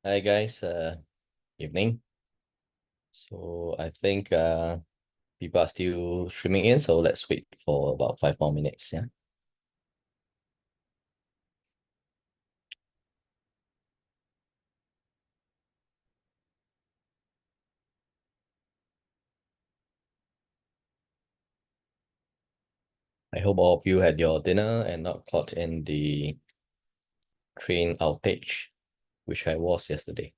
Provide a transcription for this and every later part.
Hi guys, evening. So I think people are still streaming in, so let's wait for about 5 more minutes. Yeah. I hope all of you had your dinner and not caught in the train outage, which I was yesterday.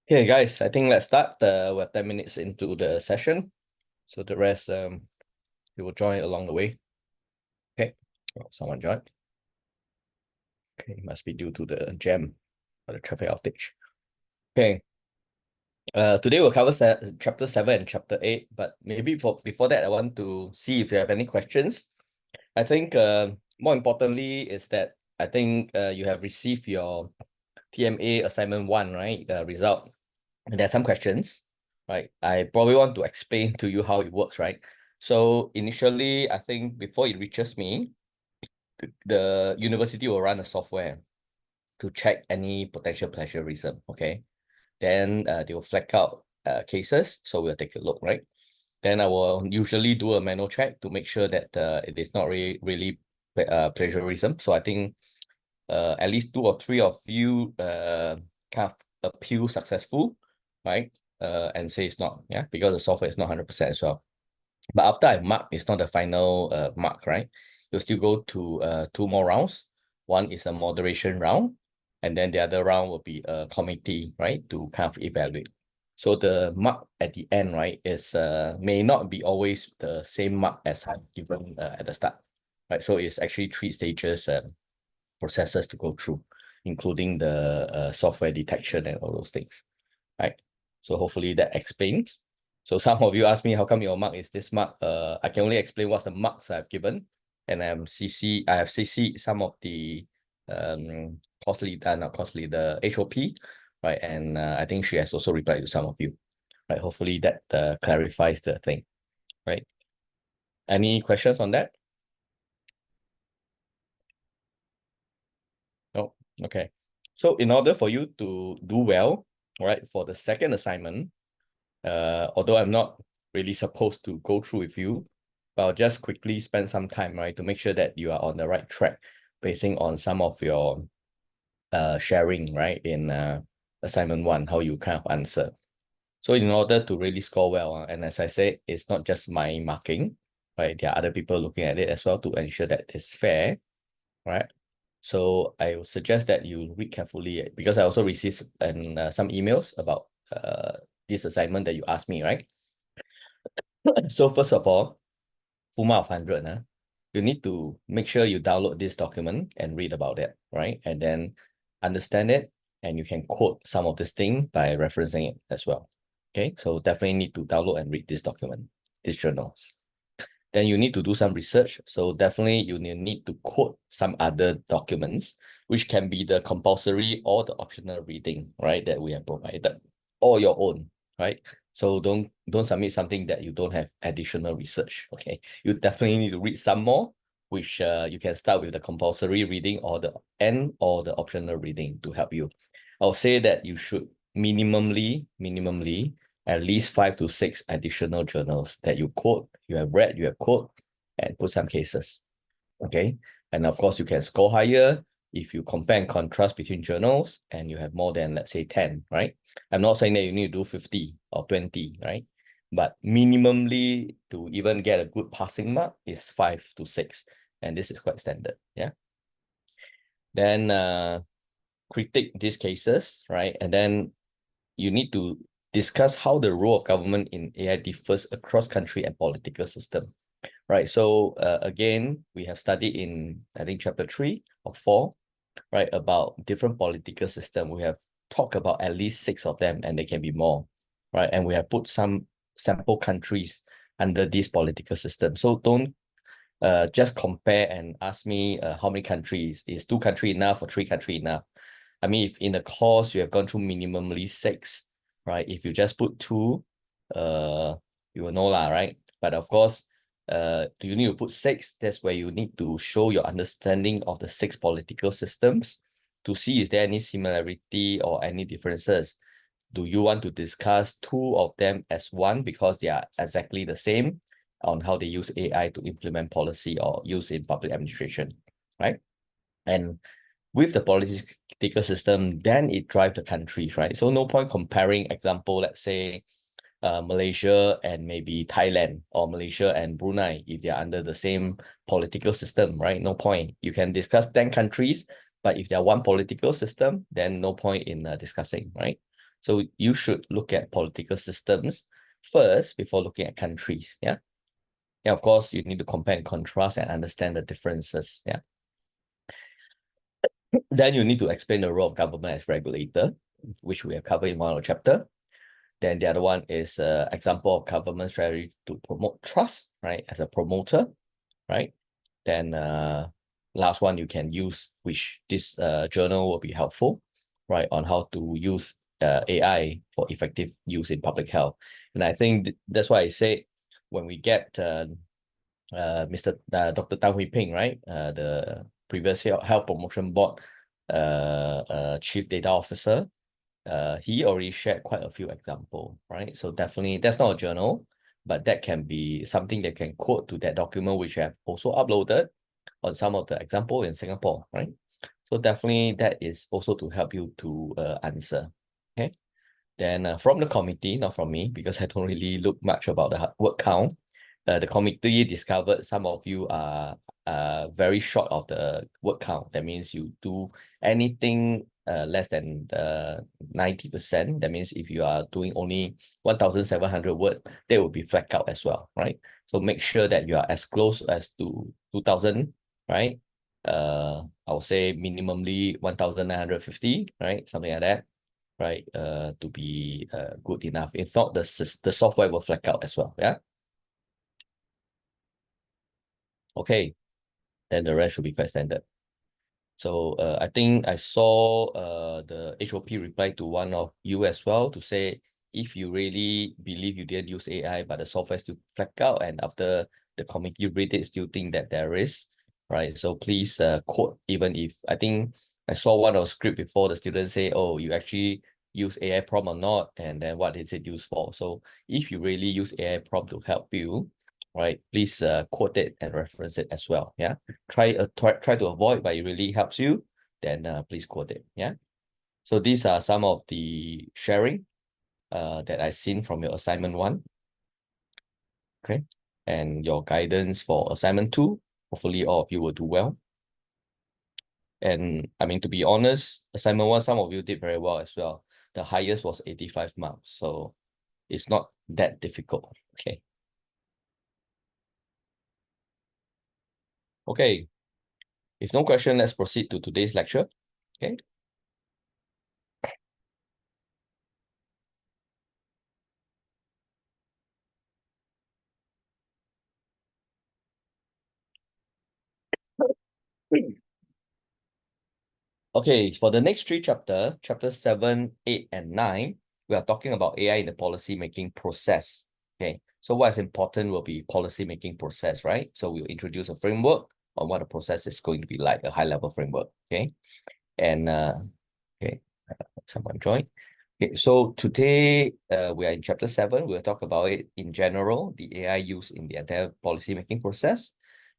Okay, guys, I think let's start. We're 10 minutes into the session, so the rest you will join along the way. Okay, well, someone joined. Okay, must be due to the jam or the traffic outage. Okay, today we'll cover chapter 7 and chapter 8, but maybe before that, I want to see if you have any questions. I think more importantly is that I think you have received your TMA assignment 1, right? The result. And there's some questions, right? I probably want to explain to you how it works, right? So initially, I think before it reaches me, the university will run a software to check any potential plagiarism, okay? Then they will flag out cases, so we'll take a look, right? Then I will usually do a manual check to make sure that it is not really plagiarism. So I think at least 2 or 3 of you kind of appeal successful, right? And say it's not, yeah, because the software is not 100% as well. But after I mark, it's not the final mark, right? You'll still go to 2 more rounds. One is a moderation round, and then the other round will be a committee, right, to kind of evaluate. So the mark at the end, right, is may not be always the same mark as I've given at the start, right? So it's actually 3 stages processes to go through, including the software detection and all those things, right? So hopefully that explains. So some of you ask me, how come your mark is this mark? I can only explain what's the marks I've given, and I have CC some of the course leader, not course leader, HOP, right? And I think she has also replied to some of you, right? Hopefully that clarifies the thing, right? Any questions on that? No. Okay. So in order for you to do well, right, for the second assignment, although I'm not really supposed to go through with you, but I'll just quickly spend some time, right, to make sure that you are on the right track, basing on some of your sharing, right, in assignment 1, how you kind of answer. So in order to really score well, and as I said, it's not just my marking, right? There are other people looking at it as well to ensure that it's fair, right? So I would suggest that you read carefully because I also received some emails about this assignment that you asked me, right? So first of all, full mark of 100, you need to make sure you download this document and read about it, right? And then understand it, and you can quote some of this thing by referencing it as well. Okay, so definitely need to download and read this document, these journals. Then you need to do some research. So definitely you need to quote some other documents, which can be the compulsory or the optional reading, right, that we have provided, or your own, right? So don't submit something that you don't have additional research, okay? You definitely need to read some more, which you can start with the compulsory reading or the optional reading to help you. I'll say that you should minimally at least 5 to 6 additional journals that you quote, you have read, you have quote, and put some cases. Okay. And of course, you can score higher if you compare and contrast between journals and you have more than, let's say, 10, right? I'm not saying that you need to do 50 or 20, right? But minimally to even get a good passing mark is 5 to 6. And this is quite standard. Yeah. Then critique these cases, right? And then you need to discuss how the role of government in AI differs across country and political system, right? So again, we have studied in, I think, chapter 3 or 4, right, about different political system. We have talked about at least 6 of them, and there can be more, right? And we have put some sample countries under this political system. So don't just compare and ask me how many countries. Is 2 country enough or 3 country enough? I mean, if in the course you have gone through minimally 6, right? If you just put 2, you will know lah, right? But of course, do you need to put 6? That's where you need to show your understanding of the 6 political systems to see is there any similarity or any differences. Do you want to discuss 2 of them as one because they are exactly the same on how they use AI to implement policy or use in public administration, right? And with the political system, then it drives the countries, right? So no point comparing, example, let's say Malaysia and maybe Thailand, or Malaysia and Brunei, if they're under the same political system, right? No point. You can discuss 10 countries, but if they're one political system, then no point in discussing, right? So you should look at political systems first before looking at countries. Yeah. Yeah, of course, you need to compare and contrast and understand the differences. Yeah. Then you need to explain the role of government as regulator, which we have covered in one of the chapter. Then the other one is example of government strategy to promote trust, right? As a promoter, right? Then last one you can use, which this journal will be helpful, right? On how to use AI for effective use in public health. And I think that's why I say when we get Mr. Dr. Tan Hui Ping, right? The previous health promotion board chief data officer, he already shared quite a few examples, right? So definitely that's not a journal, but that can be something that can quote to that document, which I have also uploaded on some of the example in Singapore, right? So definitely that is also to help you to answer. Okay. Then from the committee, not from me, because I don't really look much about the word count. The committee discovered some of you are very short of the word count. That means you do anything less than 90%. That means if you are doing only 1,700 word, they will be flagged out as well, right? So make sure that you are as close as to 2,000, right? I would say minimally 1,950, right? Something like that, right? To be good enough. If not, the software will flag out as well. Yeah. Okay. Then the rest should be quite standard. So I think I saw the HOP reply to one of you as well to say if you really believe you didn't use AI, but the software still flag out, and after the committee read it, still think that there is, right? So please quote, even if I think I saw one of the script before the students say, oh, you actually use AI prompt or not, and then what is it used for? So if you really use AI prompt to help you, right, please quote it and reference it as well. Yeah. Try to avoid, but it really helps you, then please quote it. Yeah. So these are some of the sharing that I've seen from your assignment 1. Okay. And your guidance for assignment 2. Hopefully all of you will do well. And I mean, to be honest, assignment 1, some of you did very well as well. The highest was 85 marks. So it's not that difficult. Okay. Okay. If no question, let's proceed to today's lecture. Okay. Okay, for the next 3 chapter, chapter 7, 8, and 9, we are talking about AI in the policy making process. Okay, so what is important will be policy making process, right? So we'll introduce a framework on what the process is going to be like, a high level framework. Okay, and okay, someone join. Okay, so today we are in chapter 7. We'll talk about it in general, the AI used in the entire policy making process.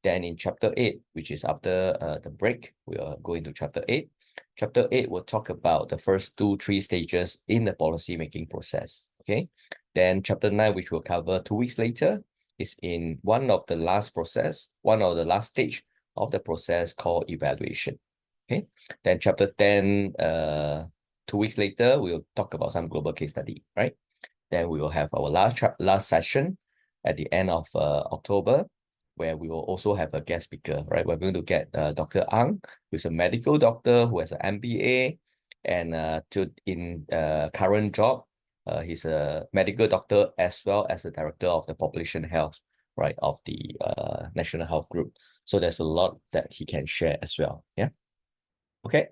Then in chapter 8, which is after the break, we are going to chapter 8. Chapter 8 will talk about the first 2, 3 stages in the policy making process. Okay. Then chapter 9, which we'll cover 2 weeks later, is in one of the last stage of the process called evaluation. Okay. Then chapter 10, 2 weeks later, we'll talk about some global case study, right? Then we will have our last session at the end of October, where we will also have a guest speaker, right? We're going to get Dr. Ang, who's a medical doctor who has an MBA, and in current job, he's a medical doctor as well as the director of the population health, right, of the National Health Group. So there's a lot that he can share as well. Yeah. Okay.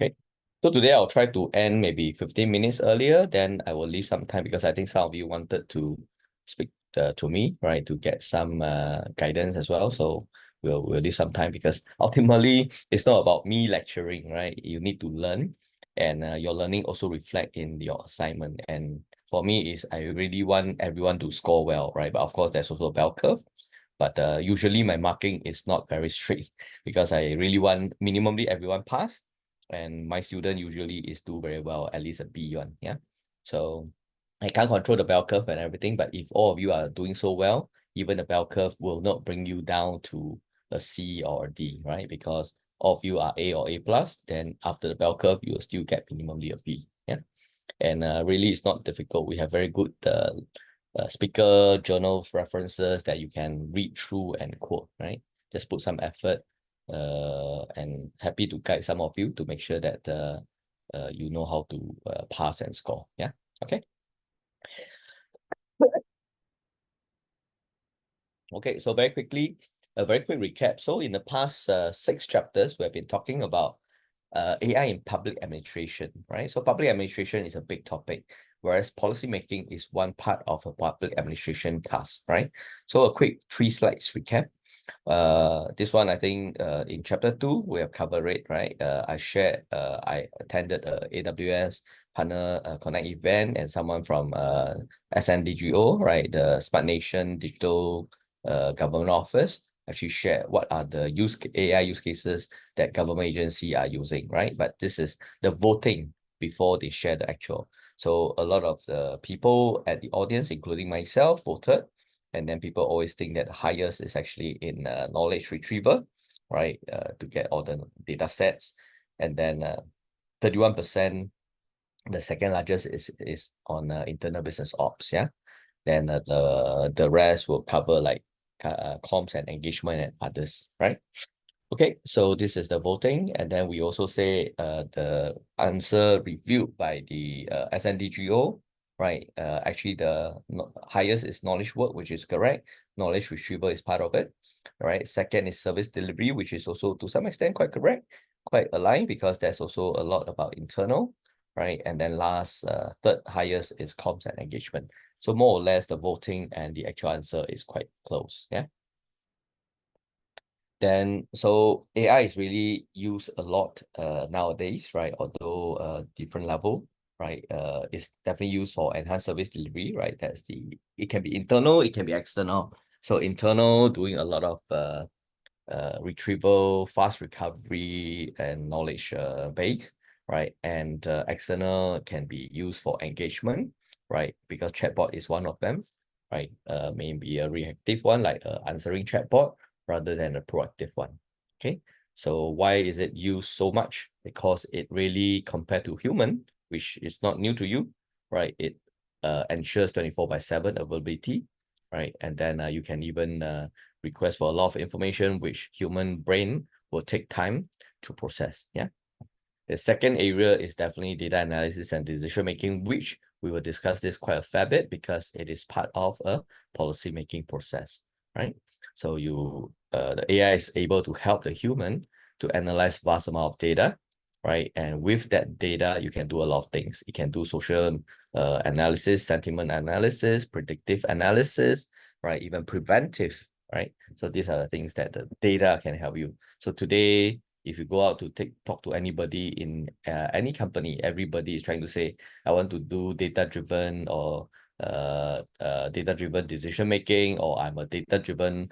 Okay. So today I'll try to end maybe 15 minutes earlier, then I will leave some time because I think some of you wanted to speak to me, right, to get some guidance as well. So we'll leave some time because ultimately it's not about me lecturing, right? You need to learn, and your learning also reflect in your assignment. And for me is I really want everyone to score well, right? But of course there's also a bell curve. But usually my marking is not very strict because I really want minimally everyone pass, and my student usually is do very well, at least a B1. Yeah. So I can't control the bell curve and everything, but if all of you are doing so well, even the bell curve will not bring you down to a C or a D, right? Because all of you are A or A plus, then after the bell curve, you will still get minimally a B. Yeah. And really, it's not difficult. We have very good speaker journal references that you can read through and quote, right? Just put some effort, and happy to guide some of you to make sure that you know how to pass and score. Yeah. Okay. Okay, so very quickly, a very quick recap. So in the past 6 chapters, we have been talking about AI in public administration, right? So public administration is a big topic, whereas policy making is one part of a public administration task, right? So a quick 3 slides recap. This one, I think in chapter 2, we have covered it, right? I attended a AWS Partner Connect event, and someone from SNDGO, right? The Smart Nation Digital Government Office actually shared what are the AI use cases that government agency are using, right? But this is the voting before they share the actual. So a lot of the people at the audience, including myself, voted. And then people always think that the highest is actually in knowledge retrieval, right? To get all the data sets. And then 31%, the second largest is on internal business ops, yeah. Then the rest will cover like comms and engagement and others, right? Okay, so this is the voting, and then we also say the answer reviewed by the SNDGO, right? Actually, the highest is knowledge work, which is correct. Knowledge retrieval is part of it, right? Second is service delivery, which is also to some extent quite correct, quite aligned, because there's also a lot about internal, right? And then last, third highest is comms and engagement. So more or less, the voting and the actual answer is quite close, yeah. Then, so AI is really used a lot nowadays, right? Although different level, right? It's definitely used for enhanced service delivery, right? It can be internal, it can be external. So internal, doing a lot of retrieval, fast recovery, and knowledge base, right? And external can be used for engagement, right? Because chatbot is one of them, right? Maybe a reactive one, like answering chatbot, rather than a proactive one. Okay, so why is it used so much? Because it really, compared to human, which is not new to you, right? It ensures 24/7 availability, right? And then you can even request for a lot of information which human brain will take time to process. Yeah. The second area is definitely data analysis and decision making, which we will discuss this quite a fair bit because it is part of a policy making process, right? So the AI is able to help the human to analyze vast amount of data, right? And with that data, you can do a lot of things. You can do social analysis, sentiment analysis, predictive analysis, right? Even preventive, right? So these are the things that the data can help you. So today, if you go out to talk to anybody in any company, everybody is trying to say, I want to do data-driven or data-driven decision making, or I'm a data-driven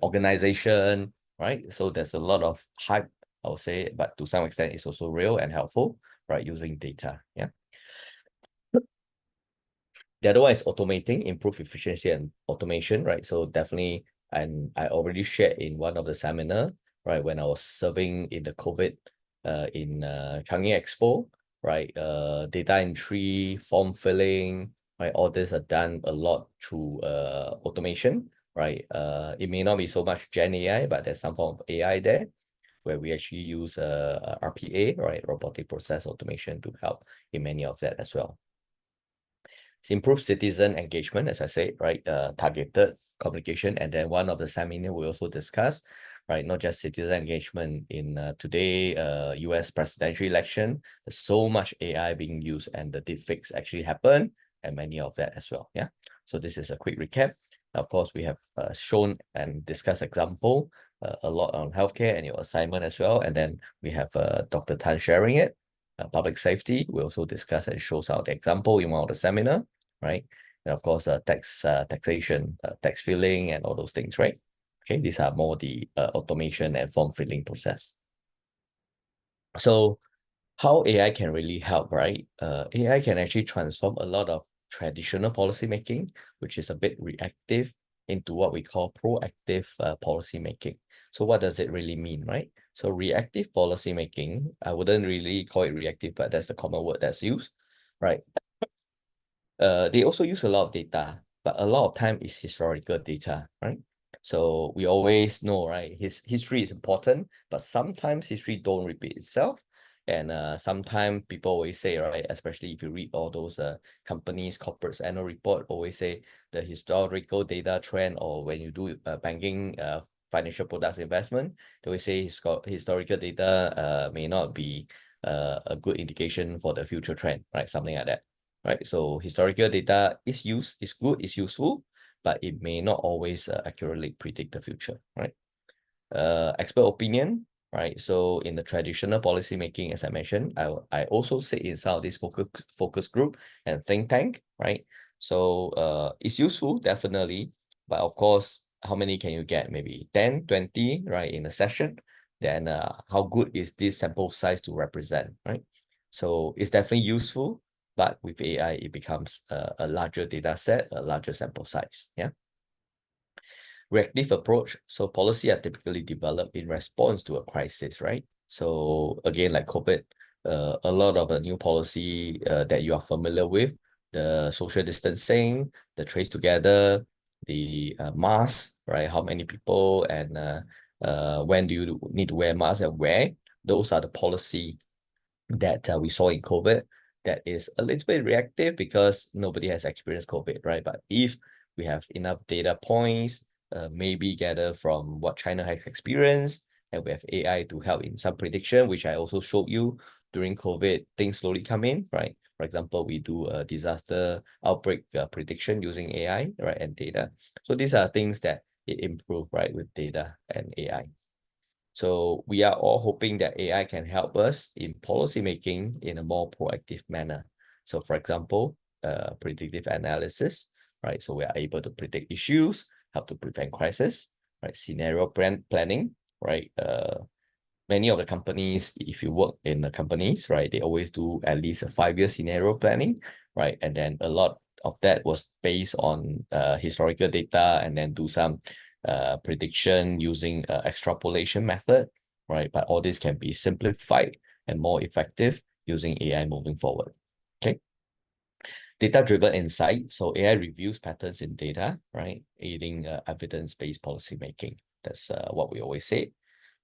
organization, right? So there's a lot of hype, I would say, but to some extent, it's also real and helpful, right? Using data, yeah. The other one is automating, improve efficiency and automation, right? So definitely, and I already shared in one of the seminar, right? When I was serving in the COVID in Changi Expo, right? Data entry, form filling, right? All this are done a lot through automation, right? It may not be so much Gen AI, but there's some form of AI there where we actually use RPA, right? Robotic process automation to help in many of that as well. It's improved citizen engagement, as I said, right? Targeted communication. And then one of the seminar we also discussed, right? Not just citizen engagement in today, US presidential election. There's so much AI being used and the deepfakes actually happen and many of that as well. Yeah. So this is a quick recap. Of course, we have shown and discussed example a lot on healthcare and your assignment as well. And then we have Dr. Tan sharing it. Public safety, we also discuss and shows out the example in one of the seminar, right? And of course, taxation, tax filling and all those things, right? Okay, these are more the automation and form filling process. So how AI can really help, right? AI can actually transform a lot of traditional policy making, which is a bit reactive, into what we call proactive policy making. So what does it really mean, right? So reactive policy making, I wouldn't really call it reactive, but that's the common word that's used, right? They also use a lot of data, but a lot of time is historical data, right? So we always know, right? History is important, but sometimes history don't repeat itself. And sometimes people always say, right, especially if you read all those companies, corporates annual report, always say the historical data trend, or when you do banking financial products investment, they always say historical data may not be a good indication for the future trend, right? Something like that, right? So historical data is good, is useful, but it may not always accurately predict the future, right? Expert opinion, right? So in the traditional policy making, as I mentioned, I also sit in some of this focus group and think tank, right? So it's useful, definitely, but of course, how many can you get? Maybe 10, 20, right, in a session. Then how good is this sample size to represent, right? So it's definitely useful, but with AI, it becomes a larger data set, a larger sample size. Yeah. Reactive approach. So policy are typically developed in response to a crisis, right? So again, like COVID, a lot of the new policy that you are familiar with, the social distancing, the trace together, the mask, right? How many people and when do you need to wear mask and where? Those are the policy that we saw in COVID that is a little bit reactive because nobody has experienced COVID, right? But if we have enough data points, maybe gather from what China has experienced, and we have AI to help in some prediction, which I also showed you during COVID, things slowly come in, right? For example, we do a disaster outbreak prediction using AI, right, and data. So these are things that it improve, right, with data and AI. So we are all hoping that AI can help us in policy making in a more proactive manner. So for example, predictive analysis, right? So we are able to predict issues, help to prevent crisis, right? Scenario planning, right? Many of the companies, if you work in the companies, right, they always do at least a 5-year scenario planning, right? And then a lot of that was based on historical data, and then do some prediction using extrapolation method, right? But all this can be simplified and more effective using AI moving forward. Okay. Data-driven insight. So AI reviews patterns in data, right? Aiding evidence-based policy making. That's what we always say.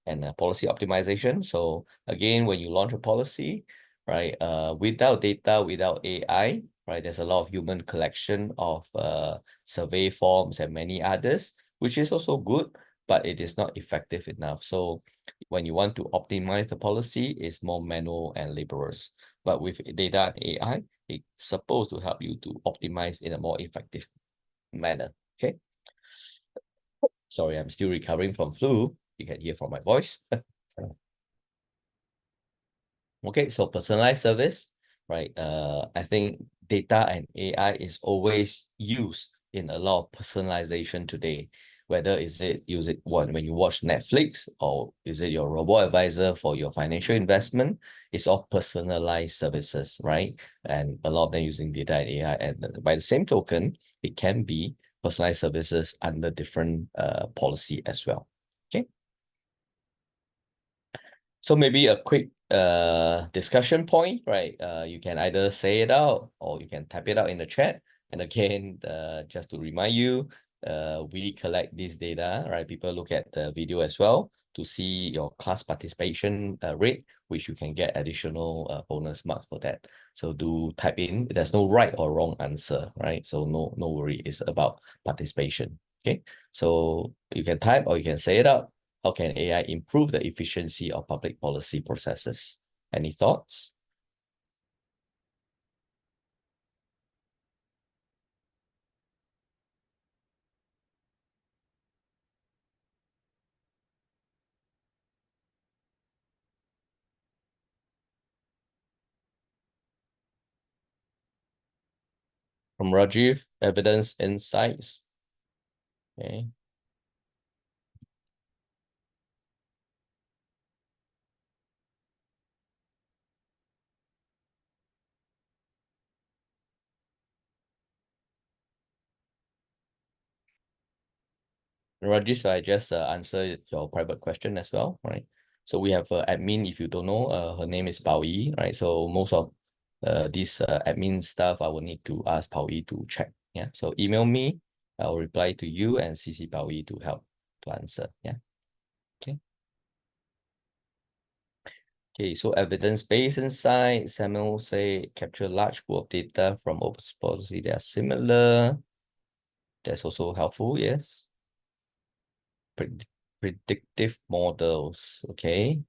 And policy optimization. So again, when you launch a policy, right, without data, without AI, right, there's a lot of human collection of survey forms and many others, which is also good, but it is not effective enough. So when you want to optimize the policy, it's more manual and laborious. But with data and AI, it's supposed to help you to optimize in a more effective manner. Okay. Sorry, I'm still recovering from flu. You can hear from my voice. Okay, so personalized service, right? I think data and AI is always used in a lot of personalization today. Whether is it use it when you watch Netflix, or is it your robo advisor for your financial investment? It's all personalized services, right? And a lot of them using data and AI. And by the same token, it can be personalized services under different policy as well. Okay. So maybe a quick discussion point, right? You can either say it out or you can type it out in the chat. And again, just to remind you, we collect this data, right? People look at the video as well to see your class participation rate, which you can get additional bonus marks for that. So do type in. There's no right or wrong answer, right? So no worry. It's about participation. Okay. So you can type or you can say it out. How can AI improve the efficiency of public policy processes? Any thoughts? From Rajiv, evidence insights. Okay. Rajesh, I just answer your private question as well, right? So we have admin, if you don't know, her name is Pao Yi, right? So most of this admin stuff, I will need to ask Pao Yi to check. Yeah. So email me, I'll reply to you and CC Pao Yi to help to answer. Yeah. Okay. Okay, so evidence-based insight, Samuel say capture large pool of data from open policy that are similar. That's also helpful, yes. Predictive models, okay,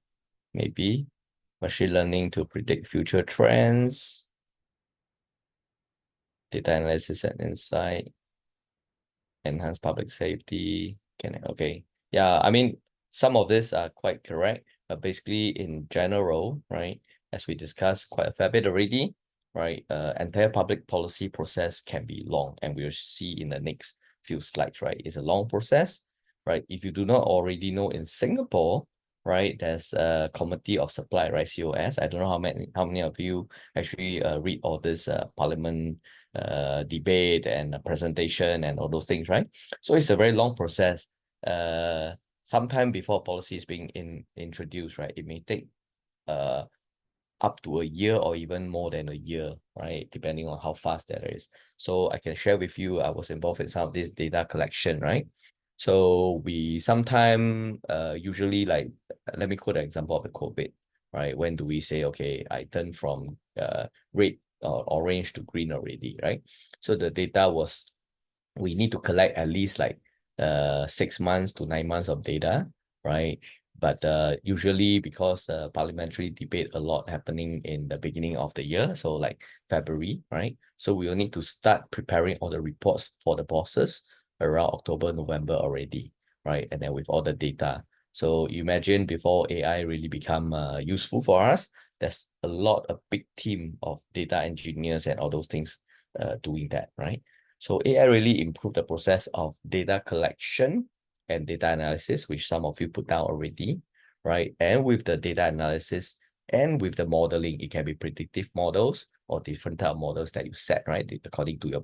maybe. Machine learning to predict future trends, data analysis and insight, enhance public safety. Okay. Yeah, I mean, some of these are quite correct. Basically, in general, right, as we discussed quite a fair bit already, right, entire public policy process can be long, and we'll see in the next few slides, right? It's a long process, right? If you do not already know, in Singapore, right, there's a Committee of Supply, right, COS. I don't know how many of you actually read all this parliament debate and presentation and all those things, right? So it's a very long process. Sometime before policy is being introduced, right? It may take uh up to a year or even more than a year, right? Depending on how fast that is. So I can share with you, I was involved in some of this data collection, right? So we sometime usually like, let me quote an example of the COVID, right? When do we say, okay, I turn from red or orange to green already, right? So the data was, we need to collect at least like 6 months to 9 months of data, right? But usually because parliamentary debate a lot happening in the beginning of the year, so like February, right? So we will need to start preparing all the reports for the bosses around October, November already, right? And then with all the data. So you imagine before AI really become useful for us, there's a big team of data engineers and all those things doing that, right? So AI really improved the process of data collection and data analysis, which some of you put down already, right? And with the data analysis and with the modeling, it can be predictive models or different type of models that you set, right? According to your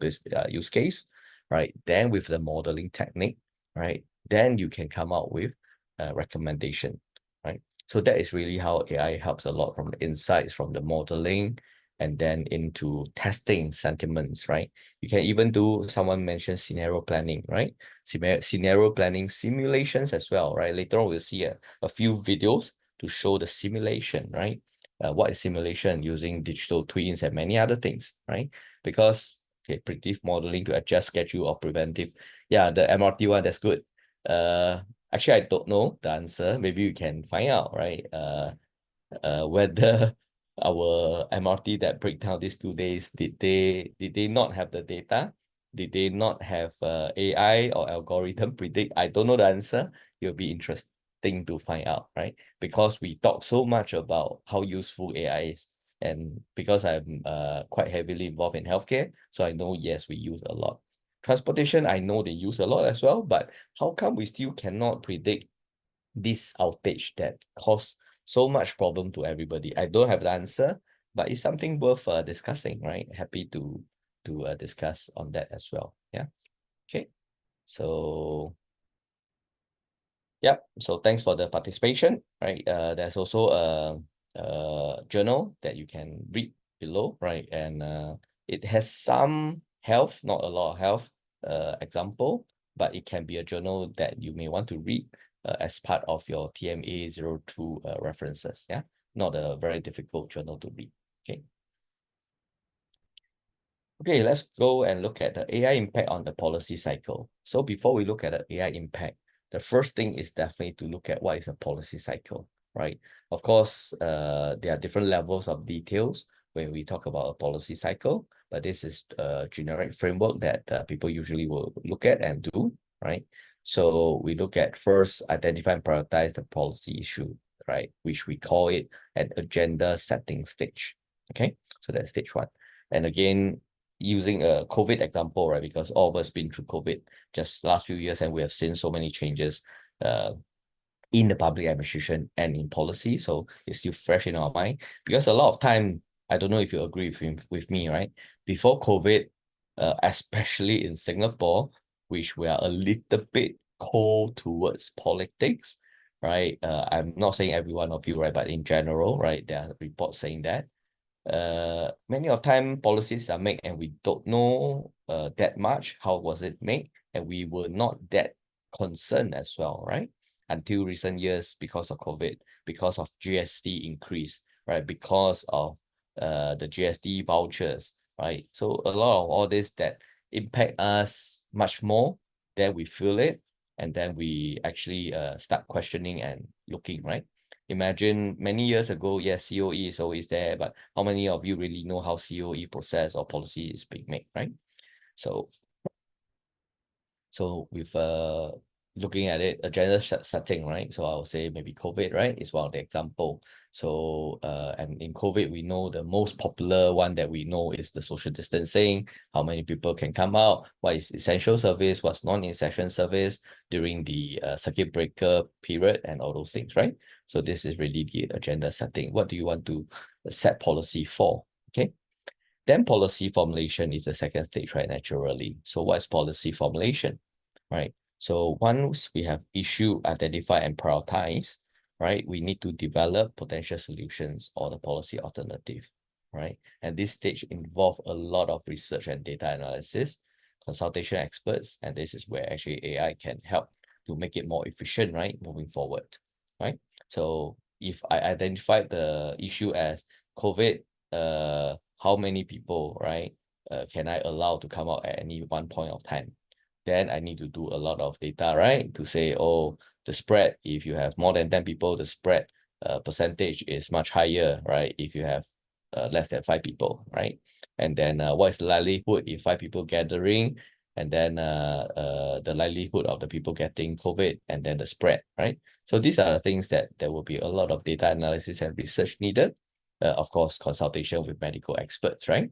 use case, right? Then with the modeling technique, right? Then you can come out with a recommendation, right? So that is really how AI helps a lot, from the insights, from the modeling, and then into testing sentiments, right? You can even do, someone mentioned scenario planning, right? Scenario planning simulations as well, right? Later on, we'll see a few videos to show the simulation, right? What is simulation? Using digital twins and many other things, right? Because, okay, predictive modeling to adjust schedule or preventive. Yeah, the MRT one, that's good. Actually, I don't know the answer. Maybe you can find out, right? Whether our MRT that break down these 2 days, did they not have the data? Did they not have AI or algorithm predict? I don't know the answer. It'll be interesting to find out, right? Because we talk so much about how useful AI is. And because I'm quite heavily involved in healthcare, so I know, yes, we use a lot. Transportation, I know they use a lot as well, but how come we still cannot predict this outage that caused so much problem to everybody? I don't have the answer, but it's something worth discussing, right? Happy to discuss on that as well. Yeah. Okay. So yep. So thanks for the participation, right? There's also a journal that you can read below, right? And it has some health, not a lot of health example, but it can be a journal that you may want to read as part of your TMA 02 references. Yeah, not a very difficult journal to read. Okay. Okay, let's go and look at the AI impact on the policy cycle. So before we look at the AI impact, the first thing is definitely to look at what is a policy cycle, right? Of course, there are different levels of details when we talk about a policy cycle, but this is a generic framework that people usually will look at and do, right? So we look at first, identify and prioritize the policy issue, right? Which we call it an agenda setting stage, okay? So that's stage one. And again, using a COVID example, right? Because all of us been through COVID just last few years, and we have seen so many changes in the public administration and in policy. So it's still fresh in our mind. Because a lot of time, I don't know if you agree with me, right? Before COVID, especially in Singapore, which we are a little bit cold towards politics, right? I'm not saying every one of you, right? But in general, right, there are reports saying that many of time policies are made and we don't know that much how was it made, and we were not that concerned as well, right? Until recent years, because of COVID, because of GST increase, right? Because of the GST vouchers, right? So a lot of all this that impact us much more, then we feel it, and then we actually start questioning and looking, right? Imagine many years ago, yes, COE is always there, but how many of you really know how COE process or policy is being made, right? So with looking at it, a general setting, right? So I would say maybe COVID, right, is one of the example. So and in COVID, we know the most popular one that we know is the social distancing, how many people can come out, what is essential service, what's non-essential service during the circuit breaker period, and all those things, right? So this is really the agenda setting. What do you want to set policy for? Okay. Then policy formulation is the second stage, right, naturally. So what's policy formulation, right? So once we have issue, identify, and prioritize, right, we need to develop potential solutions or the policy alternative, right? And this stage involve a lot of research and data analysis, consultation experts, and this is where actually AI can help to make it more efficient, right, moving forward, right? So if I identify the issue as COVID, how many people, right, can I allow to come out at any one point of time? Then I need to do a lot of data, right, to say, oh, the spread, if you have more than 10 people, the spread percentage is much higher, right, if you have less than 5 people, right? And then what is the likelihood if 5 people gathering, and then the likelihood of the people getting COVID, and then the spread, right? So these are the things that there will be a lot of data analysis and research needed. Of course, consultation with medical experts, right?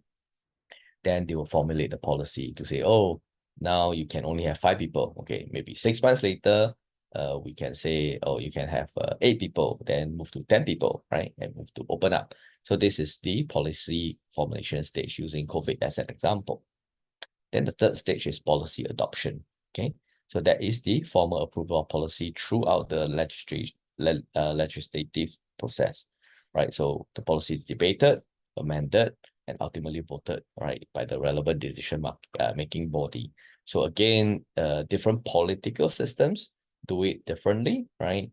Then they will formulate the policy to say, oh, now you can only have 5 people. Okay, maybe 6 months later, we can say, oh, you can have 8 people, then move to 10 people, right? And move to open up. So this is the policy formulation stage using COVID as an example. Then the third stage is policy adoption. Okay, so that is the formal approval of policy throughout the legislative process, right? So the policy is debated, amended, and ultimately voted, right, by the relevant decision making body. So again, different political systems do it differently, right?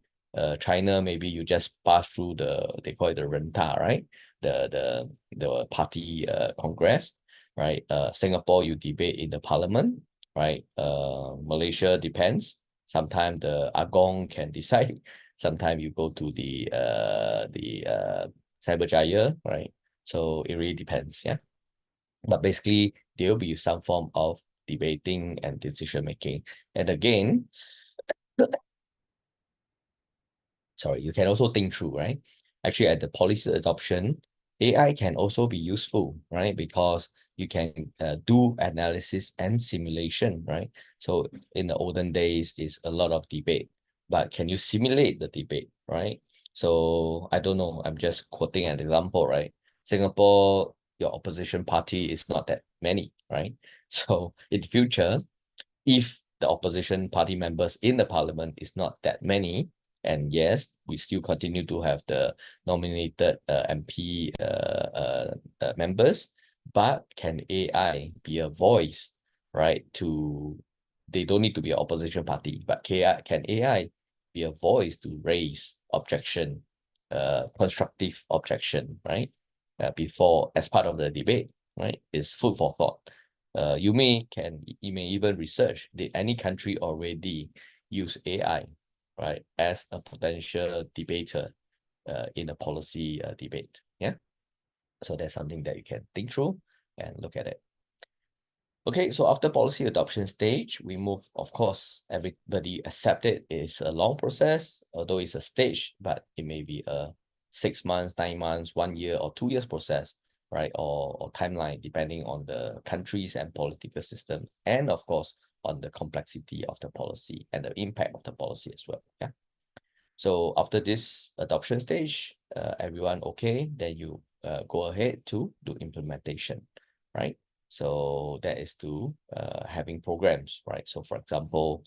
China, maybe you just pass through they call it the renta, right? The party congress, right? Singapore, you debate in the parliament, right? Malaysia depends. Sometimes the Agong can decide. Sometimes you go to the Cyberjaya, right? So it really depends, yeah. But basically, there will be some form of debating and decision making. And again, sorry, you can also think through, right? Actually, at the policy adoption, AI can also be useful, right? Because you can do analysis and simulation, right? So in the olden days, is a lot of debate, but can you simulate the debate, right? So I don't know, I'm just quoting an example, right? Singapore, your opposition party is not that many, right? So in the future, if the opposition party members in the parliament is not that many, and yes, we still continue to have the nominated MP members, but can AI be a voice, right? They don't need to be an opposition party, but can AI be a voice to raise objection, constructive objection, right? Before, as part of the debate, right? It's food for thought. You may even research, did any country already use AI, right, as a potential debater in a policy debate? Yeah. So that's something that you can think through and look at it. Okay, so after policy adoption stage, we move, of course, everybody accept it is a long process, although it's a stage, but it may be a 6 months, 9 months, 1 year, or 2 years process, right? Or timeline, depending on the countries and political system, and of course, on the complexity of the policy and the impact of the policy as well. Yeah. So after this adoption stage, everyone okay, then you go ahead to do implementation, right? So that is to having programs, right? So for example,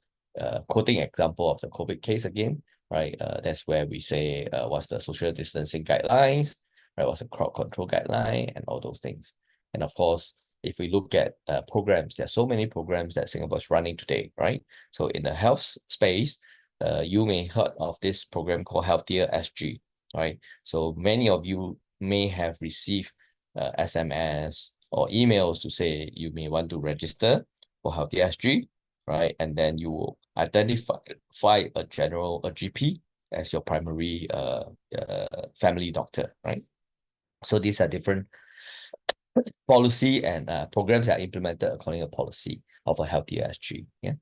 quoting example of the COVID case again, right? That's where we say what's the social distancing guidelines, right? What's the crowd control guideline and all those things. And of course, if we look at programs, there are so many programs that Singapore is running today, right? So in the health space, you may heard of this program called Healthier SG, right? So many of you may have received SMS or emails to say you may want to register for Healthier SG, right? And then you will identify a GP as your primary family doctor, right? So these are different policy and programs that are implemented according to policy of a healthy SG. Yeah.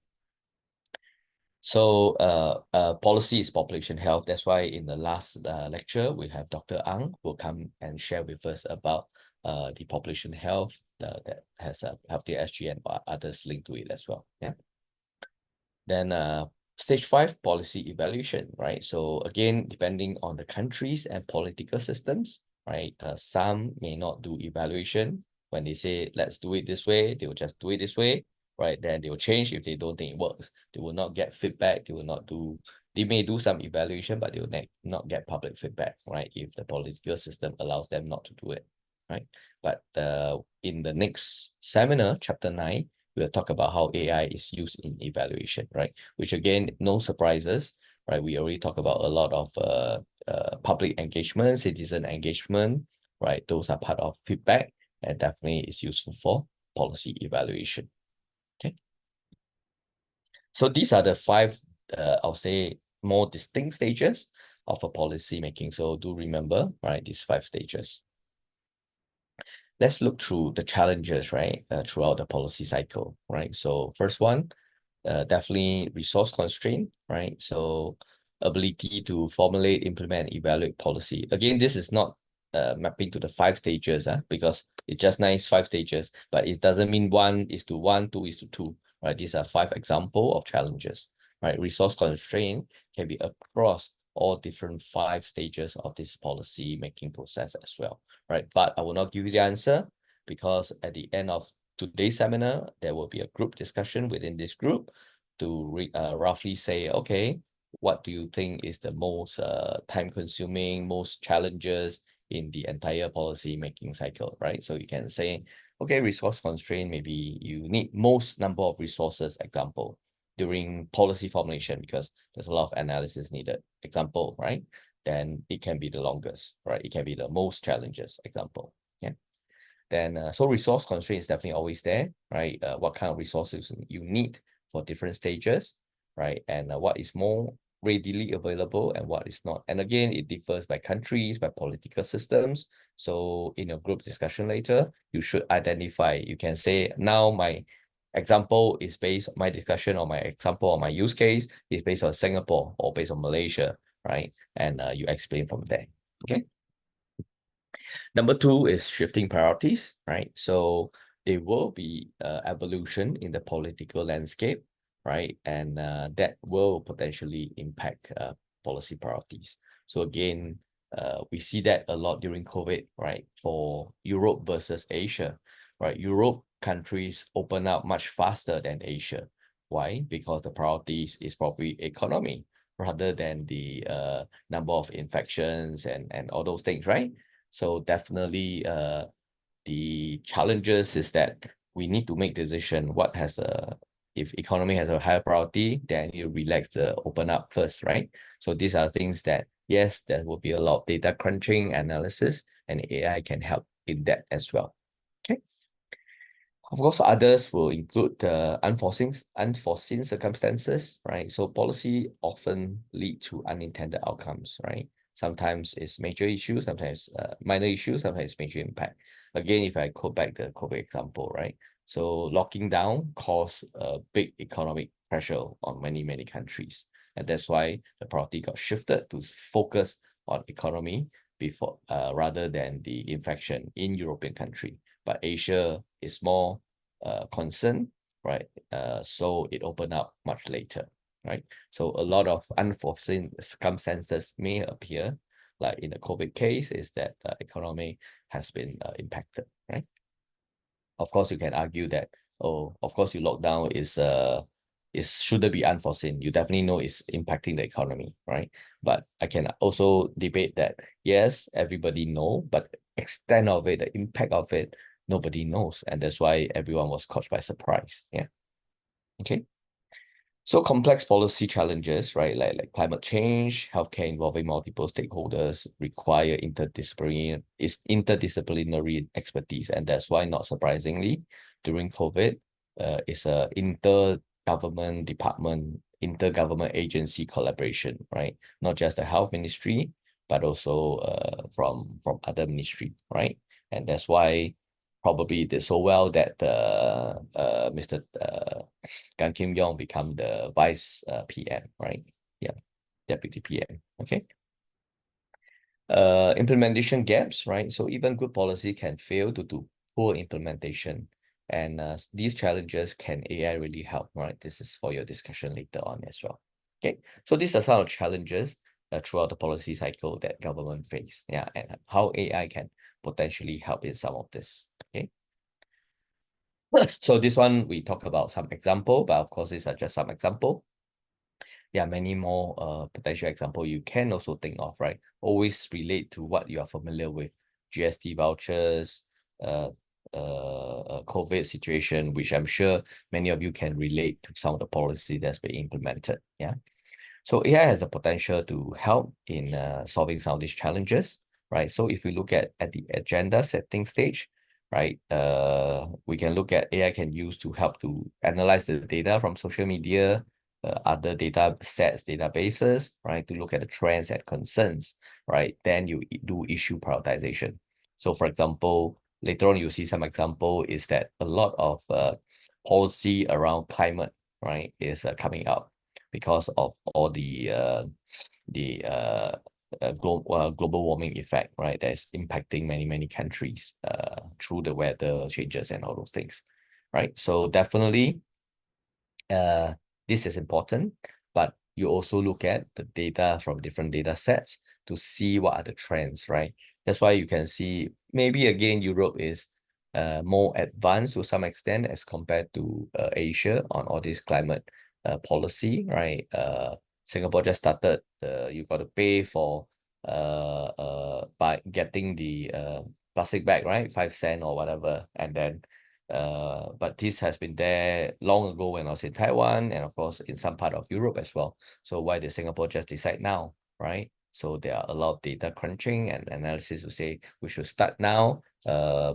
So policy is population health. That's why in the last lecture, we have Dr. Ang will come and share with us about the population health that has a healthy SG and others linked to it as well. Yeah. Then stage 5 policy evaluation, right? So again, depending on the countries and political systems, right? Some may not do evaluation. When they say, let's do it this way, they will just do it this way, right? Then they will change if they don't think it works. They will not get feedback. They may do some evaluation, but they will not get public feedback, right? If the political system allows them not to do it, right? But in the next seminar, chapter 9, we'll talk about how AI is used in evaluation, right? Which again, no surprises, right? We already talked about a lot of public engagement, citizen engagement, right? Those are part of feedback and definitely is useful for policy evaluation. Okay. So these are the 5, I'll say, more distinct stages of a policy making. So do remember, right, these 5 stages. Let's look through the challenges, right, throughout the policy cycle, right? So first one, definitely resource constraint, right? So ability to formulate, implement, evaluate policy. Again, this is not mapping to the 5 stages, because it's just nice 5 stages, but it doesn't mean 1:1, 2:2, right? These are 5 examples of challenges, right? Resource constraint can be across all different 5 stages of this policy making process as well, right? But I will not give you the answer because at the end of today's seminar, there will be a group discussion within this group to roughly say, okay, what do you think is the most time-consuming, most challenges in the entire policy making cycle, right? So you can say, okay, resource constraint, maybe you need most number of resources, example, during policy formulation because there's a lot of analysis needed, example, right? Then it can be the longest, right? It can be the most challenges, example. Yeah. Then so resource constraint is definitely always there, right? What kind of resources you need for different stages, right? And what is more readily available and what is not. And again, it differs by countries, by political systems. So in a group discussion later, you should identify, you can say, now my example is based, my discussion or my example or my use case is based on Singapore or based on Malaysia, right? And you explain from there, okay? Number 2 is shifting priorities, right? So there will be evolution in the political landscape, right? And that will potentially impact policy priorities. So again, we see that a lot during COVID, right? For Europe versus Asia, right? Europe countries open up much faster than Asia. Why? Because the priorities is probably economy rather than the number of infections and all those things, right? So definitely the challenges is that we need to make decision what has a, if economy has a higher priority, then you relax the open up first, right? So these are things that, yes, there will be a lot of data crunching analysis and AI can help in that as well. Okay. Of course, others will include unforeseen circumstances, right? So policy often lead to unintended outcomes, right? Sometimes it's major issues, sometimes minor issues, sometimes major impact. Again, if I quote back the COVID example, right? So locking down caused a big economic pressure on many countries. And that's why the priority got shifted to focus on economy before rather than the infection in European country. But Asia is more concerned, right? So it opened up much later, right? So a lot of unforeseen circumstances may appear, like in the COVID case, is that the economy has been impacted, right? Of course, you can argue that, oh, of course, you lockdown is shouldn't be unforeseen. You definitely know it's impacting the economy, right? But I can also debate that, yes, everybody know, but extent of it, the impact of it, nobody knows. And that's why everyone was caught by surprise. Yeah. Okay. So complex policy challenges, right, like climate change, healthcare involving multiple stakeholders require interdisciplinary expertise. And that's why, not surprisingly, during COVID, it's a intergovernment agency collaboration, right? Not just the health ministry, but also from other ministry, right? And that's why probably it did so well that Mr. Gan Kim Yong become the vice PM, right? Yeah, deputy PM. Okay. Implementation gaps, right? So even good policy can fail due to poor implementation. And these challenges can AI really help, right? This is for your discussion later on as well. Okay. So these are some of the challenges throughout the policy cycle that government face. Yeah, and how AI can potentially help in some of this. Okay. So this one, we talk about some example, but of course, these are just some example. There are many more potential example you can also think of, right? Always relate to what you are familiar with. GST vouchers, COVID situation, which I'm sure many of you can relate to some of the policy that's been implemented. Yeah. So AI has the potential to help in solving some of these challenges, right? So if we look at the agenda setting stage, right, we can look at AI can use to help to analyze the data from social media, other data sets, databases, right, to look at the trends and concerns, right? Then you do issue prioritization. So for example, later on, you see some example is that a lot of policy around climate, right, is coming out because of all the global warming effect, right? That's impacting many countries through the weather changes and all those things, right? So definitely, this is important, but you also look at the data from different data sets to see what are the trends, right? That's why you can see maybe again Europe is more advanced to some extent as compared to Asia on all this climate policy, right? Singapore just started you got to pay for by getting the plastic bag, right? 5 cent or whatever, and then but this has been there long ago when I was in Taiwan and of course in some part of Europe as well. So why did Singapore just decide now, right? So there are a lot of data crunching and analysis to say we should start now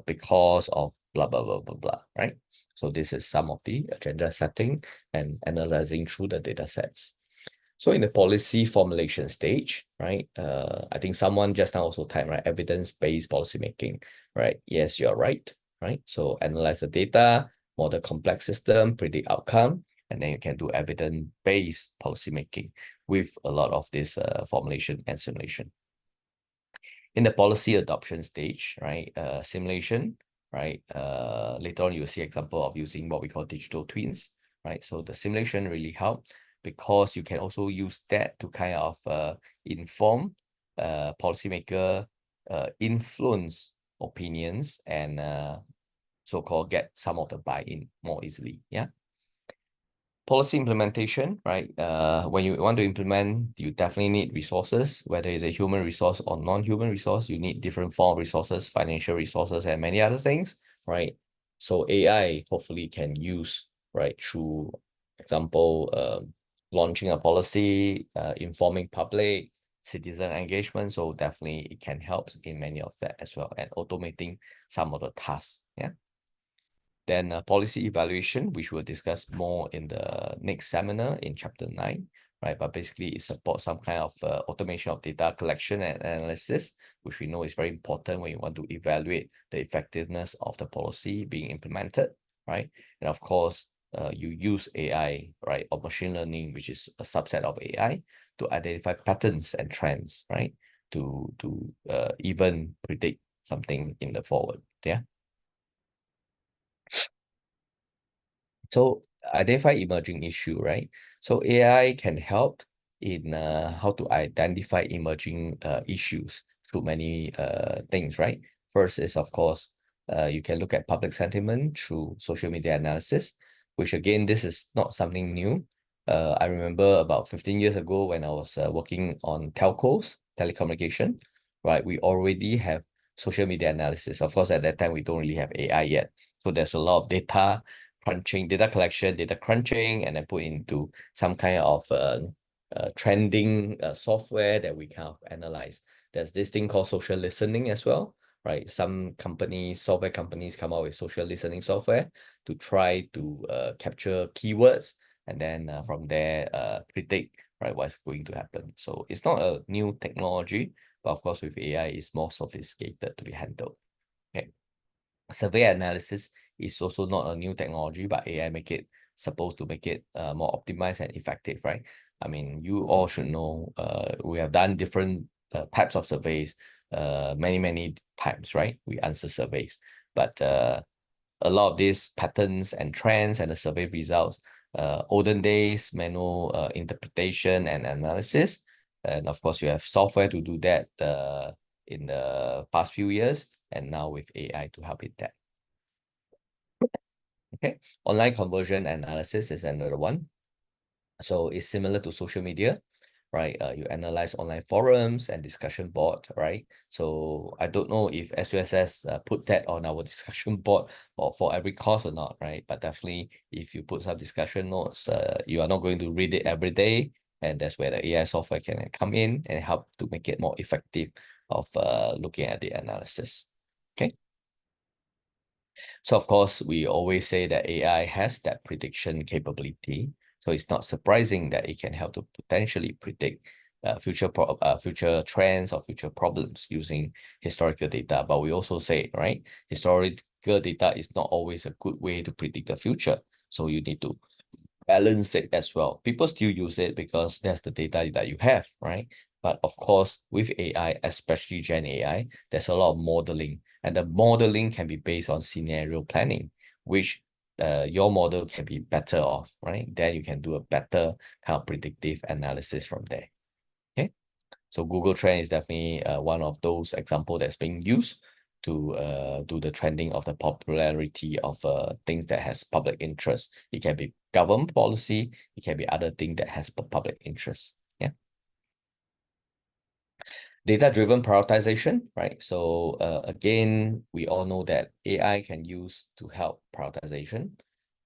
because of blah, blah, blah, blah, blah, right? So this is some of the agenda setting and analyzing through the data sets. So in the policy formulation stage, right, I think someone just now also typed, right, evidence-based policymaking, right? Yes, you're right, right? So analyze the data, model complex system, predict outcome, and then you can do evidence-based policymaking with a lot of this formulation and simulation. In the policy adoption stage, right, simulation, right, later on you'll see example of using what we call digital twins, right? So the simulation really helps because you can also use that to kind of inform policymaker, influence opinions, and so-called get some of the buy-in more easily. Yeah. Policy implementation, right? When you want to implement, you definitely need resources, whether it's a human resource or non-human resource, you need different form of resources, financial resources, and many other things, right? So AI hopefully can use, right, through example, launching a policy, informing public, citizen engagement. So definitely it can help in many of that as well, and automating some of the tasks. Yeah. Then policy evaluation, which we'll discuss more in the next seminar in chapter 9, right? But basically it supports some kind of automation of data collection and analysis, which we know is very important when you want to evaluate the effectiveness of the policy being implemented, right? And of course, you use AI, right, or machine learning, which is a subset of AI, to identify patterns and trends, right? To even predict something in the forward. Yeah. So identify emerging issue, right? So AI can help in how to identify emerging issues through many things, right? First is, of course, you can look at public sentiment through social media analysis, which again, this is not something new. I remember about 15 years ago when I was working on telcos, telecommunication, right? We already have social media analysis. Of course, at that time, we don't really have AI yet. So there's a lot of data crunching, data collection, data crunching, and then put into some kind of trending software that we kind of analyze. There's this thing called social listening as well, right? Some companies, software companies come out with social listening software to try to capture keywords and then from there predict, right, what's going to happen. So it's not a new technology, but of course with AI, it's more sophisticated to be handled. Okay. Survey analysis is also not a new technology, but AI make it supposed to make it more optimized and effective, right? I mean, you all should know we have done different types of surveys many times, right? We answer surveys, but a lot of these patterns and trends and the survey results, olden days, manual interpretation and analysis. And of course, you have software to do that in the past few years, and now with AI to help with that. Okay, online conversion analysis is another one. So it's similar to social media, right? You analyze online forums and discussion board, right? So I don't know if SUSS put that on our discussion board or for every course or not, right? But definitely if you put some discussion notes, you are not going to read it every day. And that's where the AI software can come in and help to make it more effective of looking at the analysis. Okay. So of course, we always say that AI has that prediction capability. So it's not surprising that it can help to potentially predict future trends or future problems using historical data. But we also say, right, historical data is not always a good way to predict the future. So you need to balance it as well. People still use it because that's the data that you have, right? But of course, with AI, especially Gen AI, there's a lot of modeling, and the modeling can be based on scenario planning, which your model can be better off, right? Then you can do a better kind of predictive analysis from there. Okay. So Google Trend is definitely one of those examples that's being used to do the trending of the popularity of things that has public interest. It can be government policy, it can be other thing that has public interest. Yeah. Data-driven prioritization, right? So again, we all know that AI can use to help prioritization,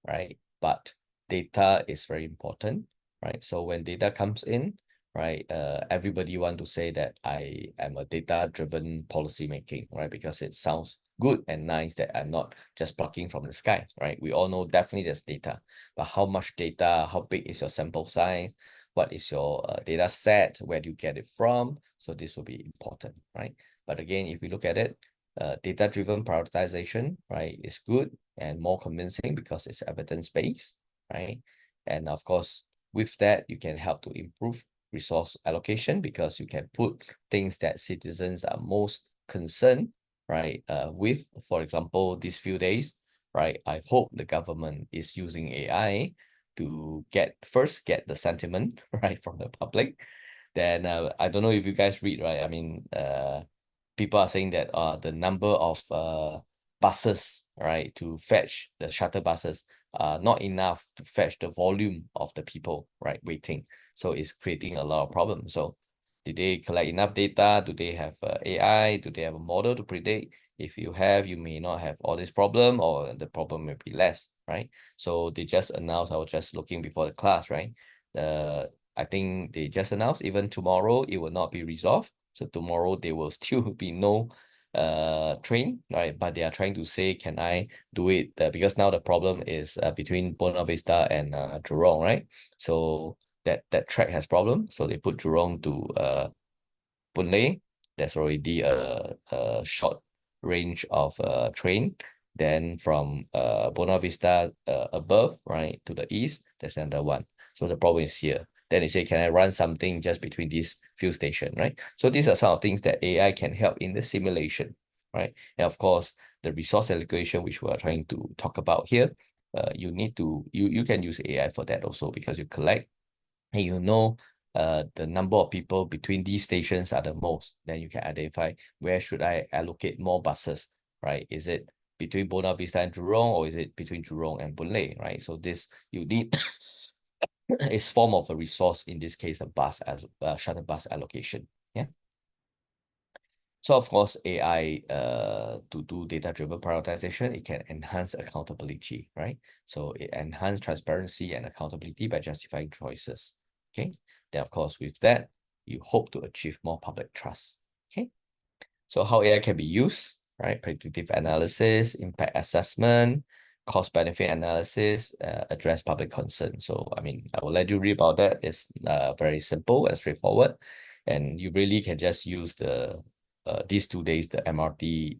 right? But data is very important, right? So when data comes in, right, everybody want to say that I am a data-driven policy making, right? Because it sounds good and nice that I'm not just plucking from the sky, right? We all know definitely there's data, but how much data, how big is your sample size? What is your data set? Where do you get it from? So this will be important, right? But again, if you look at it, data-driven prioritization, right, is good and more convincing because it's evidence-based, right? And of course, with that, you can help to improve resource allocation because you can put things that citizens are most concerned, right, with. For example, these few days, right, I hope the government is using AI to get the sentiment right from the public. Then I don't know if you guys read, right? I mean, people are saying that the number of buses, right, to fetch the shuttle buses not enough to fetch the volume of the people, right, waiting. So it's creating a lot of problems. So did they collect enough data? Do they have AI? Do they have a model to predict? If you have, you may not have all this problem, or the problem may be less, right? So they just announced, I was just looking before the class, right? I think they just announced even tomorrow it will not be resolved. So tomorrow there will still be no train, right? But they are trying to say, can I do it? Because now the problem is between Buona Vista and Jurong, right? So that track has problem. So they put Jurong to Boon Lay. There's already a short range of train. Then from Buona Vista above, right, to the east, there's another one. So the problem is here. Then they say, can I run something just between these few stations, right? So these are some of things that AI can help in the simulation, right? And of course, the resource allocation, which we are trying to talk about here, you can use AI for that also because you collect and you know the number of people between these stations are the most. Then you can identify where should I allocate more buses, right? Is it between Buona Vista and Jurong, or is it between Jurong and Boon Lay, right? So this you need is form of a resource, in this case, a bus as shuttle bus allocation. Yeah. So of course, AI to do data-driven prioritization, it can enhance accountability, right? So it enhance transparency and accountability by justifying choices. Okay. Then of course, with that, you hope to achieve more public trust. Okay. So how AI can be used, right? Predictive analysis, impact assessment, cost-benefit analysis, address public concern. So, I mean, I will let you read about that. It's very simple and straightforward. And you really can just use these 2 days, the MRT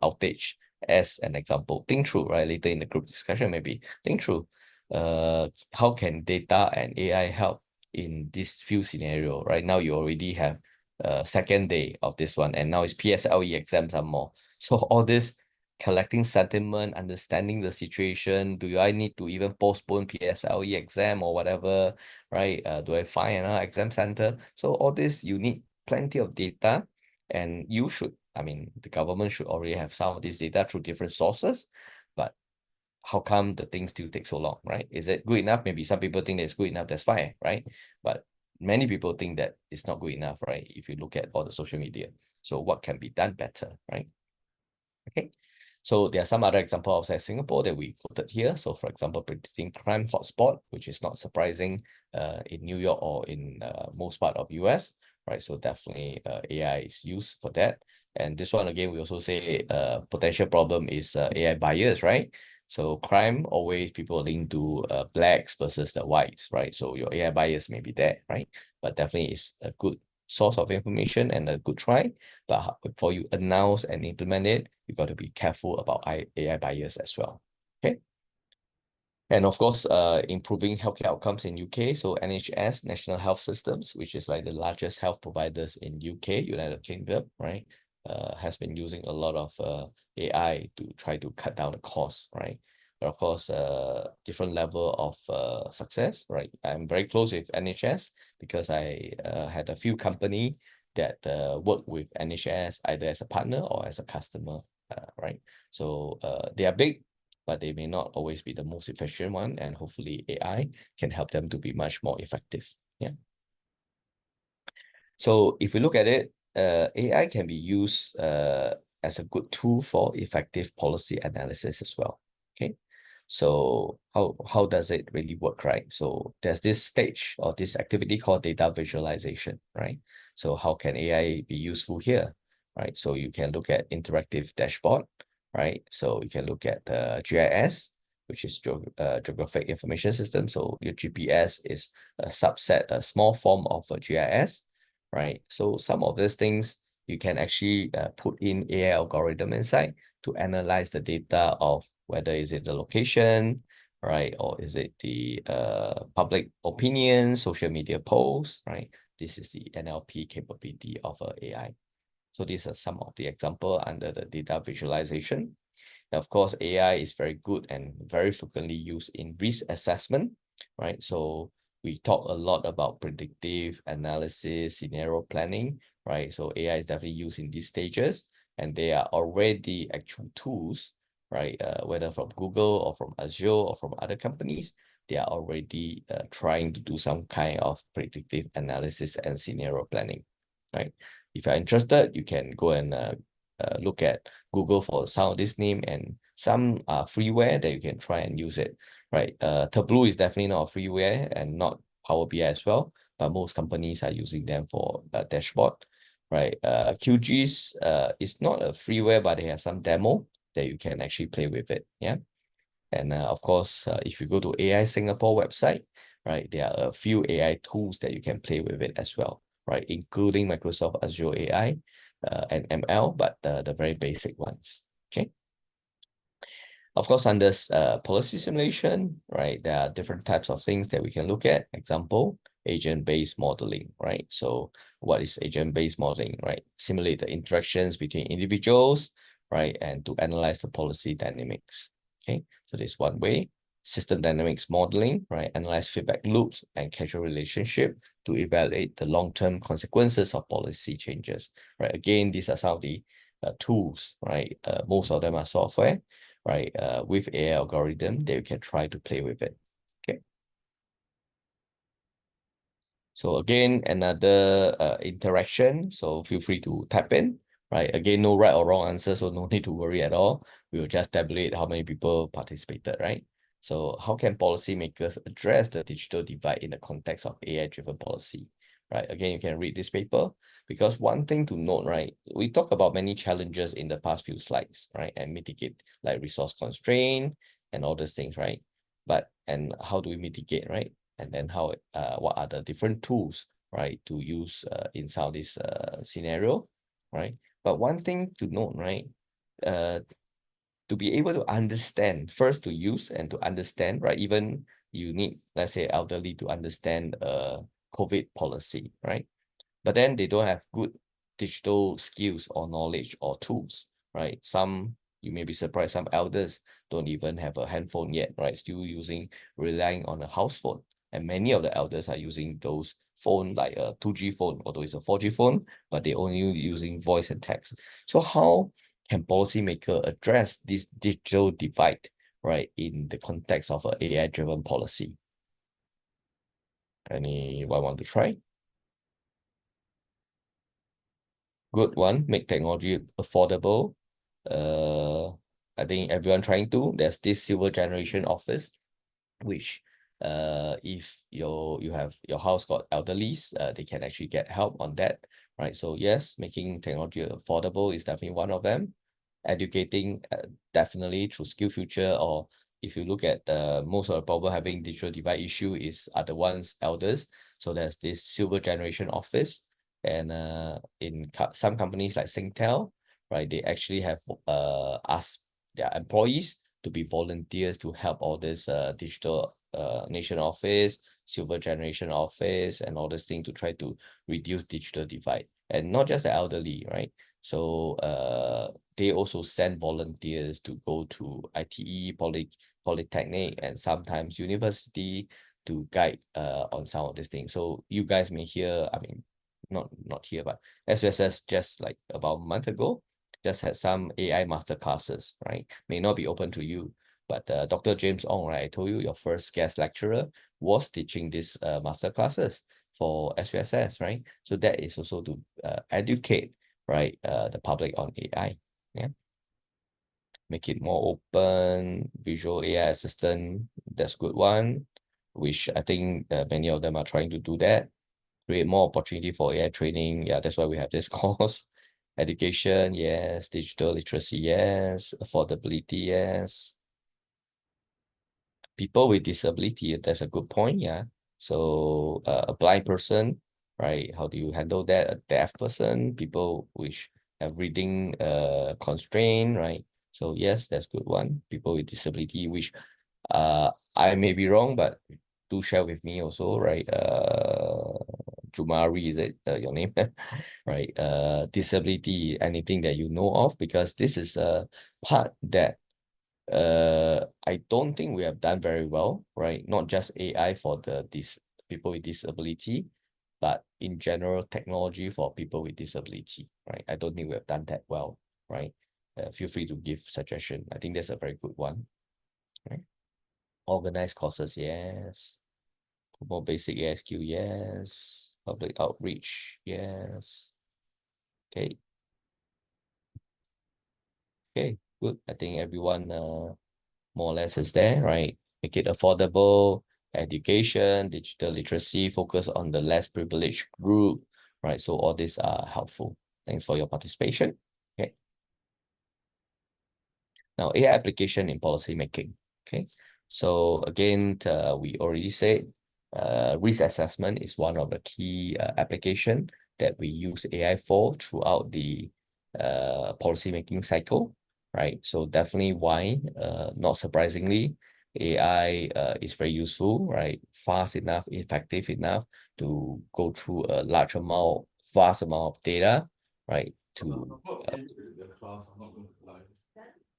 outage as an example. Think through, right? Later in the group discussion, maybe think through how can data and AI help in this few scenario. Right now, you already have second day of this one, and now it's PSLE exams are more. So all this collecting sentiment, understanding the situation, do I need to even postpone PSLE exam or whatever, right? Do I find another exam center? So all this, you need plenty of data, and you should, I mean, the government should already have some of this data through different sources, but how come the things still take so long, right? Is it good enough? Maybe some people think that it's good enough, that's fine, right? But many people think that it's not good enough, right? If you look at all the social media. So what can be done better, right? Okay. So there are some other examples outside Singapore that we quoted here. So for example, predicting crime hotspot, which is not surprising in New York or in most part of US, right? So definitely AI is used for that. And this one again, we also say potential problem is AI bias, right? So crime, always people link to blacks versus the whites, right? So your AI bias may be there, right? But definitely it's a good source of information and a good try. But before you announce and implement it, you got to be careful about AI bias as well. Okay. And of course, improving healthcare outcomes in UK. So NHS, National Health Systems, which is like the largest health providers in UK, United Kingdom, right? Has been using a lot of AI to try to cut down the cost, right? But of course, different level of success, right? I'm very close with NHS because I had a few company that work with NHS either as a partner or as a customer, right? So they are big, but they may not always be the most efficient one, and hopefully AI can help them to be much more effective. Yeah. So if we look at it, AI can be used as a good tool for effective policy analysis as well. Okay. So how does it really work, right? So there's this stage or this activity called data visualization, right? So how can AI be useful here, right? So you can look at interactive dashboard, right? So you can look at the GIS, which is geographic information system. So your GPS is a subset, a small form of a GIS, right? So some of these things you can actually put in AI algorithm inside to analyze the data of whether is it the location, right? Or is it the public opinion, social media posts, right? This is the NLP capability of AI. So these are some of the example under the data visualization. And of course, AI is very good and very frequently used in risk assessment, right? So we talk a lot about predictive analysis, scenario planning, right? So AI is definitely used in these stages, and they are already actual tools, right? Whether from Google or from Azure or from other companies, they are already trying to do some kind of predictive analysis and scenario planning, right? If you're interested, you can go and look at Google for some of this name, and some are freeware that you can try and use it, right? Tableau is definitely not a freeware and not Power BI as well, but most companies are using them for a dashboard, right? QGIS is not a freeware, but they have some demo that you can actually play with it, yeah? And of course, if you go to AI Singapore website, right, there are a few AI tools that you can play with it as well, right, including Microsoft Azure AI and ML, but the very basic ones. Okay. Of course, under policy simulation, right, there are different types of things that we can look at. Example, agent-based modeling, right? So what is agent-based modeling, right? Simulate the interactions between individuals, right? And to analyze the policy dynamics. Okay, so this one way. System dynamics modeling, right? Analyze feedback loops and causal relationship to evaluate the long-term consequences of policy changes, right? Again, these are some of the tools, right? Most of them are software, right? With AI algorithm that you can try to play with it. Okay. So again, another interaction. So feel free to type in, right? Again, no right or wrong answer, so no need to worry at all. We will just tabulate how many people participated, right? So how can policymakers address the digital divide in the context of AI-driven policy, right? Again, you can read this paper because one thing to note, right? We talk about many challenges in the past few slides, right? And mitigate like resource constraint and all those things, right? And how do we mitigate, right? And then how what are the different tools, right, to use in some of this scenario, right? But one thing to note, right, to be able to understand, first to use and to understand, right? Even you need, let's say, elderly to understand COVID policy, right? But then they don't have good digital skills or knowledge or tools, right? Some, you may be surprised, some elders don't even have a handphone yet, right? Still relying on a house phone. And many of the elders are using those phone like a 2G phone, although it's a 4G phone, but they only using voice and text. So how can policymaker address this digital divide, right, in the context of an AI-driven policy? Anyone want to try? Good one, make technology affordable. Uh, I think everyone trying to. There's this silver generation office, which if you have your house got elderlies, they can actually get help on that, right? So yes, making technology affordable is definitely one of them. Educating, definitely through Skill Future, or if you look at most of the problem having digital divide issue are the ones elders. So there's this silver generation office, and in some companies like Singtel, right, they actually have asked their employees to be volunteers to help all this digital nation office, silver generation office, and all this thing to try to reduce digital divide. And not just the elderly, right? So they also send volunteers to go to ITE, Polytechnic, and sometimes university to guide on some of these things. So you guys may hear, I mean, not here, but SUSS just like about a month ago just had some AI master classes, right? May not be open to you, but Dr. James Ong, right? I told you your first guest lecturer was teaching this master classes for SUSS, right? So that is also to educate, right, the public on AI. Yeah, make it more open, visual AI assistant. That's good one, which I think many of them are trying to do that. Create more opportunity for AI training. Yeah, that's why we have this course. Education, yes. Digital literacy, yes. Affordability, yes. People with disability, that's a good point, yeah. So a blind person, right? How do you handle that? A deaf person, people which have reading constraint, right? So yes, that's good one. People with disability, which I may be wrong, but do share with me also, right? Jumari, is it your name? Right? Disability, anything that you know of, because this is a part that I don't think we have done very well, right? Not just AI for these people with disability, but in general, technology for people with disability, right? I don't think we have done that well, right? Feel free to give suggestion. I think that's a very good one, right? Organized courses, yes. More basic ASQ, yes. Public outreach, yes. Okay, okay, good. I think everyone more or less is there, right? Make it affordable, education, digital literacy, focus on the less privileged group, right? So all these are helpful. Thanks for your participation. Okay. Now, AI application in policy making. Okay. So again, we already said risk assessment is one of the key application that we use AI for throughout the policy making cycle, right? So definitely why, not surprisingly, AI is very useful, right? Fast enough, effective enough to go through a vast amount of data, right? To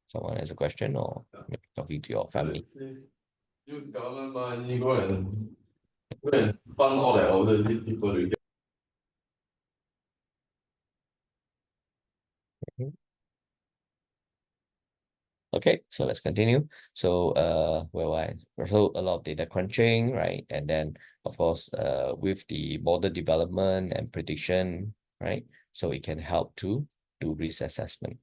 someone has a question or maybe talking to your family. Use government money, go and fund all the elderly people to get. Okay, so let's continue. So where I so a lot of data crunching, right? And then of course with the model development and prediction, right? So it can help to do risk assessment.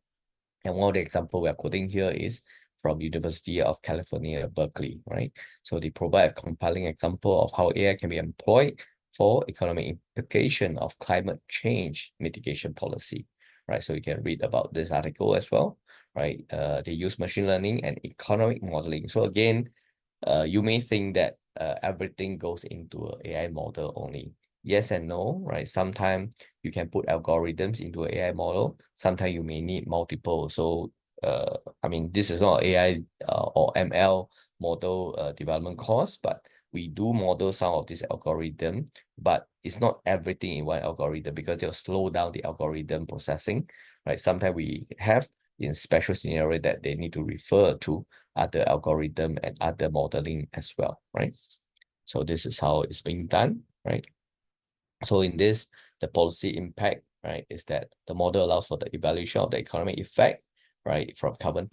And one of the example we are quoting here is from University of California, Berkeley, right? So they provide a compelling example of how AI can be employed for economic implication of climate change mitigation policy, right? So you can read about this article as well, right? They use machine learning and economic modeling. So again, you may think that everything goes into an AI model only. Yes and no, right? Sometimes you can put algorithms into an AI model. Sometimes you may need multiple. So, I mean, this is not AI or ML model development course, but we do model some of this algorithm, but it's not everything in one algorithm because they'll slow down the algorithm processing, right? Sometimes we have in special scenario that they need to refer to other algorithm and other modeling as well, right? So this is how it's being done, right? So in this, the policy impact, right, is that the model allows for the evaluation of the economic effect, right, from carbon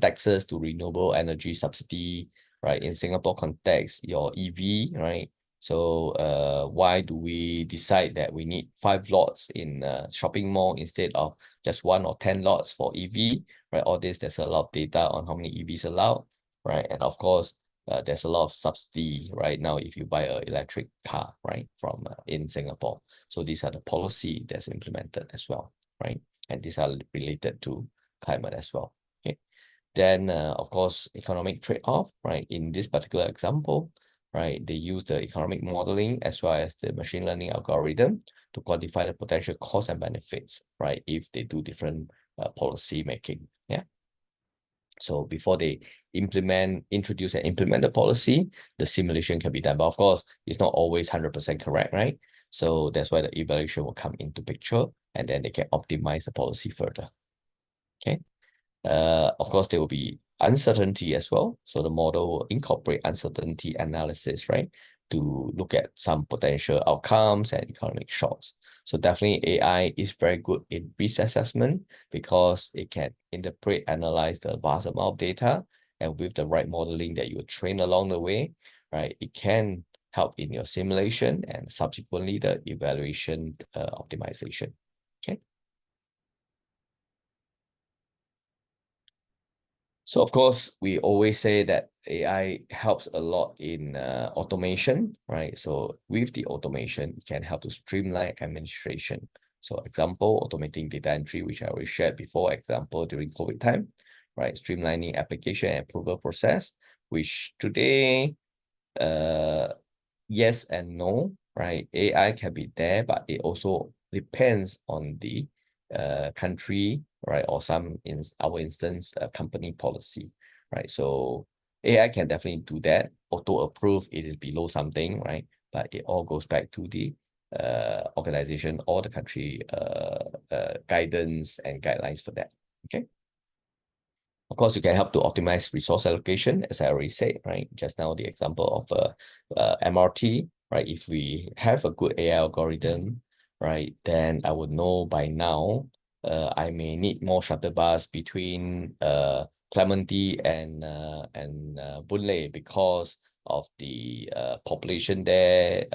taxes to renewable energy subsidy, right? In Singapore context, your EV, right? So why do we decide that we need 5 lots in a shopping mall instead of just 1 or 10 lots for EV, right? All this, there's a lot of data on how many EVs allowed, right? And of course, there's a lot of subsidy right now if you buy an electric car, right, from in Singapore. So these are the policy that's implemented as well, right? And these are related to climate as well. Okay. Then, of course, economic trade-off, right? In this particular example, right, they use the economic modeling as well as the machine learning algorithm to quantify the potential costs and benefits, right? If they do different policy making, yeah. So before they introduce and implement the policy, the simulation can be done. But of course, it's not always 100% correct, right? So that's why the evaluation will come into picture and then they can optimize the policy further. Okay. Of course, there will be uncertainty as well. So the model will incorporate uncertainty analysis, right, to look at some potential outcomes and economic shocks. So definitely AI is very good in risk assessment because it can interpret, analyze the vast amount of data, and with the right modeling that you train along the way, right, it can help in your simulation and subsequently the evaluation optimization. Okay. So of course, we always say that AI helps a lot in automation, right? So with the automation, it can help to streamline administration. So example, automating data entry, which I already shared before, example, during COVID time, right? Streamlining application and approval process, which today, uh, yes and no, right? AI can be there, but it also depends on the country, right? Or some, in our instance, company policy, right? So AI can definitely do that. Auto approve, it is below something, right? But it all goes back to the organization or the country guidance and guidelines for that. Okay. Of course, you can help to optimize resource allocation, as I already said, right? Just now, the example of MRT, right? If we have a good AI algorithm, right, then I would know by now I may need more shuttle bus between Clementi and Boon Lay because of the population there,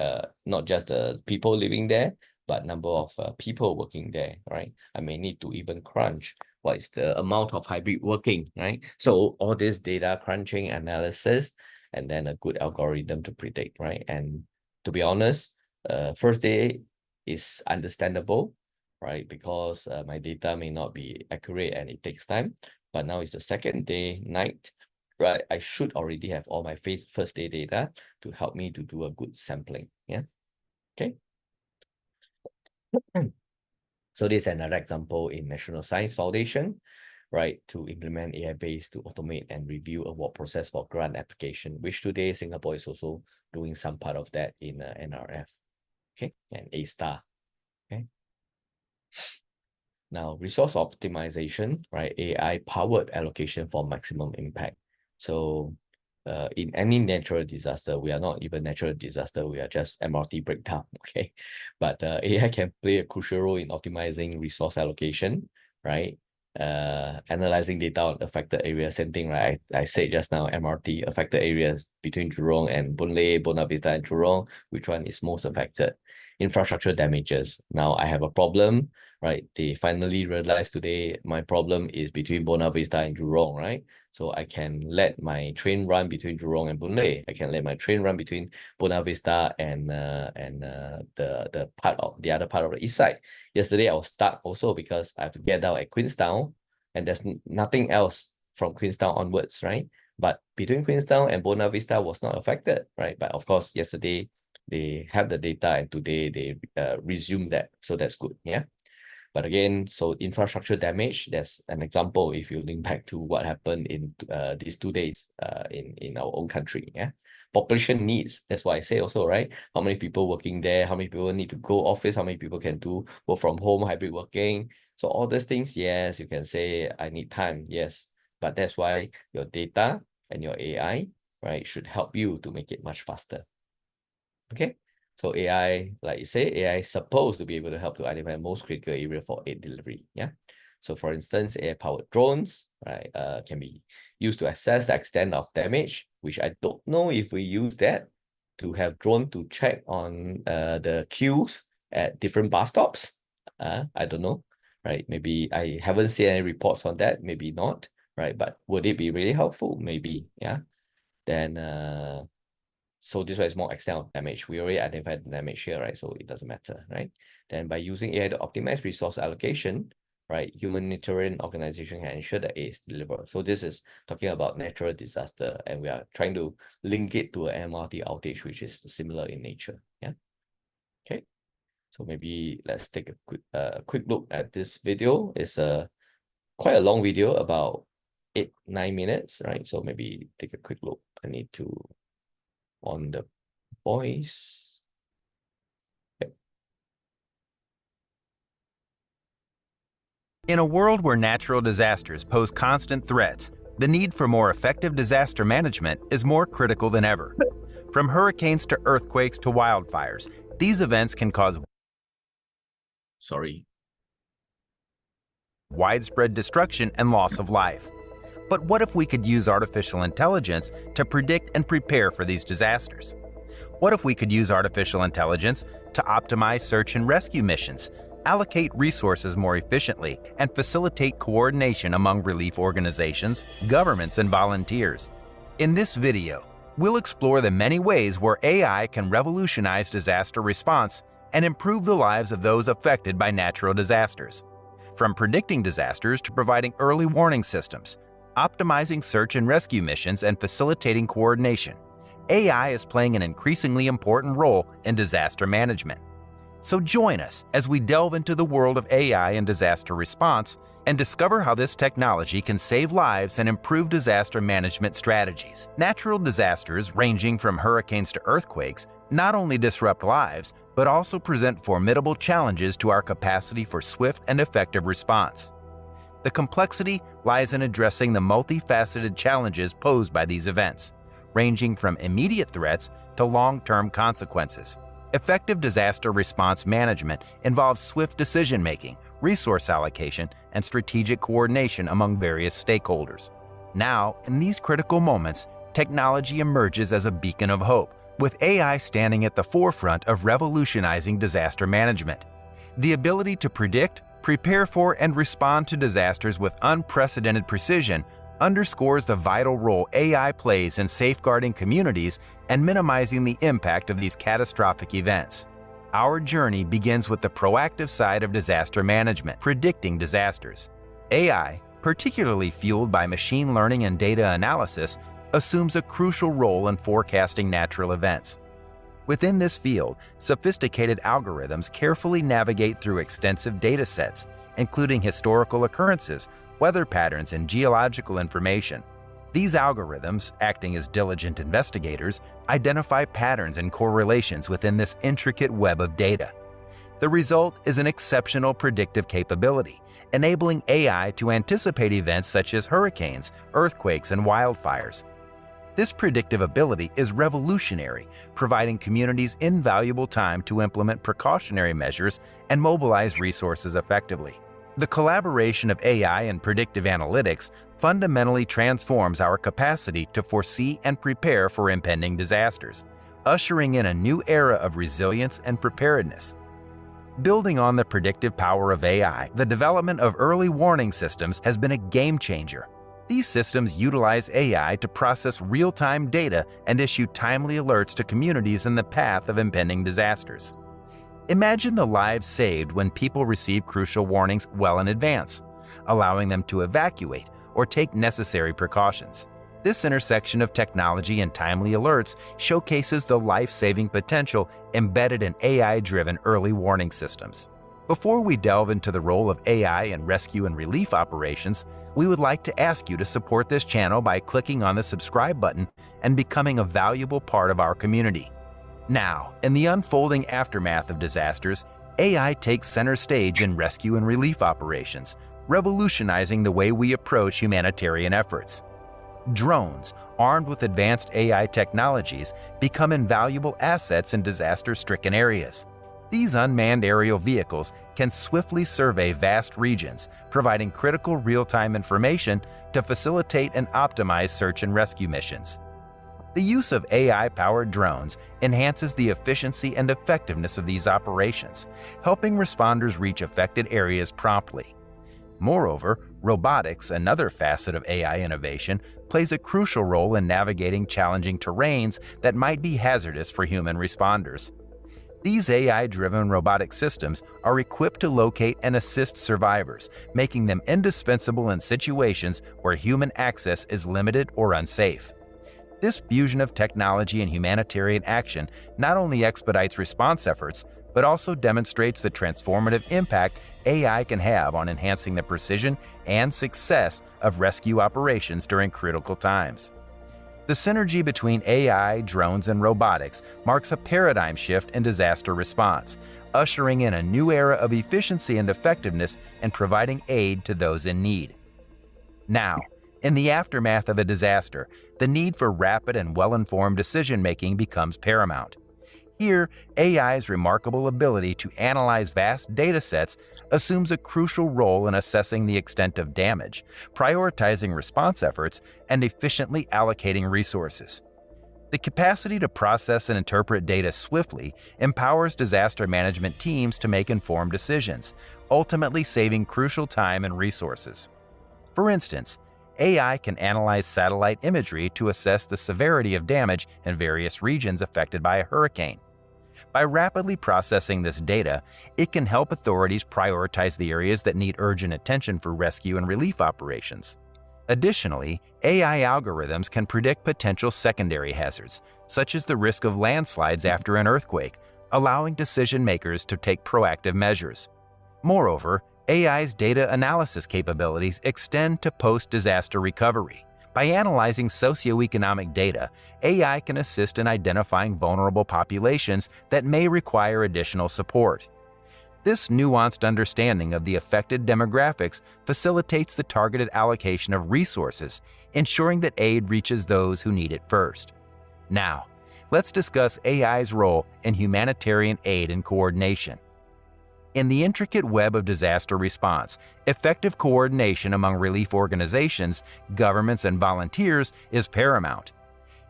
not just the people living there, but number of people working there, right? I may need to even crunch what is the amount of hybrid working, right? So all this data crunching analysis and then a good algorithm to predict, right? And to be honest, first day is understandable, right? Because my data may not be accurate and it takes time. But now it's the second day, night, right? I should already have all my first day data to help me to do a good sampling, yeah? Okay. So this is another example in National Science Foundation, right, to implement AI-based to automate and review award process for grant application, which today Singapore is also doing some part of that in NRF, okay, and A-STAR, okay. Now, resource optimization, right, AI-powered allocation for maximum impact. So in any natural disaster, we are not even natural disaster, we are just MRT breakdown, okay? But AI can play a crucial role in optimizing resource allocation, right? analyzing data on affected areas, same thing, right? I said just now, MRT, affected areas between Jurong and Boon Lay, Buona Vista and Jurong, which one is most affected? Infrastructure damages. Now I have a problem, right? They finally realized today my problem is between Buona Vista and Jurong, right? So I can let my train run between Jurong and Boon Lay. I can let my train run between Buona Vista and the other part of the east side. Yesterday I was stuck also because I have to get down at Queenstown, and there's nothing else from Queenstown onwards, right? But between Queenstown and Buona Vista was not affected, right? But of course, yesterday they have the data and today they resume that, so that's good, yeah. But again, so infrastructure damage, that's an example if you link back to what happened in these 2 days in our own country, yeah. Population needs, that's why I say also, right? How many people working there? How many people need to go office? How many people can do work from home, hybrid working? So all these things, yes, you can say I need time, yes. But that's why your data and your AI, right, should help you to make it much faster. Okay. So AI, like you say, AI is supposed to be able to help to identify most critical area for aid delivery. Yeah. So for instance, AI-powered drones, right, can be used to assess the extent of damage, which I don't know if we use that to have drone to check on the queues at different bus stops. I don't know, right? Maybe I haven't seen any reports on that, maybe not, right? But would it be really helpful? Maybe, yeah. Then so this one is more extent of damage. We already identified the damage here, right? So it doesn't matter, right? Then by using AI to optimize resource allocation, right, humanitarian organization can ensure that aid is delivered. So this is talking about natural disaster, and we are trying to link it to an MRT outage, which is similar in nature. Yeah. Okay. So maybe let's take a quick look at this video. It's quite a long video, about 8-9 minutes, right? So maybe take a quick look. I need to on the voice. Okay. In a world where natural disasters pose constant threats, the need for more effective disaster management is more critical than ever. From hurricanes to earthquakes to wildfires, these events can cause widespread destruction and loss of life. But what if we could use artificial intelligence to predict and prepare for these disasters? What if we could use artificial intelligence to optimize search and rescue missions, allocate resources more efficiently, and facilitate coordination among relief organizations, governments, and volunteers? In this video, we'll explore the many ways where AI can revolutionize disaster response and improve the lives of those affected by natural disasters. From predicting disasters to providing early warning systems, optimizing search and rescue missions, and facilitating coordination, AI is playing an increasingly important role in disaster management. So join us as we delve into the world of AI and disaster response and discover how this technology can save lives and improve disaster management strategies. Natural disasters, ranging from hurricanes to earthquakes, not only disrupt lives, but also present formidable challenges to our capacity for swift and effective response. The complexity lies in addressing the multifaceted challenges posed by these events, ranging from immediate threats to long-term consequences. Effective disaster response management involves swift decision-making, resource allocation, and strategic coordination among various stakeholders. Now, in these critical moments, technology emerges as a beacon of hope, with AI standing at the forefront of revolutionizing disaster management. The ability to predict, prepare for, and respond to disasters with unprecedented precision underscores the vital role AI plays in safeguarding communities and minimizing the impact of these catastrophic events. Our journey begins with the proactive side of disaster management, predicting disasters. AI, particularly fueled by machine learning and data analysis, assumes a crucial role in forecasting natural events. Within this field, sophisticated algorithms carefully navigate through extensive data sets, including historical occurrences, weather patterns, and geological information. These algorithms, acting as diligent investigators, identify patterns and correlations within this intricate web of data. The result is an exceptional predictive capability, enabling AI to anticipate events such as hurricanes, earthquakes, and wildfires. This predictive ability is revolutionary, providing communities invaluable time to implement precautionary measures and mobilize resources effectively. The collaboration of AI and predictive analytics fundamentally transforms our capacity to foresee and prepare for impending disasters, ushering in a new era of resilience and preparedness. Building on the predictive power of AI, the development of early warning systems has been a game changer. These systems utilize AI to process real-time data and issue timely alerts to communities in the path of impending disasters. Imagine the lives saved when people receive crucial warnings well in advance, allowing them to evacuate or take necessary precautions. This intersection of technology and timely alerts showcases the life-saving potential embedded in AI-driven early warning systems. Before we delve into the role of AI in rescue and relief operations, we would like to ask you to support this channel by clicking on the subscribe button and becoming a valuable part of our community. Now, in the unfolding aftermath of disasters, AI takes center stage in rescue and relief operations, revolutionizing the way we approach humanitarian efforts. Drones, armed with advanced AI technologies, become invaluable assets in disaster-stricken areas. These unmanned aerial vehicles can swiftly survey vast regions, providing critical real-time information to facilitate and optimize search and rescue missions. The use of AI-powered drones enhances the efficiency and effectiveness of these operations, helping responders reach affected areas promptly. Moreover, robotics, another facet of AI innovation, plays a crucial role in navigating challenging terrains that might be hazardous for human responders. These AI-driven robotic systems are equipped to locate and assist survivors, making them indispensable in situations where human access is limited or unsafe. This fusion of technology and humanitarian action not only expedites response efforts, but also demonstrates the transformative impact AI can have on enhancing the precision and success of rescue operations during critical times. The synergy between AI, drones, and robotics marks a paradigm shift in disaster response, ushering in a new era of efficiency and effectiveness and providing aid to those in need. Now, in the aftermath of a disaster, the need for rapid and well-informed decision-making becomes paramount. Here, AI's remarkable ability to analyze vast data sets assumes a crucial role in assessing the extent of damage, prioritizing response efforts, and efficiently allocating resources. The capacity to process and interpret data swiftly empowers disaster management teams to make informed decisions, ultimately saving crucial time and resources. For instance, AI can analyze satellite imagery to assess the severity of damage in various regions affected by a hurricane. By rapidly processing this data, it can help authorities prioritize the areas that need urgent attention for rescue and relief operations. Additionally, AI algorithms can predict potential secondary hazards, such as the risk of landslides after an earthquake, allowing decision-makers to take proactive measures. Moreover, AI's data analysis capabilities extend to post-disaster recovery. By analyzing socioeconomic data, AI can assist in identifying vulnerable populations that may require additional support. This nuanced understanding of the affected demographics facilitates the targeted allocation of resources, ensuring that aid reaches those who need it first. Now, let's discuss AI's role in humanitarian aid and coordination. In the intricate web of disaster response, effective coordination among relief organizations, governments, and volunteers is paramount.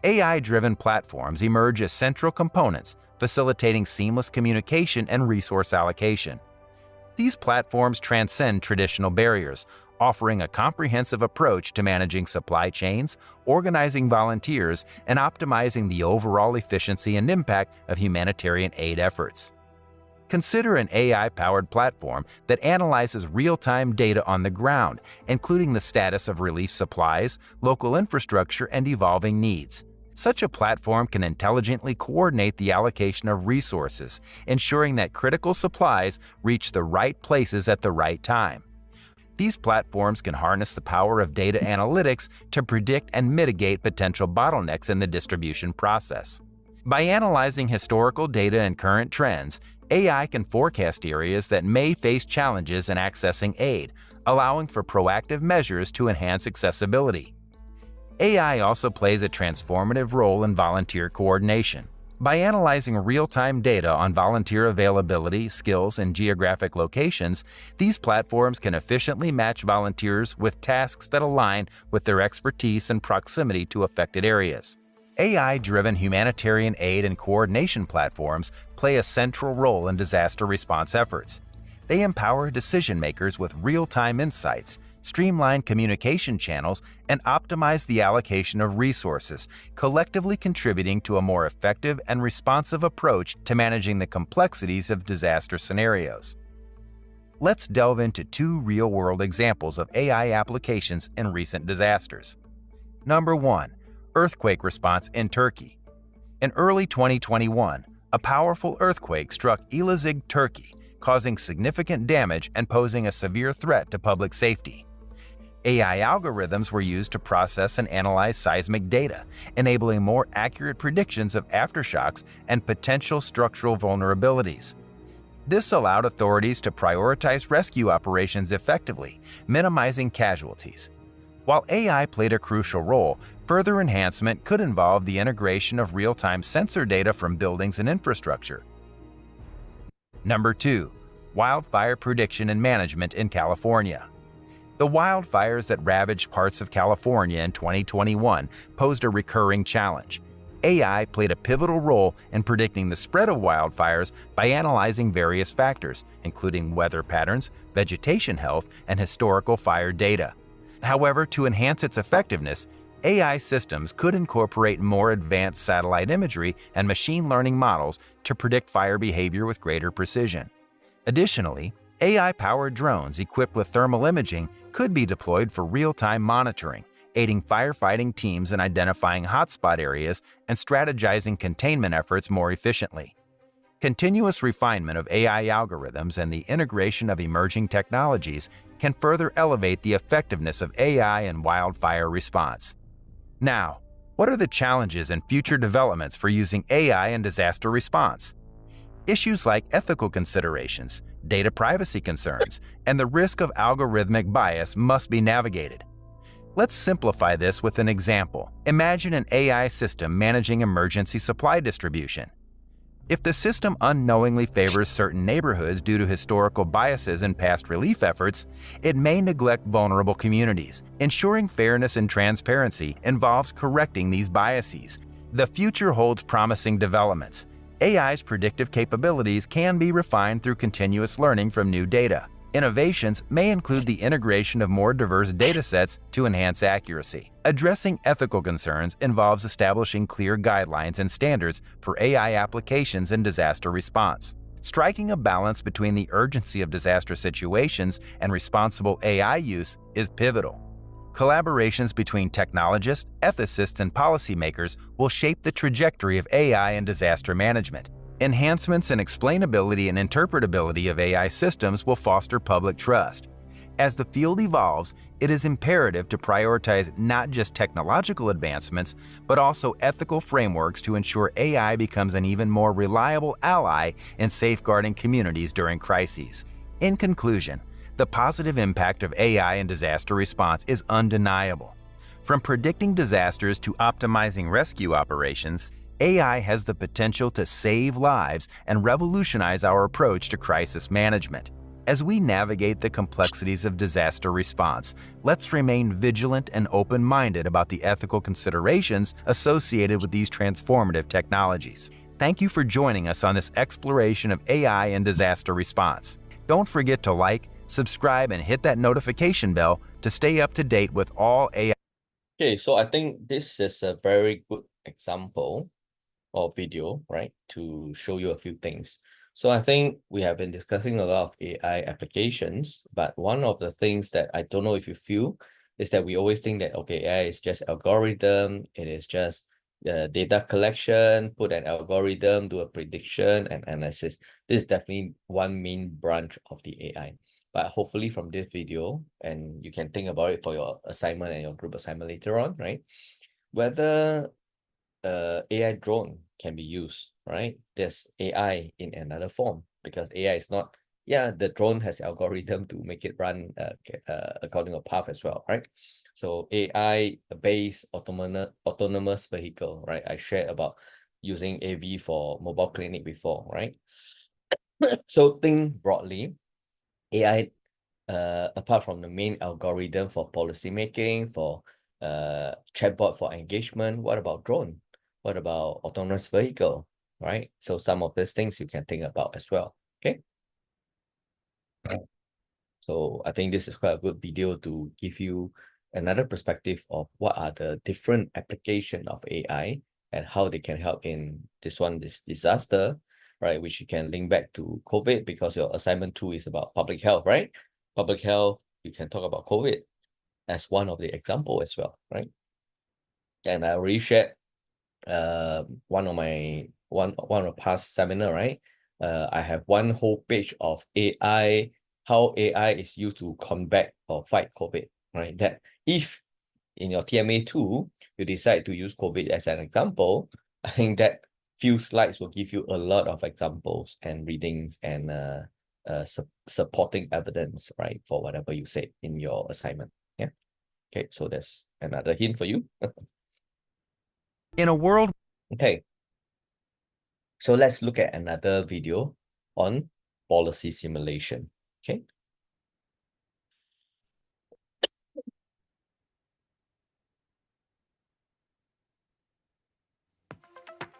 AI-driven platforms emerge as central components, facilitating seamless communication and resource allocation. These platforms transcend traditional barriers, offering a comprehensive approach to managing supply chains, organizing volunteers, and optimizing the overall efficiency and impact of humanitarian aid efforts. Consider an AI-powered platform that analyzes real-time data on the ground, including the status of relief supplies, local infrastructure, and evolving needs. Such a platform can intelligently coordinate the allocation of resources, ensuring that critical supplies reach the right places at the right time. These platforms can harness the power of data analytics to predict and mitigate potential bottlenecks in the distribution process. By analyzing historical data and current trends, AI can forecast areas that may face challenges in accessing aid, allowing for proactive measures to enhance accessibility. AI also plays a transformative role in volunteer coordination. By analyzing real-time data on volunteer availability, skills, and geographic locations, these platforms can efficiently match volunteers with tasks that align with their expertise and proximity to affected areas. AI-driven humanitarian aid and coordination platforms play a central role in disaster response efforts. They empower decision-makers with real-time insights, streamline communication channels, and optimize the allocation of resources, collectively contributing to a more effective and responsive approach to managing the complexities of disaster scenarios. Let's delve into two real-world examples of AI applications in recent disasters. Number 1. Earthquake response in Turkey. In early 2021, a powerful earthquake struck Elazig, Turkey, causing significant damage and posing a severe threat to public safety. AI algorithms were used to process and analyze seismic data, enabling more accurate predictions of aftershocks and potential structural vulnerabilities. This allowed authorities to prioritize rescue operations effectively, minimizing casualties. While AI played a crucial role, further enhancement could involve the integration of real-time sensor data from buildings and infrastructure. Number 2. Wildfire prediction and management in California. The wildfires that ravaged parts of California in 2021 posed a recurring challenge. AI played a pivotal role in predicting the spread of wildfires by analyzing various factors, including weather patterns, vegetation health, and historical fire data. However, to enhance its effectiveness, AI systems could incorporate more advanced satellite imagery and machine learning models to predict fire behavior with greater precision. Additionally, AI-powered drones equipped with thermal imaging could be deployed for real-time monitoring, aiding firefighting teams in identifying hotspot areas and strategizing containment efforts more efficiently. Continuous refinement of AI algorithms and the integration of emerging technologies can further elevate the effectiveness of AI in wildfire response. Now, what are the challenges and future developments for using AI in disaster response? Issues like ethical considerations, data privacy concerns, and the risk of algorithmic bias must be navigated. Let's simplify this with an example. Imagine an AI system managing emergency supply distribution. If the system unknowingly favors certain neighborhoods due to historical biases in past relief efforts, it may neglect vulnerable communities. Ensuring fairness and transparency involves correcting these biases. The future holds promising developments. AI's predictive capabilities can be refined through continuous learning from new data. Innovations may include the integration of more diverse datasets to enhance accuracy. Addressing ethical concerns involves establishing clear guidelines and standards for AI applications in disaster response. Striking a balance between the urgency of disaster situations and responsible AI use is pivotal. Collaborations between technologists, ethicists, and policymakers will shape the trajectory of AI in disaster management. Enhancements in explainability and interpretability of AI systems will foster public trust. As the field evolves, it is imperative to prioritize not just technological advancements, but also ethical frameworks to ensure AI becomes an even more reliable ally in safeguarding communities during crises. In conclusion, the positive impact of AI in disaster response is undeniable. From predicting disasters to optimizing rescue operations, AI has the potential to save lives and revolutionize our approach to crisis management. As we navigate the complexities of disaster response, let's remain vigilant and open-minded about the ethical considerations associated with these transformative technologies. Thank you for joining us on this exploration of AI and disaster response. Don't forget to like, subscribe, and hit that notification bell to stay up to date with all AI. Okay, so I think this is a very good example or video, right, to show you a few things. So I think we have been discussing a lot of AI applications, but one of the things that I don't know if you feel is that we always think that, okay, AI is just algorithm, it is just data collection, put an algorithm, do a prediction and analysis. This is definitely one main branch of the AI. But hopefully from this video, and you can think about it for your assignment and your group assignment later on, right? Whether AI drone can be used, right? There's AI in another form, because AI is not, yeah, the drone has algorithm to make it run according to path as well, right? So AI based autonomous vehicle, right? I shared about using AV for mobile clinic before, right? So think broadly, AI, apart from the main algorithm for policy making, for chatbot for engagement, what about drone? What about autonomous vehicle, right? So some of these things you can think about as well, okay? So I think this is quite a good video to give you another perspective of what are the different application of AI and how they can help in this disaster, right? Which you can link back to COVID because your assignment 2 is about public health, right? Public health, you can talk about COVID as one of the example as well, right? And I already shared one of the past seminar, right? I have one whole page of AI, how AI is used to combat or fight COVID, right? That if in your TMA2, you decide to use COVID as an example, I think that few slides will give you a lot of examples and readings and supporting evidence, right, for whatever you said in your assignment. Yeah. Okay, so that's another hint for you. In a world Okay, so let's look at another video on policy simulation. Okay.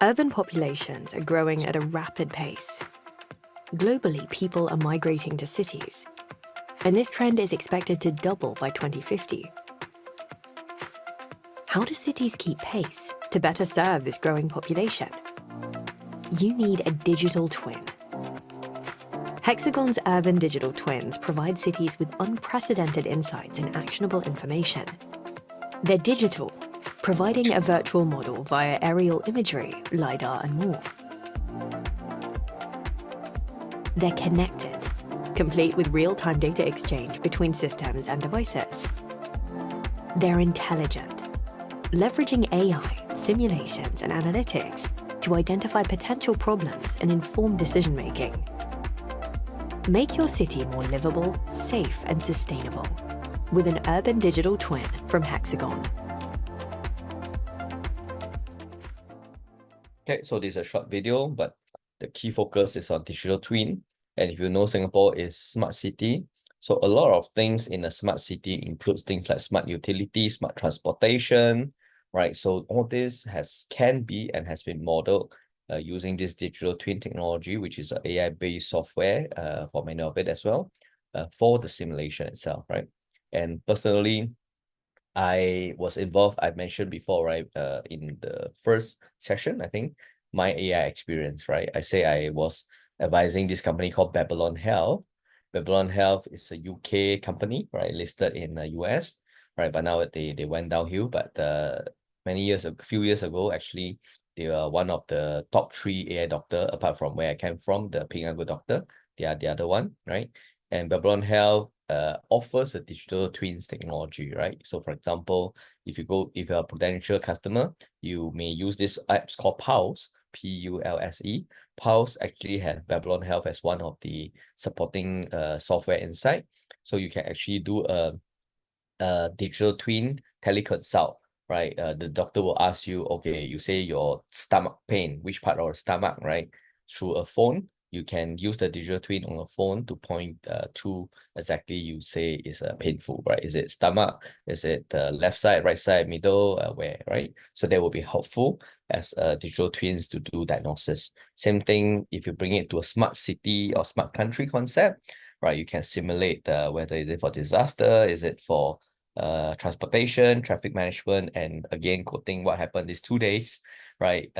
Urban populations are growing at a rapid pace. Globally, people are migrating to cities, and this trend is expected to double by 2050. How do cities keep pace to better serve this growing population? You need a digital twin. Hexagon's urban digital twins provide cities with unprecedented insights and actionable information. They're digital, providing a virtual model via aerial imagery, LiDAR, and more. They're connected, complete with real-time data exchange between systems and devices. They're intelligent, leveraging AI, simulations, and analytics to identify potential problems and inform decision-making. Make your city more livable, safe, and sustainable with an urban digital twin from Hexagon. Okay, so this is a short video, but the key focus is on digital twin. And if you know, Singapore is smart city. So a lot of things in a smart city includes things like smart utility, smart transportation, right? So all this can be and has been modeled using this digital twin technology, which is an AI-based software for many of it as well, for the simulation itself, right? And personally, I was involved, I mentioned before, right, in the first session, I think, my AI experience, right? I say I was advising this company called Babylon Health. Babylon Health is a UK company, right, listed in the US, right? But now they went downhill. But a few years ago, actually, they were one of the top 3 AI doctor, apart from where I came from, the Ping An doctor. They are the other one, right? And Babylon Health offers a digital twins technology, right? So for example, if you're a potential customer, you may use this app called Pulse, Pulse. Pulse actually has Babylon Health as one of the supporting software inside. So you can actually do a digital twin teleconsult, right? The doctor will ask you, okay, you say your stomach pain, which part of the stomach, right? Through a phone, you can use the digital twin on a phone to point to exactly you say is painful, right? Is it stomach? Is it the left side, right side, middle, where, right? So that will be helpful as digital twins to do diagnosis. Same thing if you bring it to a smart city or smart country concept, right? You can simulate whether is it for disaster, is it for transportation, traffic management, and again, quoting what happened these 2 days, right?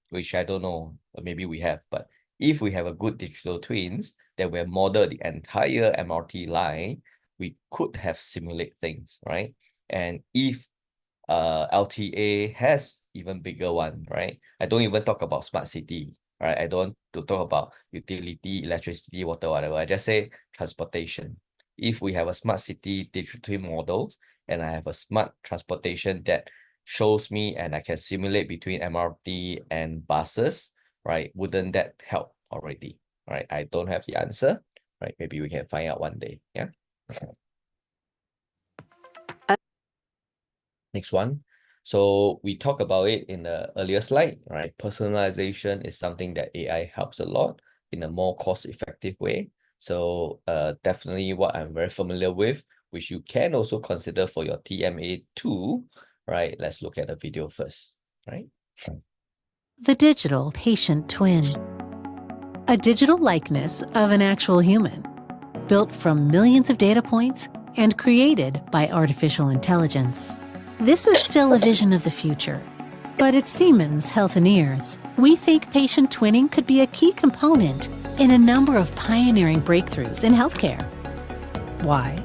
Which I don't know, maybe we have, but if we have a good digital twins that will model the entire MRT line, we could have simulate things, right? And if LTA has even bigger one, right? I don't even talk about smart city, right? I don't want to talk about utility, electricity, water, whatever. I just say transportation. If we have a smart city digital twin models and I have a smart transportation that shows me and I can simulate between MRT and buses, right? Wouldn't that help already? Right? I don't have the answer, right? Maybe we can find out one day. Yeah. Next one. So we talked about it in the earlier slide, right? Personalization is something that AI helps a lot in a more cost-effective way. So definitely what I'm very familiar with, which you can also consider for your TMA too, right? Let's look at the video first, right? The digital patient twin. A digital likeness of an actual human, built from millions of data points and created by artificial intelligence. This is still a vision of the future, but at Siemens Healthineers, we think patient twinning could be a key component in a number of pioneering breakthroughs in healthcare. Why?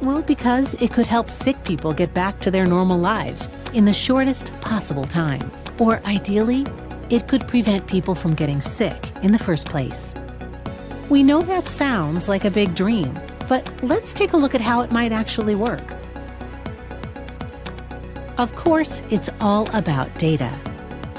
Well, because it could help sick people get back to their normal lives in the shortest possible time. Or ideally, it could prevent people from getting sick in the first place. We know that sounds like a big dream, but let's take a look at how it might actually work. Of course, it's all about data.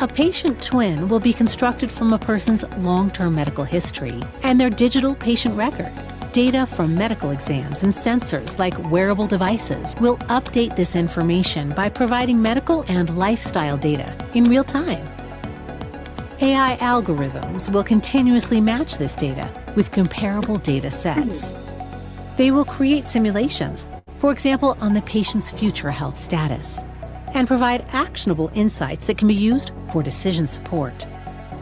A patient twin will be constructed from a person's long-term medical history and their digital patient record. Data from medical exams and sensors like wearable devices will update this information by providing medical and lifestyle data in real time. AI algorithms will continuously match this data with comparable data sets. They will create simulations, for example, on the patient's future health status, and provide actionable insights that can be used for decision support.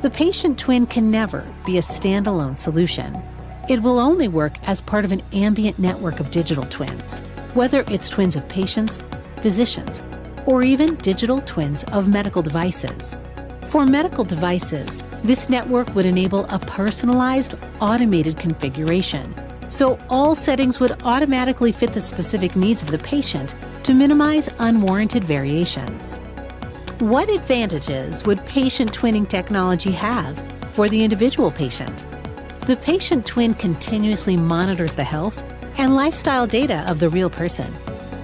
The patient twin can never be a standalone solution. It will only work as part of an ambient network of digital twins, whether it's twins of patients, physicians, or even digital twins of medical devices. For medical devices, this network would enable a personalized, automated configuration, so all settings would automatically fit the specific needs of the patient to minimize unwarranted variations. What advantages would patient twinning technology have for the individual patient? The patient twin continuously monitors the health and lifestyle data of the real person.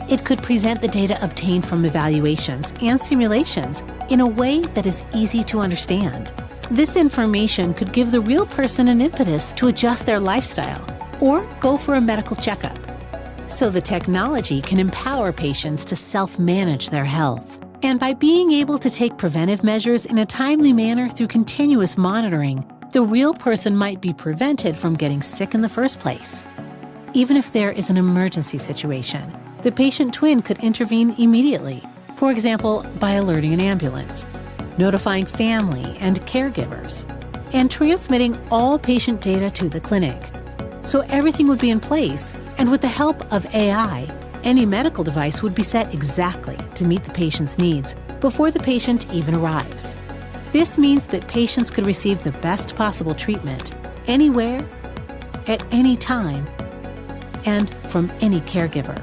It could present the data obtained from evaluations and simulations in a way that is easy to understand. This information could give the real person an impetus to adjust their lifestyle or go for a medical checkup. So the technology can empower patients to self-manage their health. And by being able to take preventive measures in a timely manner through continuous monitoring, the real person might be prevented from getting sick in the first place. Even if there is an emergency situation, the patient twin could intervene immediately, for example, by alerting an ambulance, notifying family and caregivers, and transmitting all patient data to the clinic. So everything would be in place, and with the help of AI, any medical device would be set exactly to meet the patient's needs before the patient even arrives. This means that patients could receive the best possible treatment anywhere, at any time, and from any caregiver.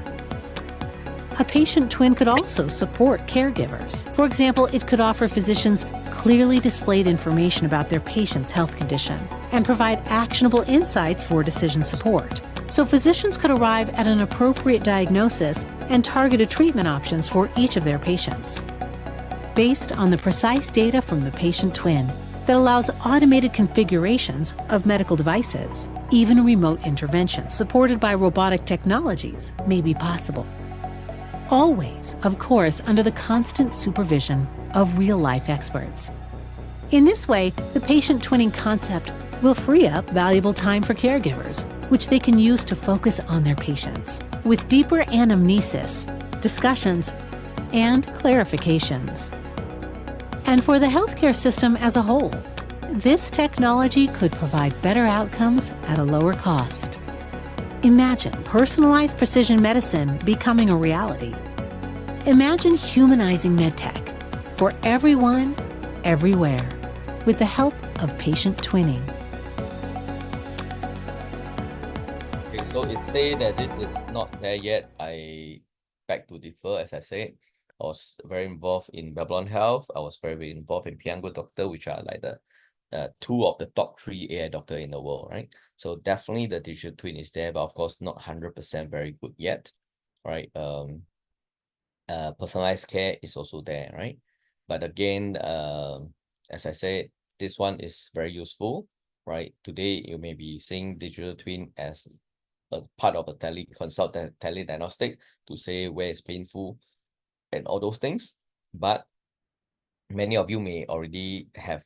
A patient twin could also support caregivers. For example, it could offer physicians clearly displayed information about their patient's health condition and provide actionable insights for decision support. So physicians could arrive at an appropriate diagnosis and targeted treatment options for each of their patients. Based on the precise data from the patient twin that allows automated configurations of medical devices, even remote intervention supported by robotic technologies may be possible. Always, of course, under the constant supervision of real-life experts. In this way, the patient twinning concept will free up valuable time for caregivers, which they can use to focus on their patients, with deeper anamnesis, discussions, and clarifications. And for the healthcare system as a whole, this technology could provide better outcomes at a lower cost. Imagine personalized precision medicine becoming a reality. Imagine humanizing medtech for everyone, everywhere, with the help of patient twinning. Okay, so it say that this is not there yet. I beg to differ, as I said. I was very involved in Babylon Health. I was very involved in Piango Doctor, which are like the two of the top 3 AI doctor in the world, right? So definitely the digital twin is there, but of course not 100% very good yet, right? Personalized care is also there, right? But again, as I said, this one is very useful, right? Today you may be seeing digital twin as a part of a telediagnostic to say where it's painful and all those things. but many of you may already have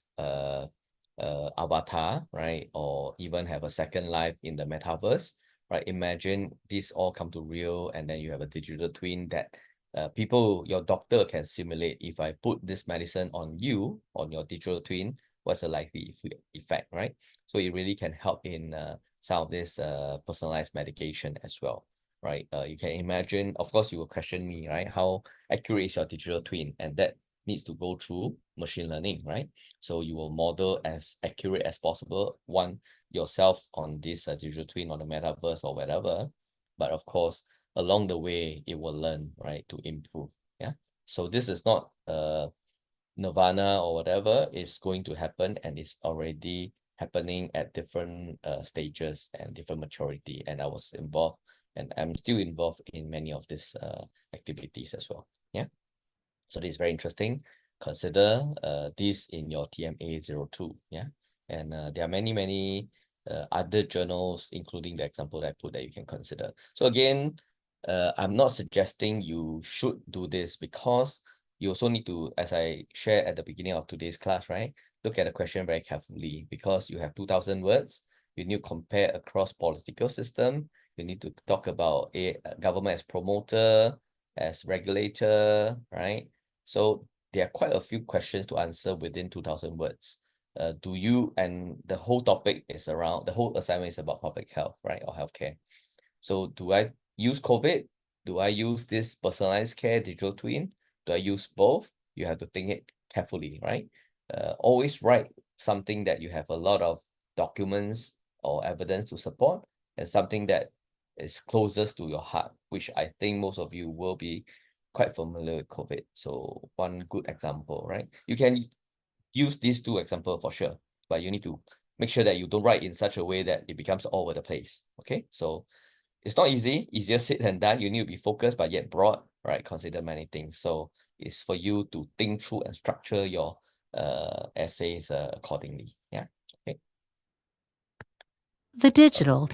avatar, right? Or even have a second life in the metaverse, right? Imagine this all come to real, and then you have a digital twin that your doctor can simulate. If I put this medicine on you, on your digital twin, what's the likely effect, right? So it really can help in some of this personalized medication as well, right? You can imagine, of course, you will question me, right? How accurate is your digital twin? And that needs to go through machine learning, right? So you will model as accurate as possible, one yourself on this digital twin or the metaverse or whatever. But of course, along the way, it will learn, right, to improve. Yeah. So this is not nirvana or whatever. Is going to happen, and it's already happening at different stages and different maturity. And I was involved, and I'm still involved in many of these activities as well. Yeah. So this is very interesting. Consider this in your TMA02. Yeah. And there are many other journals, including the example that I put, that you can consider. So again, I'm not suggesting you should do this, because you also need to, as I shared at the beginning of today's class, right? Look at the question very carefully, because you have 2,000 words. You need to compare across political system. You need to talk about a government as promoter, as regulator, right? So there are quite a few questions to answer within 2,000 words. And the whole topic is around, the whole assignment is about public health, right? Or healthcare. So do I use COVID? Do I use this personalized care digital twin? Do I use both? You have to think it carefully, right? Always write something that you have a lot of documents or evidence to support, and something that is closest to your heart, which I think most of you will be quite familiar with COVID. So one good example, right? You can use these two examples for sure, but you need to make sure that you don't write in such a way that it becomes all over the place. Okay, so it's not easy, easier said than done. You need to be focused but yet broad, right? Consider many things. So it's for you to think through and structure your essays accordingly. Yeah. Okay. The digital.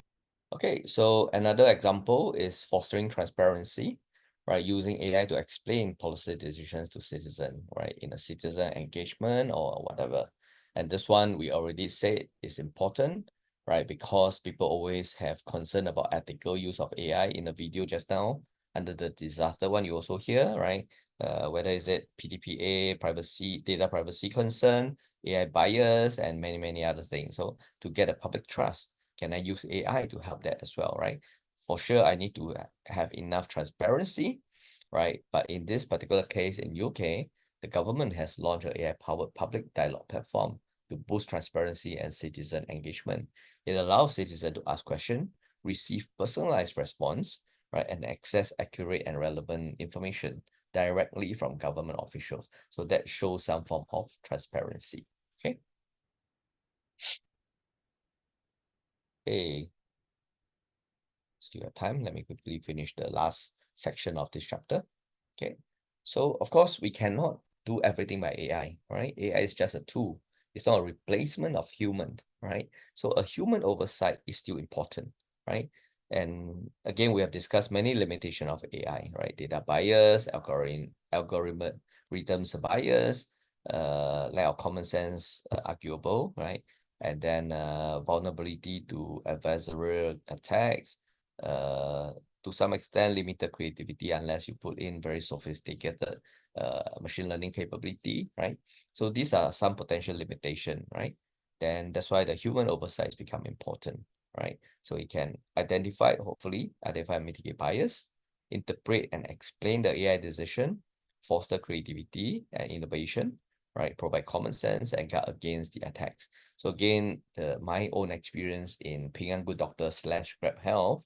Okay, so another example is fostering transparency, right? Using AI to explain policy decisions to citizens, right? In a citizen engagement or whatever. And this one we already said is important, right? Because people always have concern about ethical use of AI. In the video just now, under the disaster one, you also hear, right? Whether is it PDPA, privacy, data privacy concern, AI bias, and many other things. So to get a public trust, can I use AI to help that as well, right? For sure, I need to have enough transparency, right? But in this particular case in UK, the government has launched an AI-powered public dialogue platform to boost transparency and citizen engagement. It allows citizens to ask questions, receive personalized response, right, and access accurate and relevant information directly from government officials. So that shows some form of transparency. Okay. Okay. Still have time. Let me quickly finish the last section of this chapter. Okay. So of course, we cannot do everything by AI, right? AI is just a tool. It's not a replacement of human, right? So a human oversight is still important, right? And again, we have discussed many limitations of AI, right? Data bias, algorithms bias, lack of common sense, arguable, right? And then vulnerability to adversarial attacks, to some extent limited creativity unless you put in very sophisticated machine learning capability, right? So these are some potential limitation, right? Then that's why the human oversight become important, right? So it can hopefully identify and mitigate bias, interpret and explain the AI decision, foster creativity and innovation, right? Provide common sense and guard against the attacks. So again, my own experience in Ping An Good Doctor / Grab Health,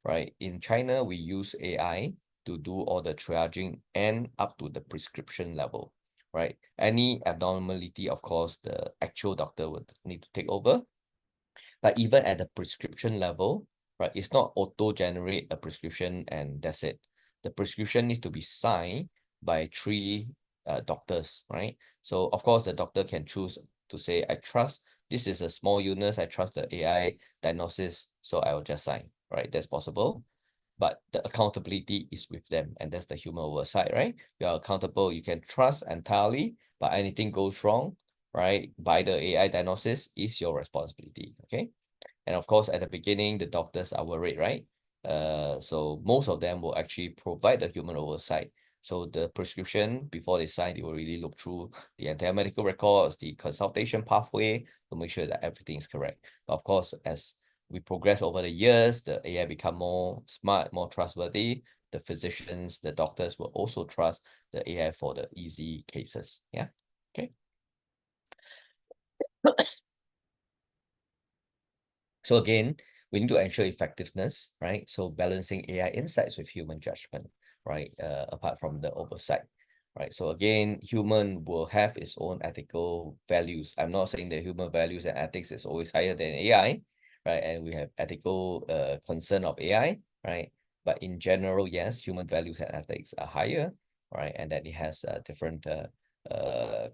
right? In China, we use AI to do all the triaging and up to the prescription level, right? Any abnormality, of course, the actual doctor would need to take over. But even at the prescription level, right, it's not auto-generate a prescription and that's it. The prescription needs to be signed by 3 doctors, right? So of course, the doctor can choose to say, I trust this is a small illness, I trust the AI diagnosis, so I will just sign, right? That's possible. but the accountability is with them, and that's the human oversight, right? You are accountable, you can trust entirely, but anything goes wrong, right, by the AI diagnosis is your responsibility, okay? And of course, at the beginning, the doctors are worried, right? So most of them will actually provide the human oversight. So the prescription, before they sign, they will really look through the entire medical records, the consultation pathway to make sure that everything is correct. But of course, as we progress over the years, the AI become more smart, more trustworthy. The physicians, the doctors will also trust the AI for the easy cases. Yeah. Okay. So again, we need to ensure effectiveness, right? So balancing AI insights with human judgment, right? Apart from the oversight, right? So again, human will have its own ethical values. I'm not saying that human values and ethics is always higher than AI, right? And we have ethical concern of AI, right? But in general, yes, human values and ethics are higher, right? And that it has a different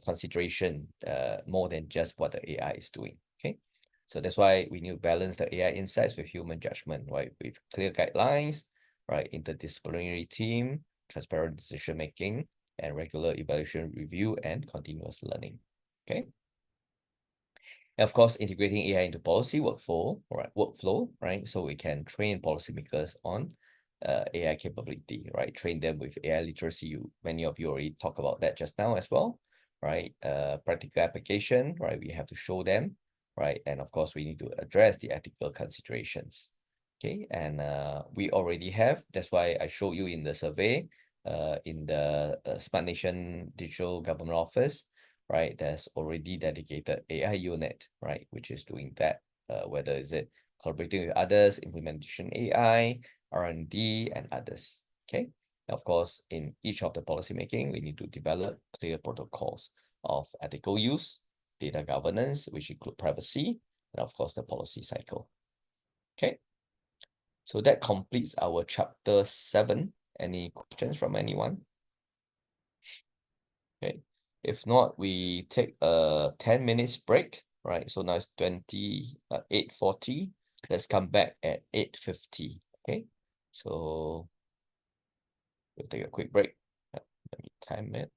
consideration more than just what the AI is doing, okay? So that's why we need to balance the AI insights with human judgment, right? With clear guidelines, right? Interdisciplinary team, transparent decision making, and regular evaluation review and continuous learning. Okay. And of course, integrating AI into policy workflow, right? So we can train policymakers on AI capability, right? Train them with AI literacy. Many of you already talked about that just now as well, right? Practical application, right? We have to show them, right? And of course, we need to address the ethical considerations. Okay, and we already have, that's why I showed you in the survey, in the Smart Nation Digital Government Office, right? There's already dedicated AI unit, right? Which is doing that, whether is it collaborating with others, implementation AI, R&D, and others, okay? And of course, in each of the policy making, we need to develop clear protocols of ethical use, data governance, which include privacy, and of course, the policy cycle, okay? So that completes our chapter 7. Any questions from anyone? Okay. If not, we take a 10 minutes break, right? So now it's 8:40. Let's come back at 8:50. Okay. So we'll take a quick break. Let me time it.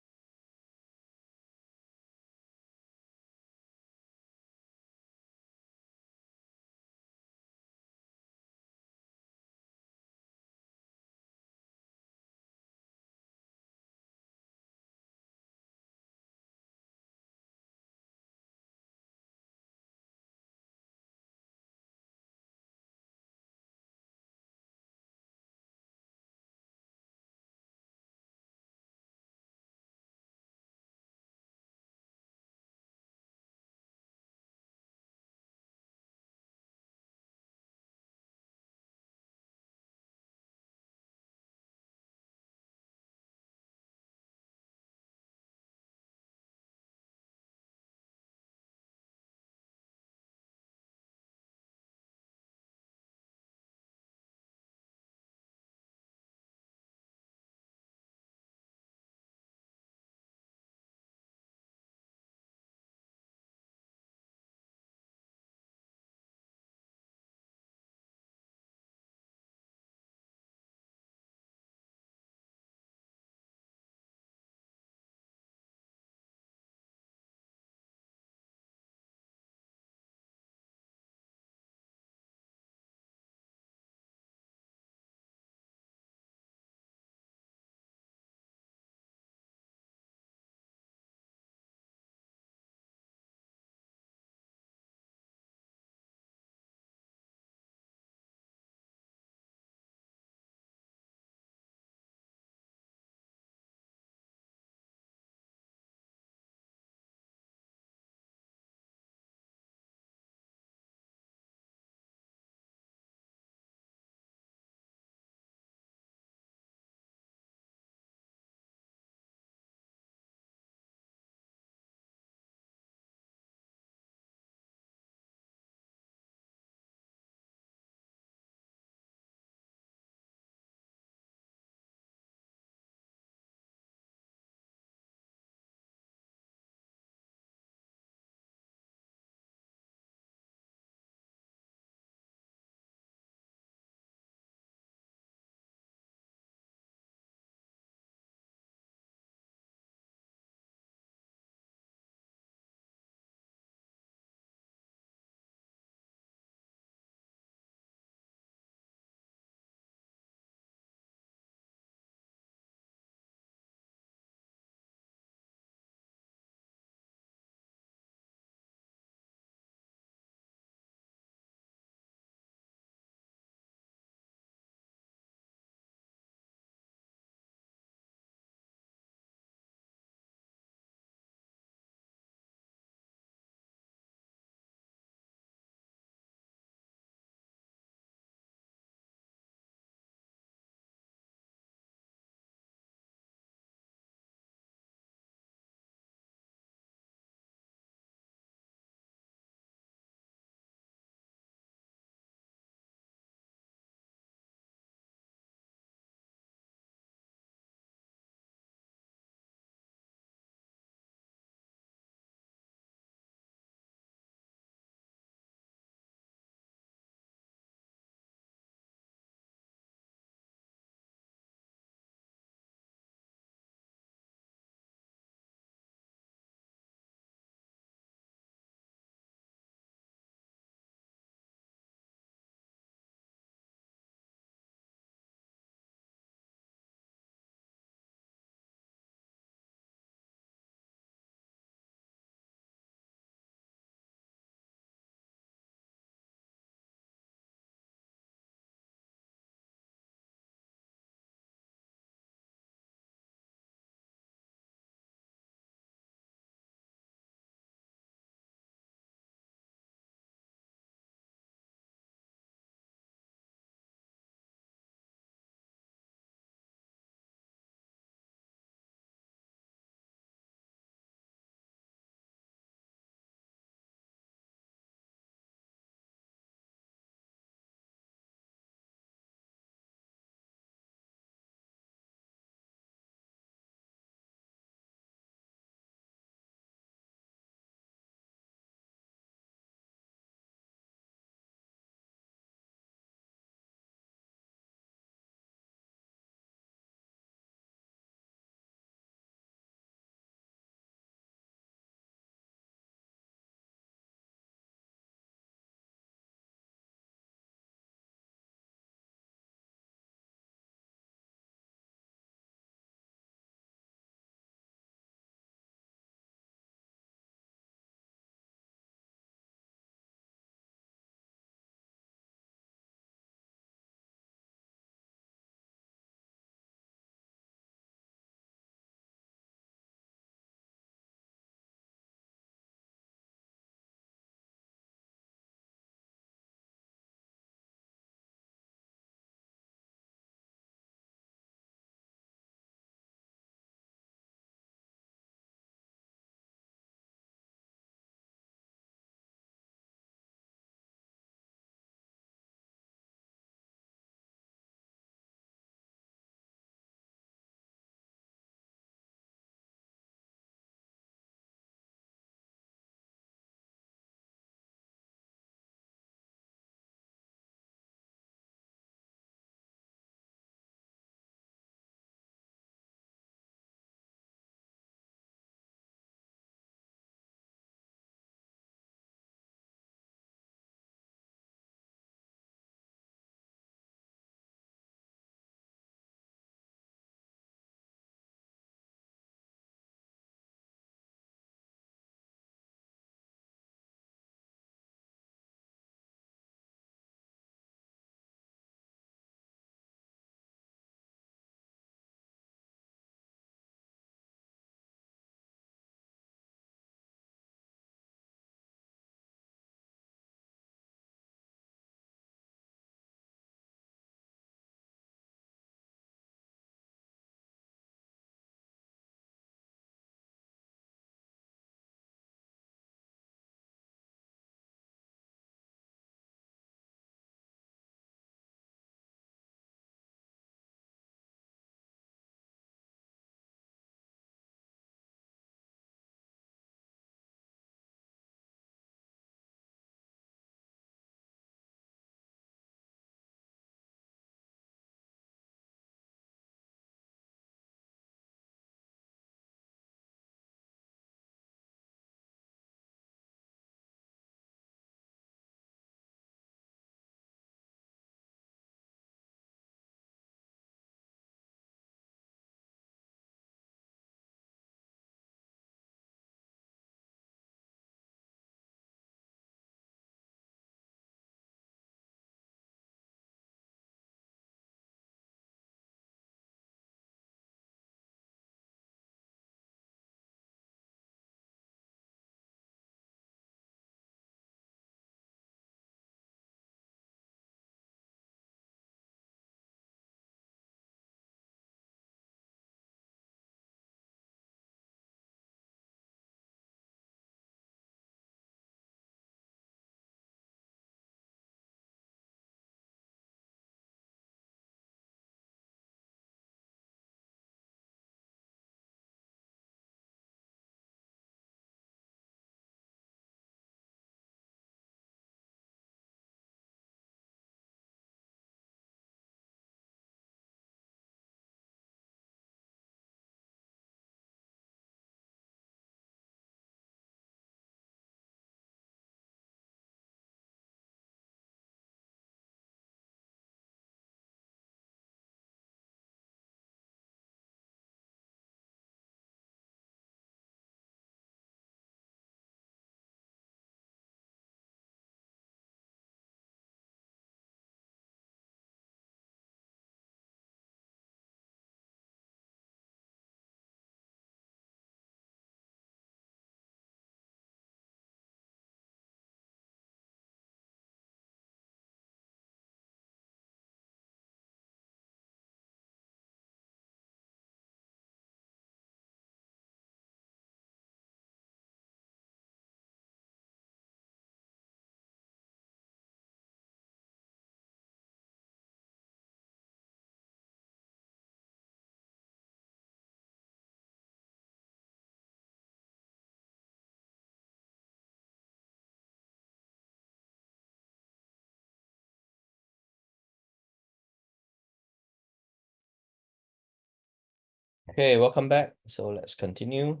Okay, welcome back. So let's continue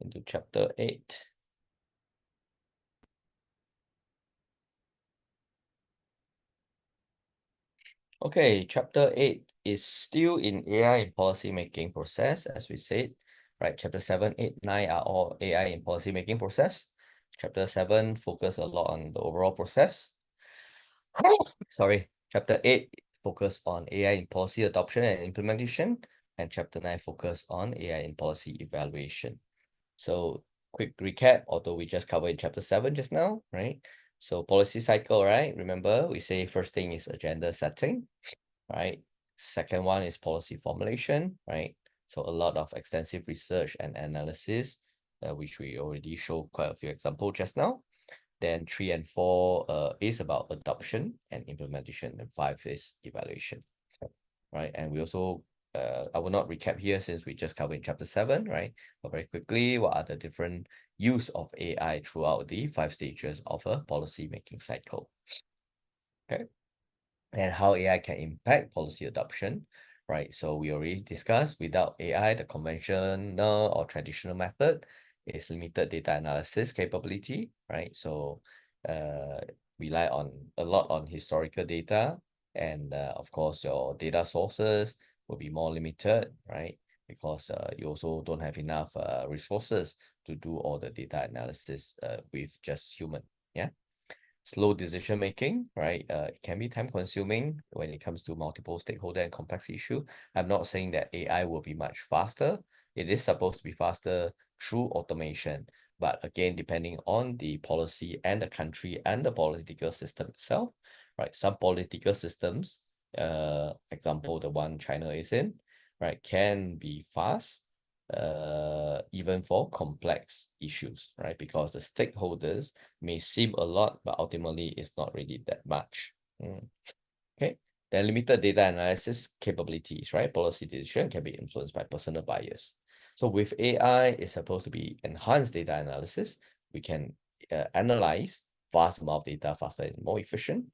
into chapter 8. Okay, chapter 8 is still in AI in policy making process, as we said, right? Chapter 7, 8, 9 are all AI in policy making process. Chapter 7 focus a lot on the overall process. Sorry, chapter 8 focus on AI in policy adoption and implementation, and chapter 9 focus on AI in policy evaluation. So quick recap, although we just covered in chapter 7 just now, right? So policy cycle, right? Remember, we say first thing is agenda setting, right? Second one is policy formulation, right? So a lot of extensive research and analysis, which we already showed quite a few examples just now. Then 3 and 4 is about adoption and implementation, and 5 is evaluation, right? And we also, I will not recap here since we just covered in chapter 7, right? But very quickly, what are the different use of AI throughout the 5 stages of a policy making cycle? Okay, and how AI can impact policy adoption, right? So we already discussed, without AI, the conventional or traditional method is limited data analysis capability, right? So rely on a lot on historical data, and of course your data sources will be more limited, right? Because you also don't have enough resources to do all the data analysis with just human, yeah. Slow decision making, right? It can be time consuming when it comes to multiple stakeholder and complex issue. I'm not saying that AI will be much faster. It is supposed to be faster through automation, but again, depending on the policy and the country and the political system itself, right? Some political systems, example, the one China is in, right, can be fast, even for complex issues, right? Because the stakeholders may seem a lot, but ultimately it's not really that much. Okay, then limited data analysis capabilities, right? Policy decision can be influenced by personal bias. So with AI, it's supposed to be enhanced data analysis. We can analyze vast amount of data faster and more efficient,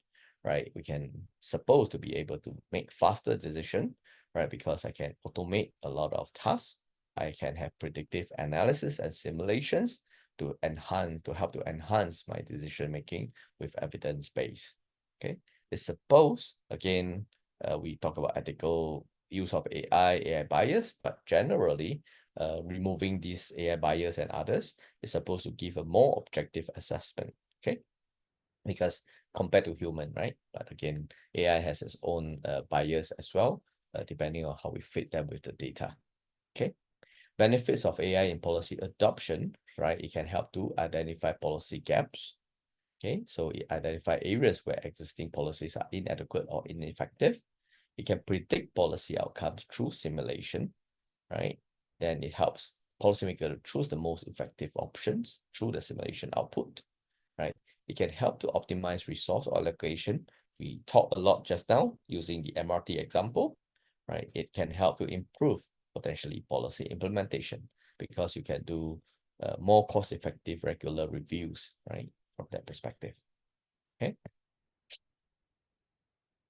right? We can supposed to be able to make faster decision, right? Because I can automate a lot of tasks. I can have predictive analysis and simulations to help to enhance my decision making with evidence base. Okay, it's supposed, again, we talk about ethical use of AI bias, but generally, removing these AI bias and others is supposed to give a more objective assessment. Okay, because compared to human, right? But again, AI has its own bias as well, depending on how we fit them with the data. Okay. Benefits of AI in policy adoption, right? It can help to identify policy gaps. Okay, so it identifies areas where existing policies are inadequate or ineffective. It can predict policy outcomes through simulation, right? Then it helps policymakers to choose the most effective options through the simulation output, right? It can help to optimize resource allocation. We talked a lot just now using the MRT example, right? It can help to improve potentially policy implementation because you can do more cost-effective regular reviews, right? From that perspective. Okay.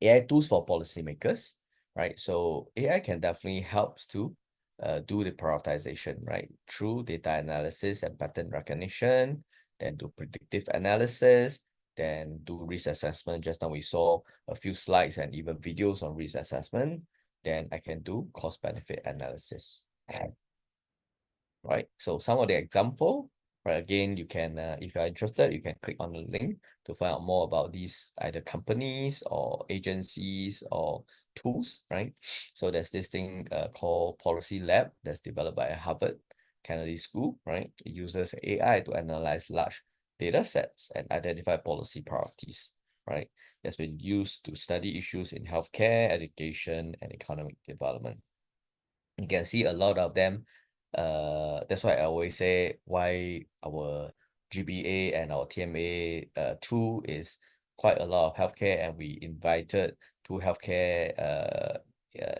AI tools for policymakers, right? So AI can definitely help to do the prioritization, right? Through data analysis and pattern recognition, then do predictive analysis, then do risk assessment. Just now we saw a few slides and even videos on risk assessment. Then I can do cost benefit analysis. Right, so some of the example, right, again, you can, if you're interested, you can click on the link to find out more about these either companies or agencies or tools, right? So there's this thing called Policy Lab that's developed by Harvard Kennedy School, right? It uses AI to analyze large data sets and identify policy priorities, right? That's been used to study issues in healthcare, education, and economic development. You can see a lot of them. That's why I always say why our GBA and our TMA tool is quite a lot of healthcare, and we invited two healthcare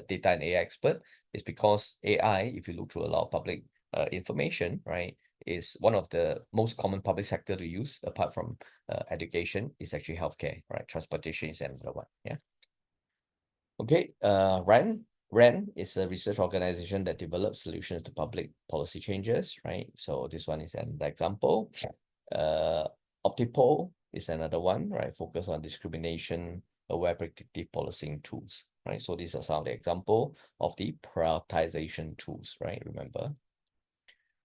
data and AI expert. Is because AI, if you look through a lot of public information, right, is one of the most common public sector to use apart from education is actually healthcare, right? Transportation is another one. Yeah. Okay, Ryan, RAND is a research organization that develops solutions to public policy changes, right? So this one is an example. Optipol is another one, right? Focus on discrimination, aware predictive policing tools, right? So these are some of the example of the prioritization tools, right? Remember.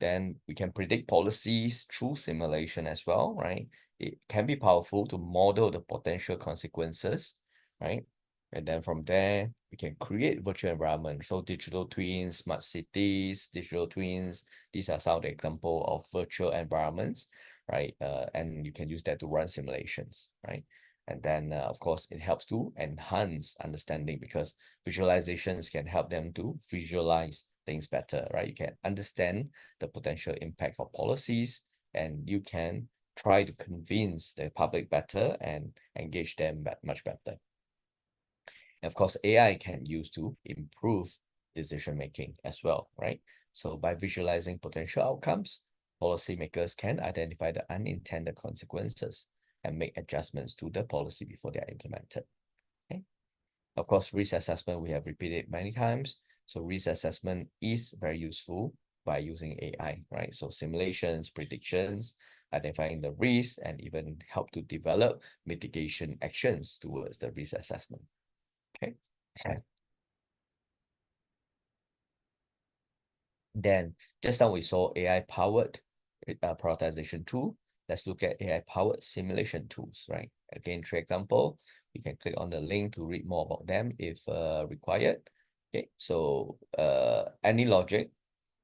Then we can predict policies through simulation as well, right? It can be powerful to model the potential consequences, right? And then from there, we can create virtual environments. So digital twins, smart cities, digital twins, these are some of the example of virtual environments, right? And you can use that to run simulations, right? And then, of course, it helps to enhance understanding because visualizations can help them to visualize things better, right? You can understand the potential impact of policies and you can try to convince the public better and engage them much better. And of course, AI can use to improve decision making as well, right? So by visualizing potential outcomes, policymakers can identify the unintended consequences and make adjustments to the policy before they are implemented. Okay. Of course, risk assessment, we have repeated many times. So risk assessment is very useful by using AI, right? So simulations, predictions, identifying the risks, and even help to develop mitigation actions towards the risk assessment. Okay. Then just now we saw AI-powered prioritization tool. Let's look at AI-powered simulation tools, right? Again, for example, you can click on the link to read more about them if required. Okay, so AnyLogic,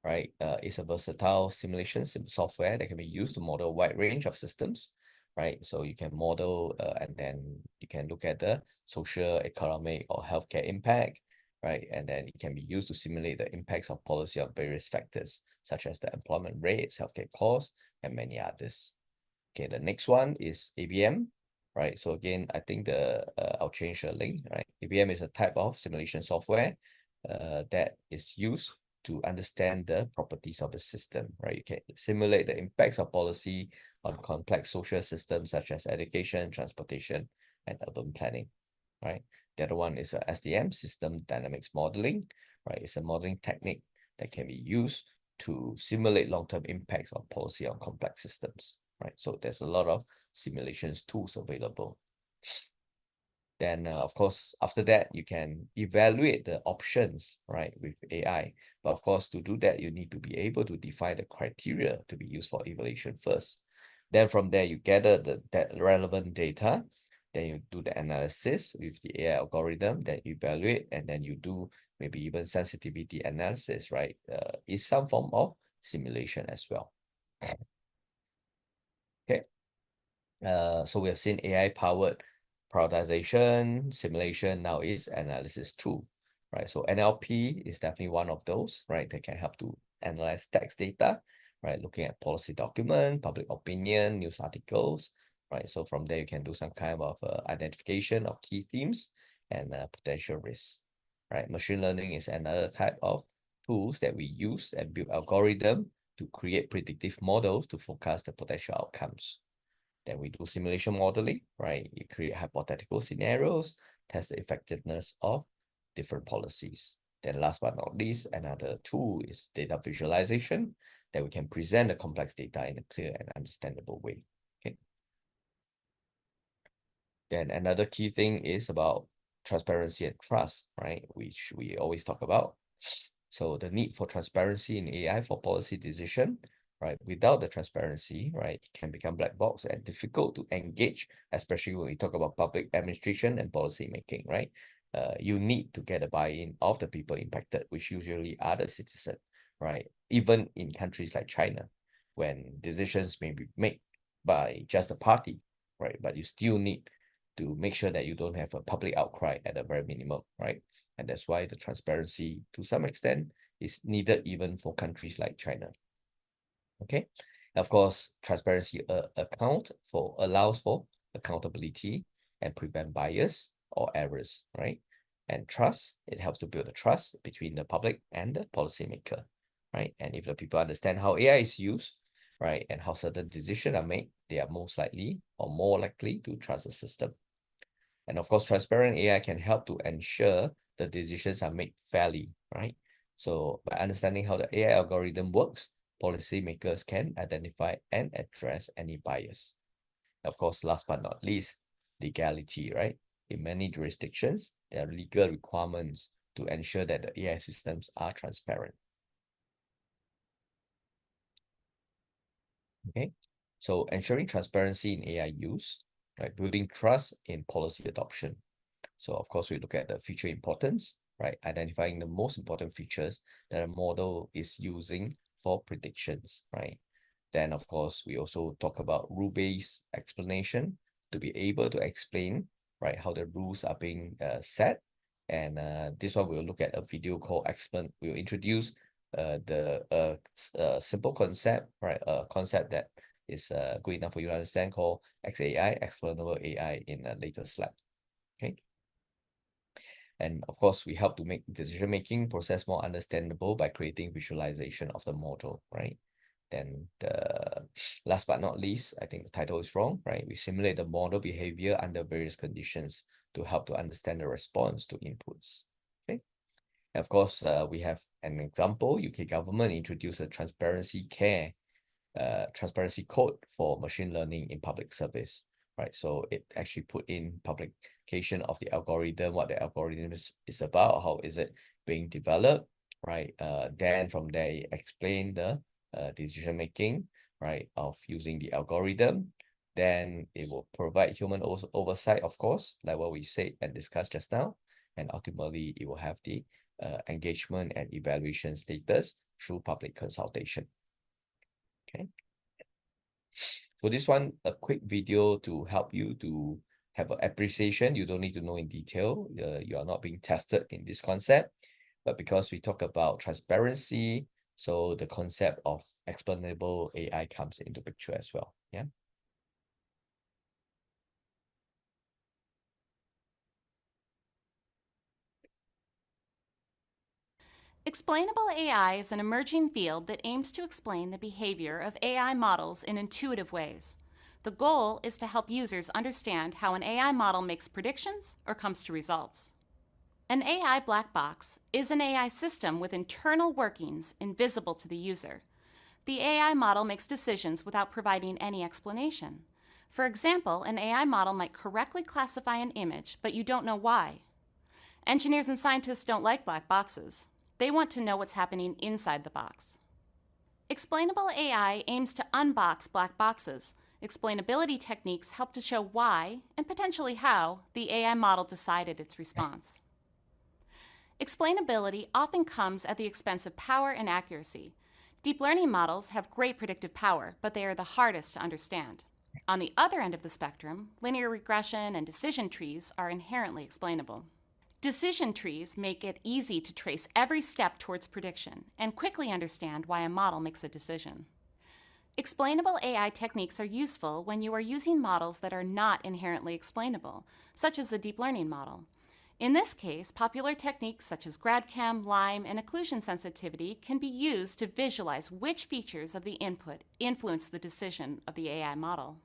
right, is a versatile simulation software that can be used to model a wide range of systems, right? So you can model and then you can look at the social, economic, or healthcare impact, right? And then it can be used to simulate the impacts of policy on various factors, such as the employment rates, healthcare costs, and many others. Okay, the next one is ABM, right? So again, I think I'll change the link, right? ABM is a type of simulation software that is used to understand the properties of the system, right? You can simulate the impacts of policy on complex social systems such as education, transportation, and urban planning, right? The other one is a SDM, System Dynamics Modeling, right? It's a modeling technique that can be used to simulate long-term impacts of policy on complex systems, right? So there's a lot of simulations tools available. Then, of course, after that, you can evaluate the options, right, with AI. But of course, to do that, you need to be able to define the criteria to be used for evaluation first. Then from there, you gather that relevant data. Then you do the analysis with the AI algorithm, then you evaluate, and then you do maybe even sensitivity analysis, right? Is some form of simulation as well. Okay. So we have seen AI-powered prioritization, simulation, now is analysis tool, right? So NLP is definitely one of those, right? That can help to analyze text data, right? Looking at policy document, public opinion, news articles, right? So from there, you can do some kind of identification of key themes and potential risks, right? Machine learning is another type of tools that we use and build algorithm to create predictive models to forecast the potential outcomes. Then we do simulation modeling, right? You create hypothetical scenarios, test the effectiveness of different policies. Then last but not least, another tool is data visualization, that we can present the complex data in a clear and understandable way. Okay. Then another key thing is about transparency and trust, right? Which we always talk about. So the need for transparency in AI for policy decision, right? Without the transparency, right, it can become black box and difficult to engage, especially when we talk about public administration and policy making, right? You need to get a buy-in of the people impacted, which usually are the citizens, right? Even in countries like China, when decisions may be made by just the party, right? But you still need to make sure that you don't have a public outcry at a very minimum, right? And that's why the transparency, to some extent, is needed even for countries like China. Okay, of course, transparency allows for accountability and prevent bias or errors, right? And trust, it helps to build a trust between the public and the policymaker, right? And if the people understand how AI is used, right, and how certain decisions are made, they are most likely or more likely to trust the system. And of course, transparent AI can help to ensure the decisions are made fairly, right? So by understanding how the AI algorithm works, policymakers can identify and address any bias. Of course, last but not least, legality, right? In many jurisdictions, there are legal requirements to ensure that the AI systems are transparent. Okay, so ensuring transparency in AI use, right? Building trust in policy adoption. So of course, we look at the feature importance, right? Identifying the most important features that a model is using for predictions, right? Then of course, we also talk about rule-based explanation to be able to explain, right, how the rules are being set. And this one we'll look at a video called Explain. We'll introduce the simple concept, right? A concept that is good enough for you to understand called XAI, Explainable AI, in a later slide. Okay. And of course, we help to make decision-making process more understandable by creating visualization of the model, right? Then the last but not least, I think the title is wrong, right? We simulate the model behavior under various conditions to help to understand the response to inputs. Okay. And of course, we have an example. UK government introduced a transparency code for machine learning in public service, right? So it actually put in publication of the algorithm, what the algorithm is about, how is it being developed, right? Then from there, explain the decision making, right, of using the algorithm. Then it will provide human oversight, of course, like what we said and discussed just now. And ultimately, it will have the engagement and evaluation status through public consultation. Okay. So this one, a quick video to help you to have an appreciation. You don't need to know in detail. You are not being tested in this concept. But because we talk about transparency, so the concept of explainable AI comes into picture as well. Yeah. Explainable AI is an emerging field that aims to explain the behavior of AI models in intuitive ways. The goal is to help users understand how an AI model makes predictions or comes to results. An AI black box is an AI system with internal workings invisible to the user. The AI model makes decisions without providing any explanation. For example, an AI model might correctly classify an image, but you don't know why. Engineers and scientists don't like black boxes. They want to know what's happening inside the box. Explainable AI aims to unbox black boxes. Explainability techniques help to show why, and potentially how, the AI model decided its response. Explainability often comes at the expense of power and accuracy. Deep learning models have great predictive power, but they are the hardest to understand. On the other end of the spectrum, linear regression and decision trees are inherently explainable. Decision trees make it easy to trace every step towards prediction and quickly understand why a model makes a decision. Explainable AI techniques are useful when you are using models that are not inherently explainable, such as a deep learning model. In this case, popular techniques such as GradCam, LIME, and occlusion sensitivity can be used to visualize which features of the input influence the decision of the AI model.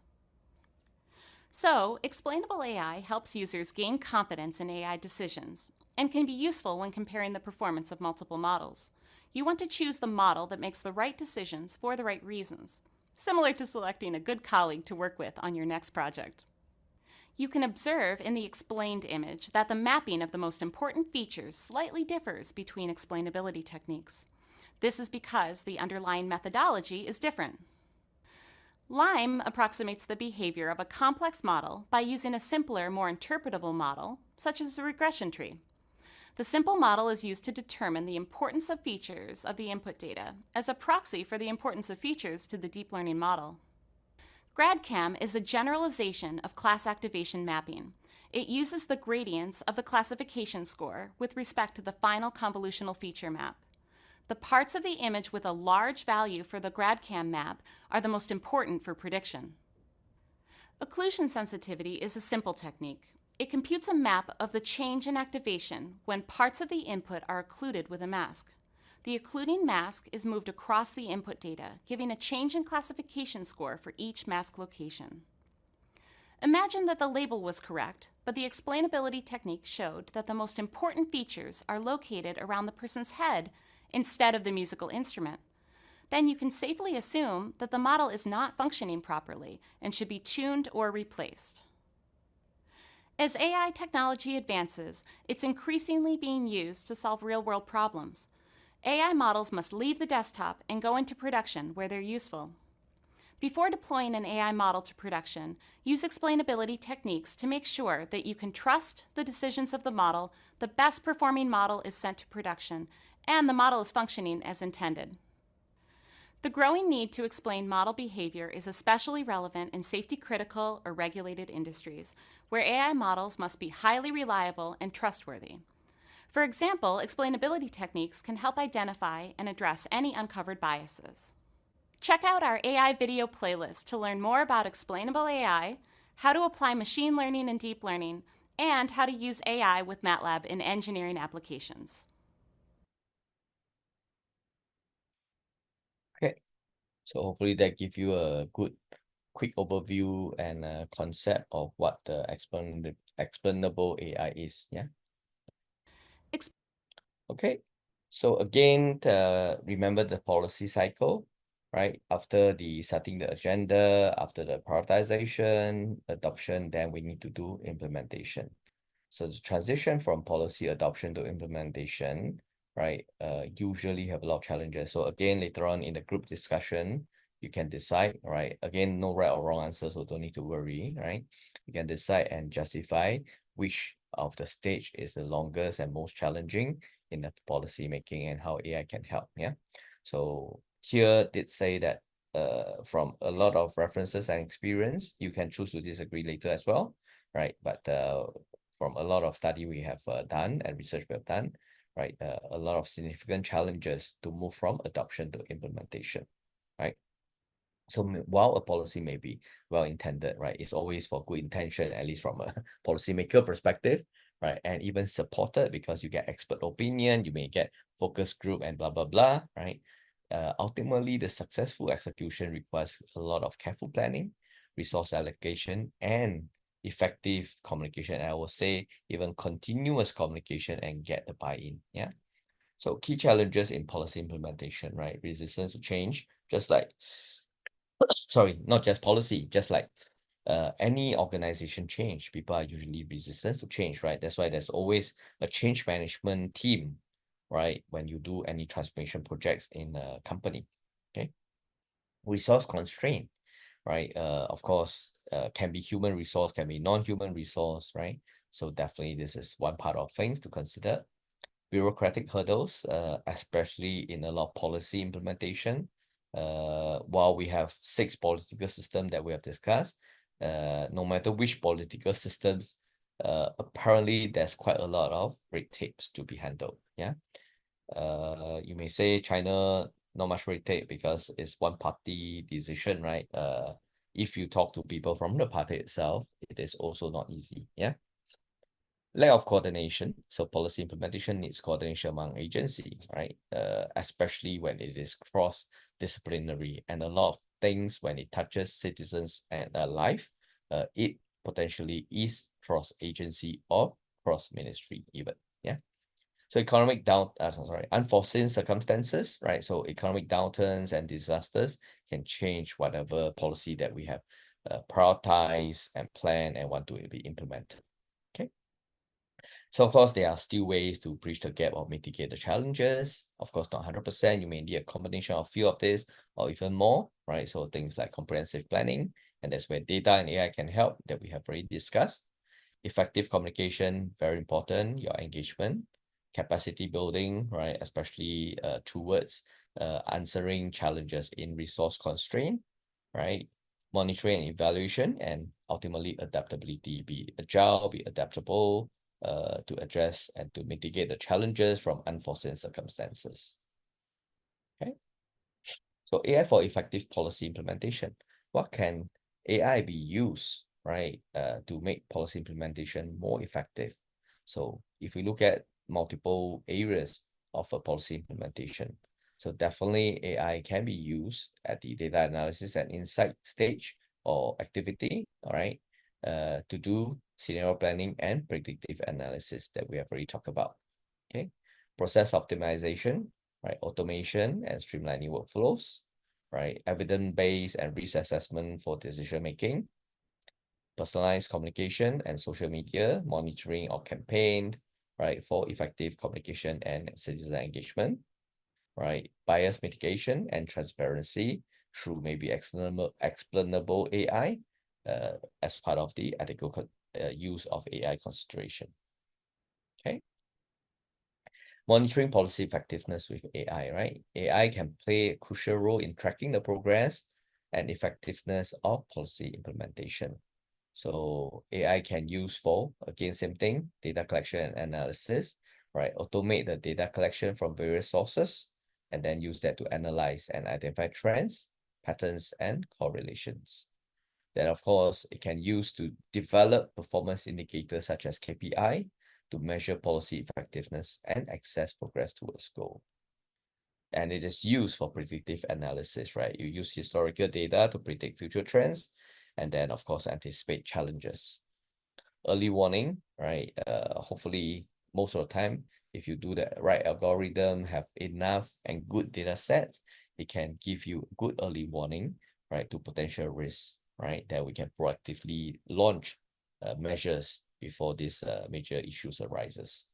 So, explainable AI helps users gain confidence in AI decisions and can be useful when comparing the performance of multiple models. You want to choose the model that makes the right decisions for the right reasons, similar to selecting a good colleague to work with on your next project. You can observe in the explained image that the mapping of the most important features slightly differs between explainability techniques. This is because the underlying methodology is different. LIME approximates the behavior of a complex model by using a simpler, more interpretable model, such as a regression tree. The simple model is used to determine the importance of features of the input data as a proxy for the importance of features to the deep learning model. GradCam is a generalization of class activation mapping. It uses the gradients of the classification score with respect to the final convolutional feature map. The parts of the image with a large value for the GradCam map are the most important for prediction. Occlusion sensitivity is a simple technique. It computes a map of the change in activation when parts of the input are occluded with a mask. The occluding mask is moved across the input data, giving a change in classification score for each mask location. Imagine that the label was correct, but the explainability technique showed that the most important features are located around the person's head instead of the musical instrument. Then you can safely assume that the model is not functioning properly and should be tuned or replaced. As AI technology advances, it's increasingly being used to solve real-world problems. AI models must leave the desktop and go into production where they're useful. Before deploying an AI model to production, use explainability techniques to make sure that you can trust the decisions of the model, the best performing model is sent to production, and the model is functioning as intended. The growing need to explain model behavior is especially relevant in safety-critical or regulated industries, where AI models must be highly reliable and trustworthy. For example, explainability techniques can help identify and address any uncovered biases. Check out our AI video playlist to learn more about explainable AI, how to apply machine learning and deep learning, and how to use AI with MATLAB in engineering applications. Okay, so hopefully that gives you a good quick overview and a concept of what the explainable AI is. Yeah. Okay, so again, remember the policy cycle, right? After the setting the agenda, after the prioritization, adoption, then we need to do implementation. So the transition from policy adoption to implementation, right, usually have a lot of challenges. So again, later on in the group discussion, you can decide, right? Again, no right or wrong answer, so don't need to worry, right? You can decide and justify which of the stage is the longest and most challenging in the policy making and how AI can help. Yeah. So here did say that from a lot of references and experience, you can choose to disagree later as well, right? But from a lot of study we have done and research we have done, right? A lot of significant challenges to move from adoption to implementation, right? So while a policy may be well intended, right, it's always for good intention, at least from a policymaker perspective, right, and even supported because you get expert opinion, you may get focus group and blah blah blah, right. Ultimately, the successful execution requires a lot of careful planning, resource allocation, and effective communication. And I will say even continuous communication and get the buy-in. Yeah. So key challenges in policy implementation, right? Resistance to change, just like sorry, not just policy, just like any organization change, people are usually resistant to change, right? That's why there's always a change management team, right? When you do any transformation projects in a company, okay? Resource constraint, right? Of course, can be human resource, can be non-human resource, right? So definitely this is one part of things to consider. Bureaucratic hurdles, especially in a lot of policy implementation. While we have 6 political systems that we have discussed, no matter which political systems, apparently there's quite a lot of red tapes to be handled. Yeah. You may say China, not much red tape because it's one party decision, right? If you talk to people from the party itself, it is also not easy. Yeah. Lack of coordination. So policy implementation needs coordination among agencies, right? Especially when it is cross-disciplinary, and a lot of things when it touches citizens and life, it potentially is cross-agency or cross-ministry even. Yeah. So unforeseen circumstances, right? So economic downturns and disasters can change whatever policy that we have prioritized and planned and want to be implemented. Okay. So of course, there are still ways to bridge the gap or mitigate the challenges. Of course, not 100%. You may need a combination of a few of this or even more, right? So things like comprehensive planning, and that's where data and AI can help that we have already discussed. Effective communication, very important. Your engagement, capacity building, right? Especially towards answering challenges in resource constraint, right? Monitoring and evaluation, and ultimately adaptability. Be agile, be adaptable, to address and to mitigate the challenges from unforeseen circumstances. Okay. So AI for effective policy implementation. What can AI be used, right, to make policy implementation more effective? So if we look at multiple areas of a policy implementation, so definitely AI can be used at the data analysis and insight stage or activity, all right? to do scenario planning and predictive analysis that we have already talked about. Okay, process optimization, right? Automation and streamlining workflows, right? Evidence-based and risk assessment for decision making, personalized communication and social media monitoring or campaign, right? For effective communication and citizen engagement, right? Bias mitigation and transparency through maybe explainable AI as part of the ethical use of AI consideration. Okay. Monitoring policy effectiveness with AI, right? AI can play a crucial role in tracking the progress and effectiveness of policy implementation. So AI can use for, again, same thing, data collection and analysis, right? Automate the data collection from various sources and then use that to analyze and identify trends, patterns, and correlations. Then, of course, it can use to develop performance indicators such as KPI to measure policy effectiveness and access progress towards goal. And it is used for predictive analysis, right? You use historical data to predict future trends and then, of course, anticipate challenges. Early warning, right? Hopefully, most of the time, if you do the right algorithm, have enough and good data sets, it can give you good early warning, right, to potential risks, right, that we can proactively launch measures before these major issues arises.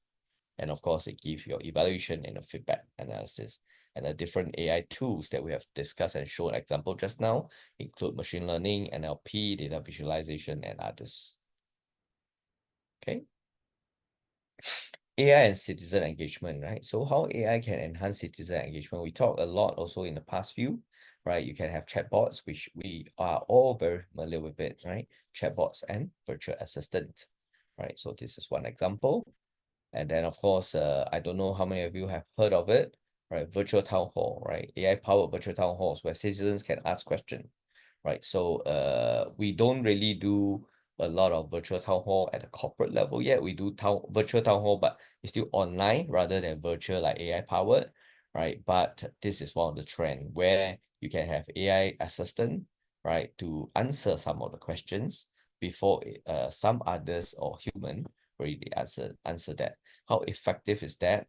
And of course, it gives your evaluation and a feedback analysis. And the different AI tools that we have discussed and shown example just now include machine learning, NLP, data visualization, and others. Okay. AI and citizen engagement, right? So how AI can enhance citizen engagement? We talked a lot also in the past few, right? You can have chatbots, which we are all very familiar with it, right? Chatbots and virtual assistant, right? So this is one example. And then, of course, I don't know how many of you have heard of it, right? Virtual town hall, right? AI-powered virtual town halls where citizens can ask questions, right? So we don't really do a lot of virtual town hall at the corporate level yet. We do virtual town hall, but it's still online rather than virtual like AI-powered, right? But this is one of the trend where you can have AI assistant, right, to answer some of the questions before some others or human really answer that. How effective is that?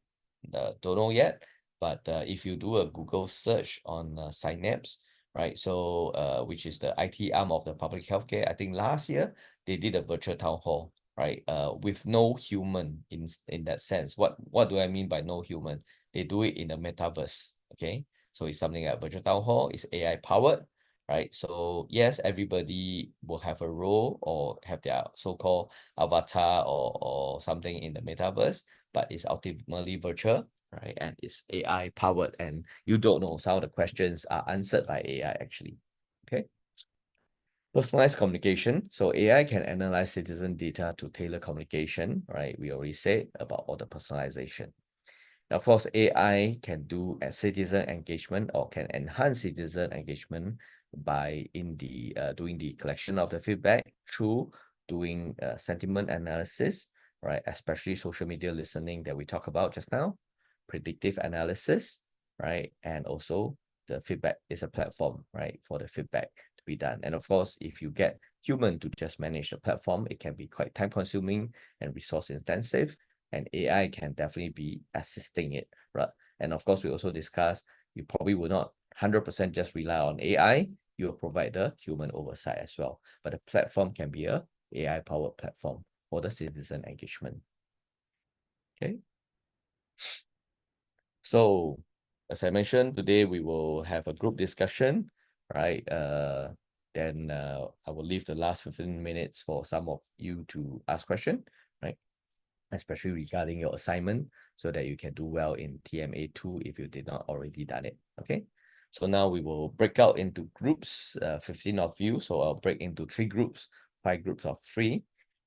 Don't know yet, but if you do a Google search on Synapse, right? So which is the IT arm of the public healthcare, I think last year they did a virtual town hall, right? With no human in that sense. What do I mean by no human? They do it in the metaverse, okay? So it's something like virtual town hall, it's AI powered, right? So yes, everybody will have a role or have their so-called avatar or something in the metaverse, but it's ultimately virtual, right? And it's AI powered, and you don't know, some of the questions are answered by AI actually. Okay. Personalized communication. So AI can analyze citizen data to tailor communication, right? We already said about all the personalization. Now, of course, AI can do a citizen engagement or can enhance citizen engagement by doing the collection of the feedback through doing sentiment analysis, right? Especially social media listening that we talked about just now, predictive analysis, right? And also the feedback is a platform, right, for the feedback to be done. And of course, if you get human to just manage the platform, it can be quite time consuming and resource intensive. And AI can definitely be assisting it, right? And of course, we also discussed you probably will not 100% just rely on AI. You will provide the human oversight as well. But the platform can be a AI-powered platform for the citizen engagement. Okay. So, as I mentioned, today we will have a group discussion, right? Then I will leave the last 15 minutes for some of you to ask questions, right? Especially regarding your assignment, so that you can do well in TMA2 if you did not already done it, okay? So now we will break out into groups, 15 of you. So I'll break into 3 groups, 5 groups of 3,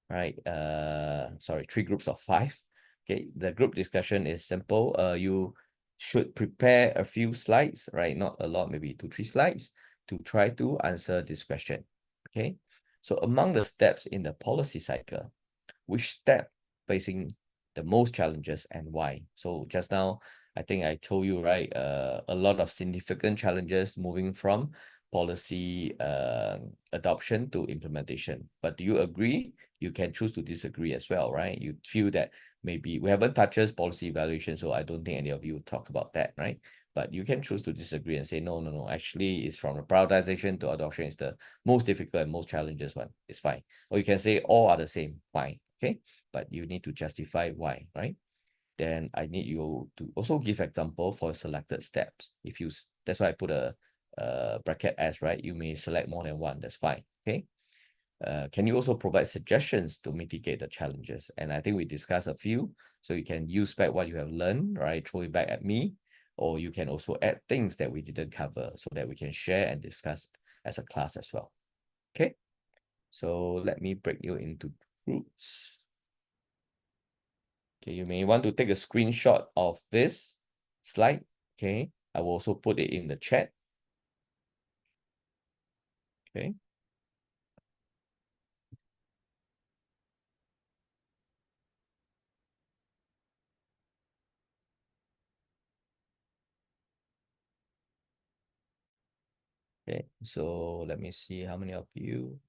right? Sorry, 3 groups of 5. Okay, the group discussion is simple. You should prepare a few slides, right? Not a lot, maybe 2, 3 slides to try to answer this question, okay? So among the steps in the policy cycle, which step facing the most challenges and why? So just now, I think I told you, right, a lot of significant challenges moving from policy adoption to implementation. But do you agree? You can choose to disagree as well, right? You feel that maybe we haven't touched policy evaluation, so I don't think any of you talk about that, right? But you can choose to disagree and say, no, no, no, actually it's from the prioritization to adoption is the most difficult and most challenges one. It's fine. Or you can say all are the same, fine, okay? But you need to justify why, right? Then I need you to also give example for selected steps. If you, that's why I put a bracket as, right? You may select more than one, that's fine, okay? Can you also provide suggestions to mitigate the challenges? And I think we discussed a few, so you can use back what you have learned, right? Throw it back at me, or you can also add things that we didn't cover so that we can share and discuss as a class as well, okay? So let me break you into groups. Okay, you may want to take a screenshot of this slide. Okay, I will also put it in the chat. Okay. Okay, so let me see how many of you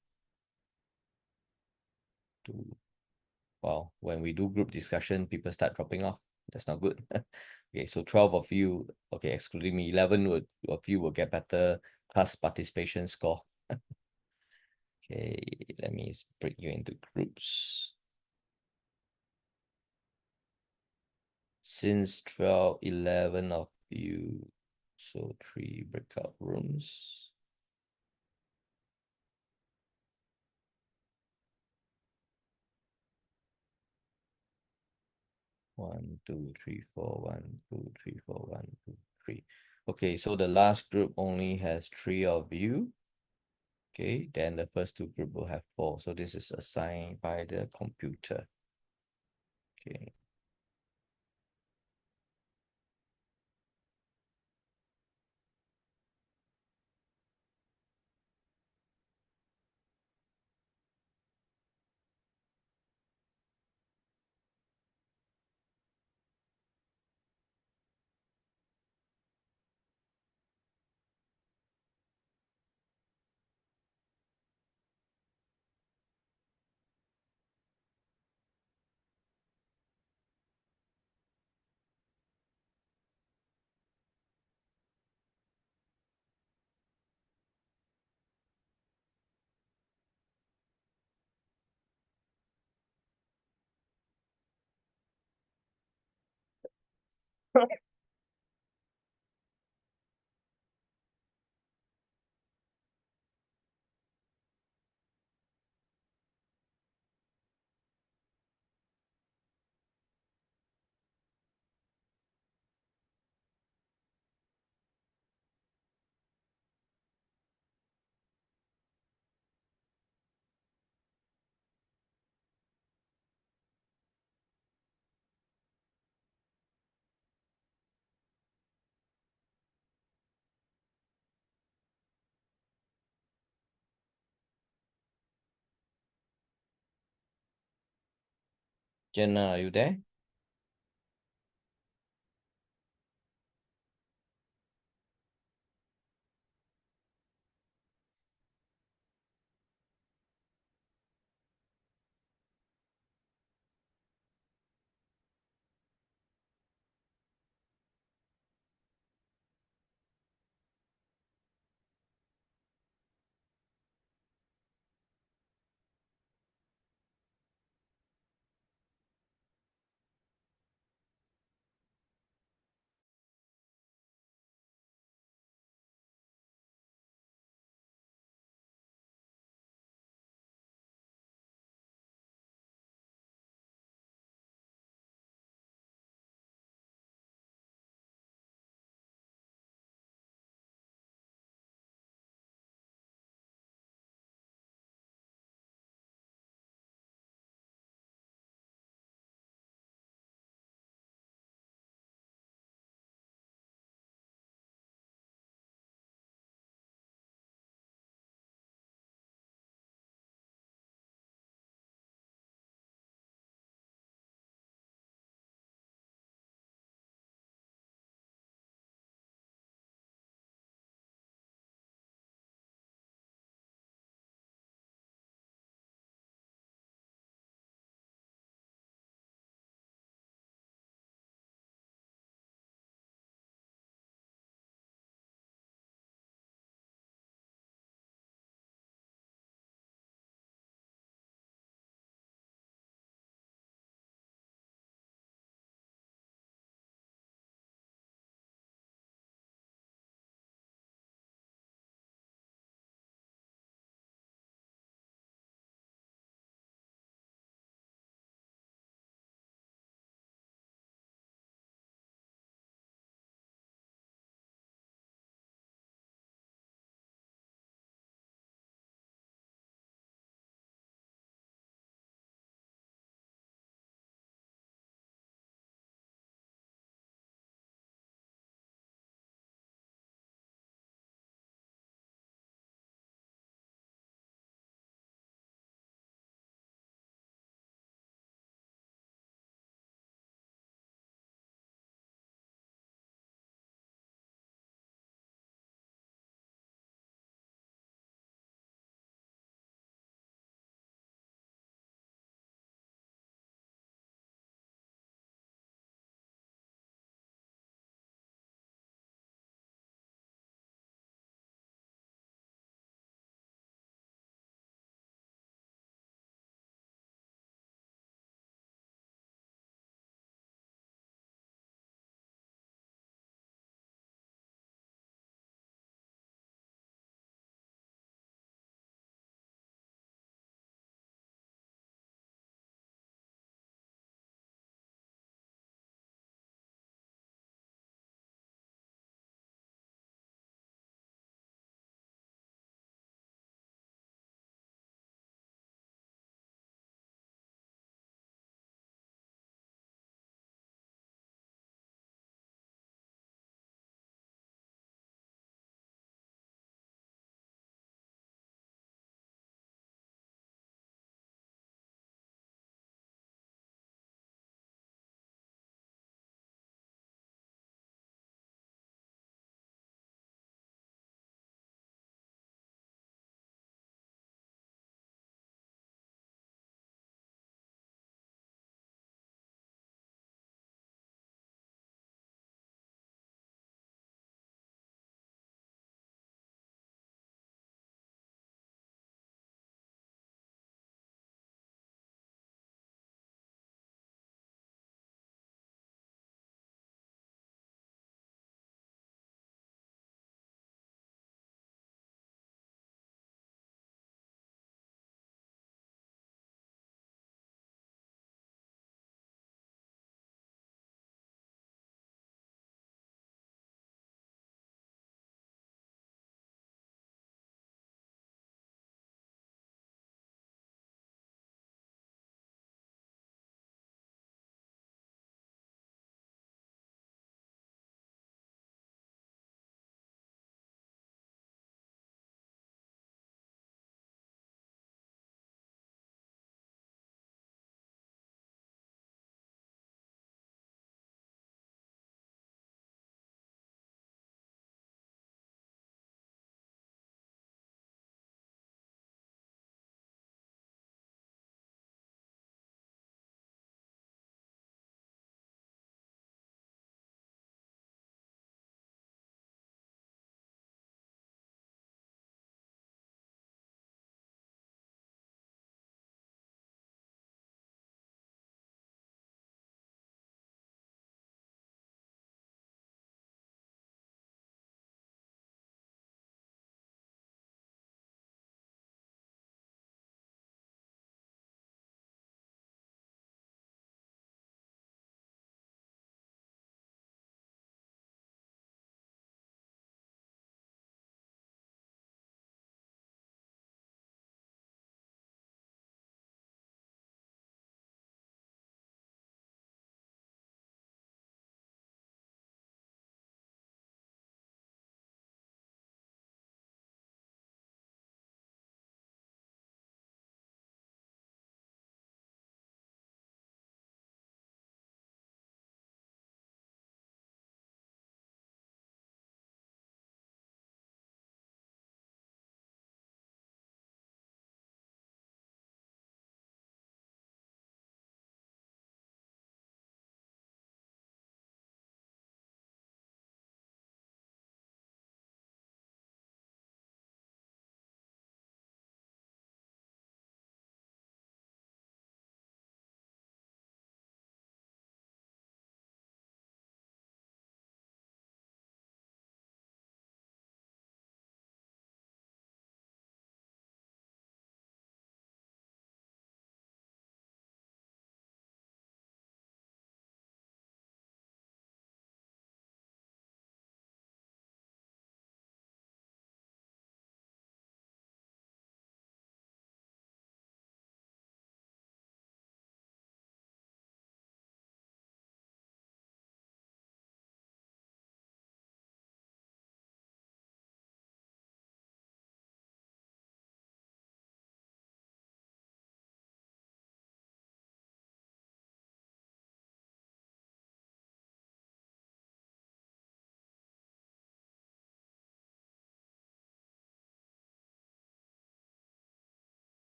do. Well, when we do group discussion, people start dropping off. That's not good. Okay, so 12 of you, okay, excluding me, 11 of you will get better class participation score. Okay, let me break you into groups. Since 12, 11 of you, so 3 breakout rooms. One, two, three, four, 1, 2, 3, 4, 1, 2, 3. Okay, so the last group only has 3 of you. Okay, then the first 2 group will have 4. So this is assigned by the computer. Okay. Jenna, are you there?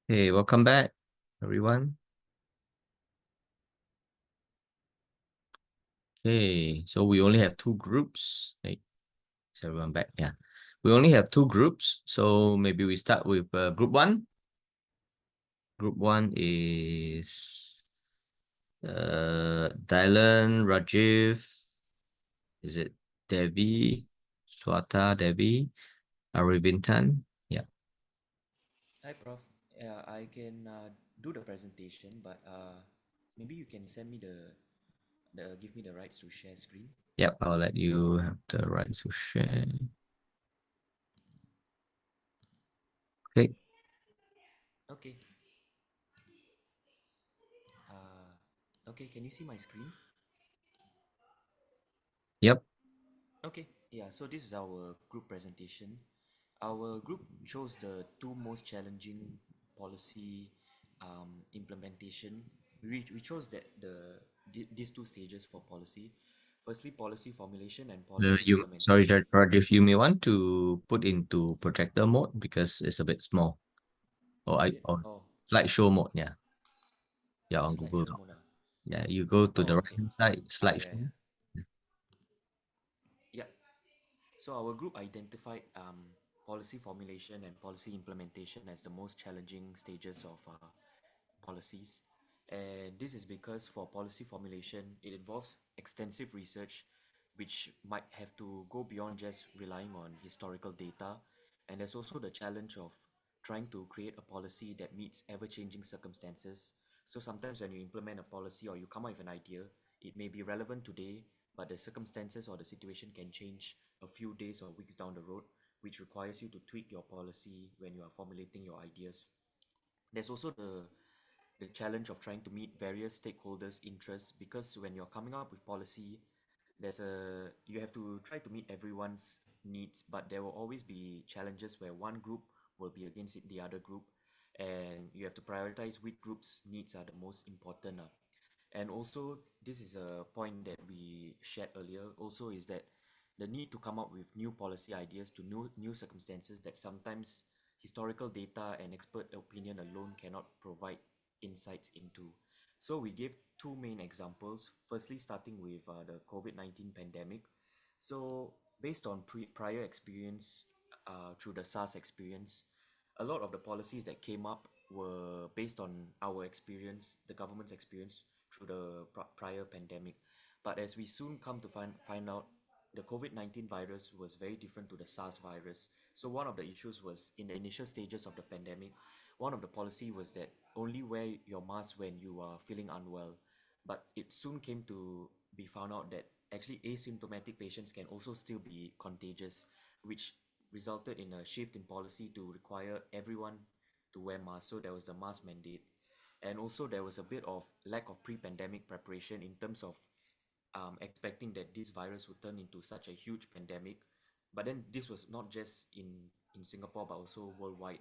Hey, welcome back, everyone. Okay, so we only have two groups. Hey, is everyone back? Yeah. We only have two groups, so maybe we start with group one. Group one is Dylan, Rajiv, is it Devi, Swata Devi, Aravintan? Yeah. Hi, Prof. Yeah, I can do the presentation, but maybe you can send me the give me the rights to share screen. Yep, I'll let you have the right to share. Okay. Okay. Okay, can you see my screen? Yep. Okay, yeah, so this is our group presentation. Our group chose the two most challenging policy implementation. We chose these two stages for policy. Firstly, policy formulation and policy Sorry, implementation. Rajiv, you may want to put into projector mode because it's a bit small. Is it? Or Oh, slideshow mode, yeah. Yeah, on Google slideshow Doc. mode. Yeah, you go to the Oh, right okay. hand side, Yeah, slideshow. yeah. Yeah. So our group identified policy formulation and policy implementation as the most challenging stages of policies. And this is because for policy formulation, it involves extensive research, which might have to go beyond just relying on historical data. And there's also the challenge of trying to create a policy that meets ever-changing circumstances. So sometimes when you implement a policy or you come up with an idea, it may be relevant today, but the circumstances or the situation can change a few days or weeks down the road, which requires you to tweak your policy when you are formulating your ideas. There's also the challenge of trying to meet various stakeholders' interests, because when you're coming up with policy, you have to try to meet everyone's needs, but there will always be challenges where one group will be against the other group, and you have to prioritize which group's needs are the most important. And also, this is a point that we shared earlier also, is that the need to come up with new policy ideas to new circumstances that sometimes historical data and expert opinion alone cannot provide insights into. So we gave two main examples. Firstly, starting with the COVID-19 pandemic. So based on prior experience through the SARS experience, a lot of the policies that came up were based on our experience, the government's experience through the prior pandemic. But as we soon come to find out, the COVID-19 virus was very different to the SARS virus. So one of the issues was in the initial stages of the pandemic, one of the policy was that only wear your mask when you are feeling unwell. But it soon came to be found out that actually asymptomatic patients can also still be contagious, which resulted in a shift in policy to require everyone to wear masks. So there was the mask mandate. And also there was a bit of lack of pre-pandemic preparation in terms of expecting that this virus would turn into such a huge pandemic. But then this was not just in Singapore, but also worldwide.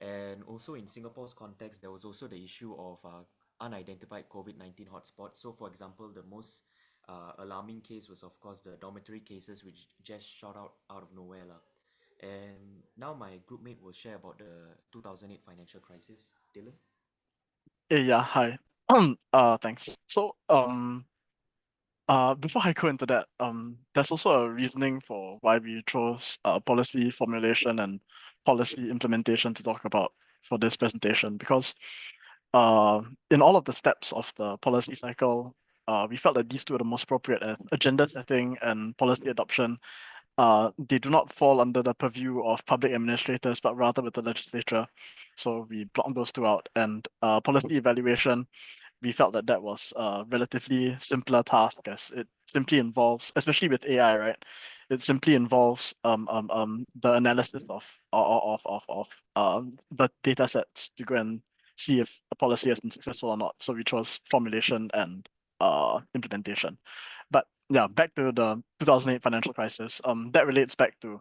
And also in Singapore's context, there was also the issue of unidentified COVID-19 hotspots. So for example, the most alarming case was of course the dormitory cases, which just shot out of nowhere. And now my groupmate will share about the 2008 financial crisis. Dylan? Yeah, hi. Thanks. So, before I go into that, there's also a reasoning for why we chose policy formulation and policy implementation to talk about for this presentation, because in all of the steps of the policy cycle, we felt that these two are the most appropriate as agenda setting and policy adoption. They do not fall under the purview of public administrators, but rather with the legislature. So we blocked those two out. And policy evaluation, we felt that that was a relatively simpler task, as it simply involves, especially with AI, right? It simply involves the analysis of the data sets to go and see if a policy has been successful or not. So we chose formulation and implementation. But yeah, back to the 2008 financial crisis. That relates back to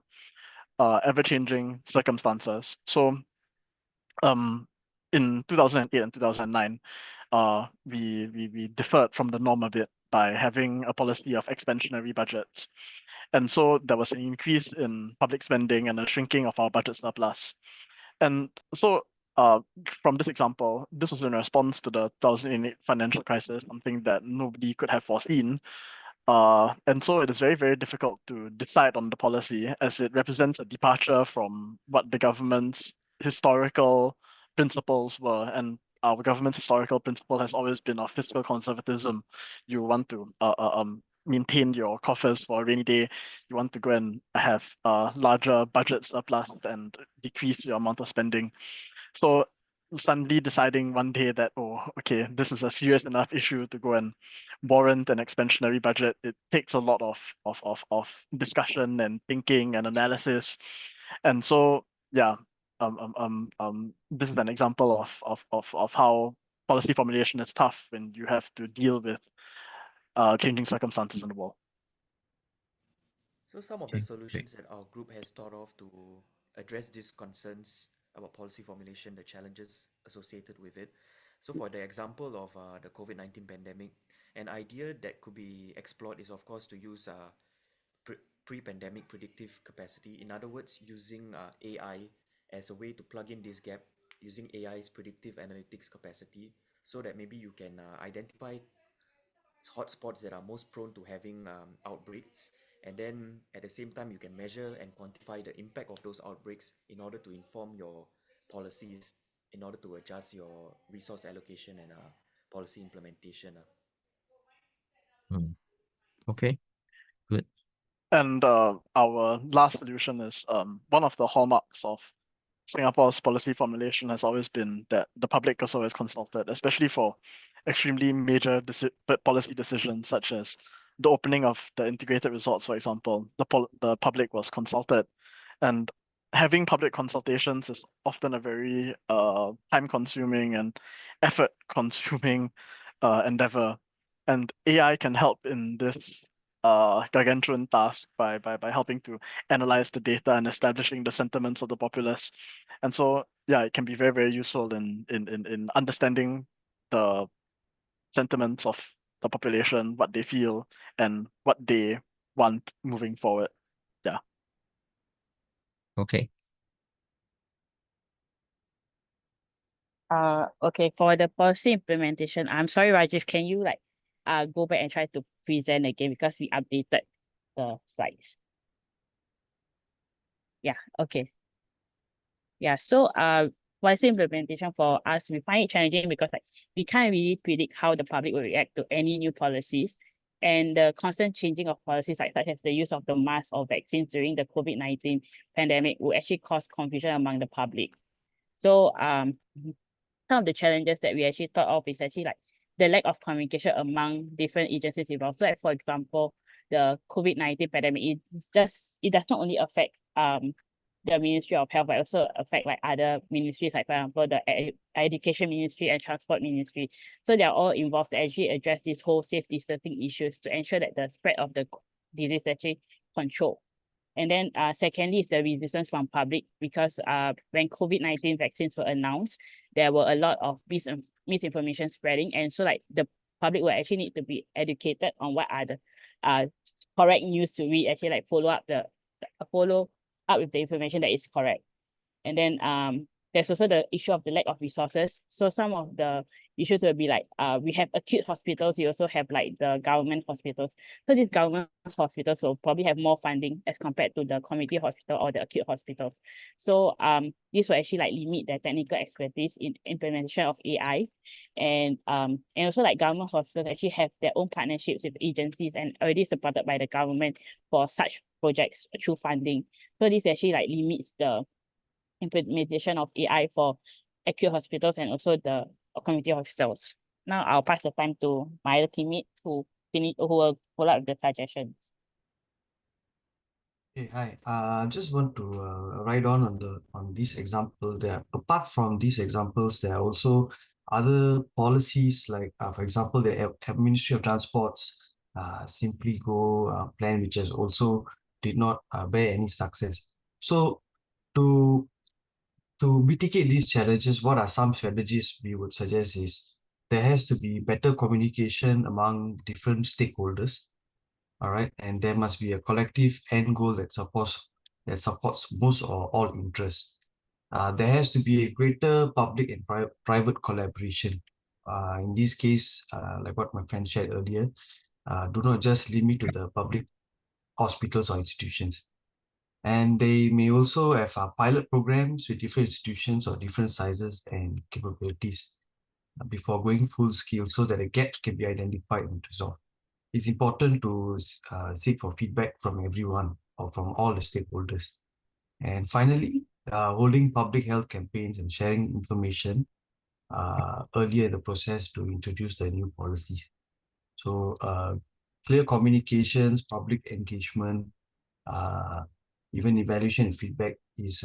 ever-changing circumstances. So in 2008 and 2009, we differed from the norm a bit by having a policy of expansionary budgets. And so there was an increase in public spending and a shrinking of our budget surplus. And so from this example, this was in response to the 2008 financial crisis, something that nobody could have foreseen. And so it is very, very difficult to decide on the policy as it represents a departure from what the government's historical principles were. And our government's historical principle has always been of fiscal conservatism. You want to maintain your coffers for a rainy day. You want to go and have larger budget surplus and decrease your amount of spending. So suddenly deciding one day that, oh, okay, this is a serious enough issue to go and warrant an expansionary budget, it takes a lot of discussion and thinking and analysis. And so, yeah, this is an example of how policy formulation is tough when you have to deal with changing circumstances in the world. So some of the solutions that our group has thought of to address these concerns about policy formulation, the challenges associated with it. So for the example of the COVID-19 pandemic, an idea that could be explored is of course to use pre-pandemic predictive capacity. In other words, using AI as a way to plug in this gap, using AI's predictive analytics capacity, so that maybe you can identify hotspots that are most prone to having outbreaks, and then at the same time you can measure and quantify the impact of those outbreaks in order to inform your policies, in order to adjust your resource allocation and policy implementation. Okay, good. And our last solution is one of the hallmarks of Singapore's policy formulation has always been that the public is always consulted, especially for extremely major policy decisions such as the opening of the integrated resorts, for example. The public was consulted, and having public consultations is often a very time-consuming and effort-consuming endeavor, and AI can help in this gargantuan task by helping to analyze the data and establishing the sentiments of the populace. And so, yeah, it can be very, very useful in understanding the sentiments of the population, what they feel, and what they want moving forward. Yeah. Okay. Okay, for the policy implementation, I'm sorry, Rajiv, can you go back and try to present again because we updated the slides. Yeah, okay. Yeah, so policy implementation for us, we find it challenging because we can't really predict how the public will react to any new policies. And the constant changing of policies such as the use of the mask or vaccines during the COVID-19 pandemic will actually cause confusion among the public. So some of the challenges that we actually thought of is actually the lack of communication among different agencies involved. So for example, the COVID-19 pandemic, it does not only affect the Ministry of Health, but also affect other ministries, for example, the Education Ministry and Transport Ministry. So they're all involved to actually address these whole safe distancing issues to ensure that the spread of the disease is actually controlled. And then secondly is the resistance from public, because when COVID-19 vaccines were announced, there were a lot of misinformation spreading. And so the public will actually need to be educated on what are the correct news to read, actually follow up with the information that is correct. And then there's also the issue of the lack of resources. So some of the issues will be we have acute hospitals, we also have the government hospitals. So these government hospitals will probably have more funding as compared to the community hospital or the acute hospitals. So this will actually limit their technical expertise in implementation of AI. And also government hospitals actually have their own partnerships with agencies and already supported by the government for such projects through funding. So this actually limits the implementation of AI for acute hospitals and also the community hospitals. Now I'll pass the time to my other teammate who will follow up with the suggestions. Hey, hi. Just want to write on this example. There, apart from these examples, there are also other policies for example, the Ministry of Transport's Simply Go plan, which has also did not bear any success. So to mitigate these challenges, what are some strategies we would suggest is there has to be better communication among different stakeholders. All right, and there must be a collective end goal that supports most or all interests. There has to be a greater public and private collaboration. In this case, like what my friend shared earlier, do not just limit to the public hospitals or institutions. And they may also have pilot programs with different institutions or different sizes and capabilities before going full scale so that the gaps can be identified and resolved. It's important to seek for feedback from everyone or from all the stakeholders. And finally, holding public health campaigns and sharing information earlier in the process to introduce the new policies. So clear communications, public engagement, uh, even evaluation and feedback is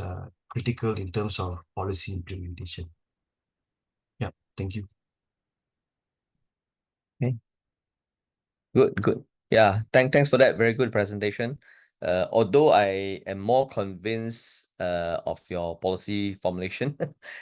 critical in terms of policy implementation. Yeah, thank you. Okay. Good. Yeah, thanks for that very good presentation. Although I am more convinced of your policy formulation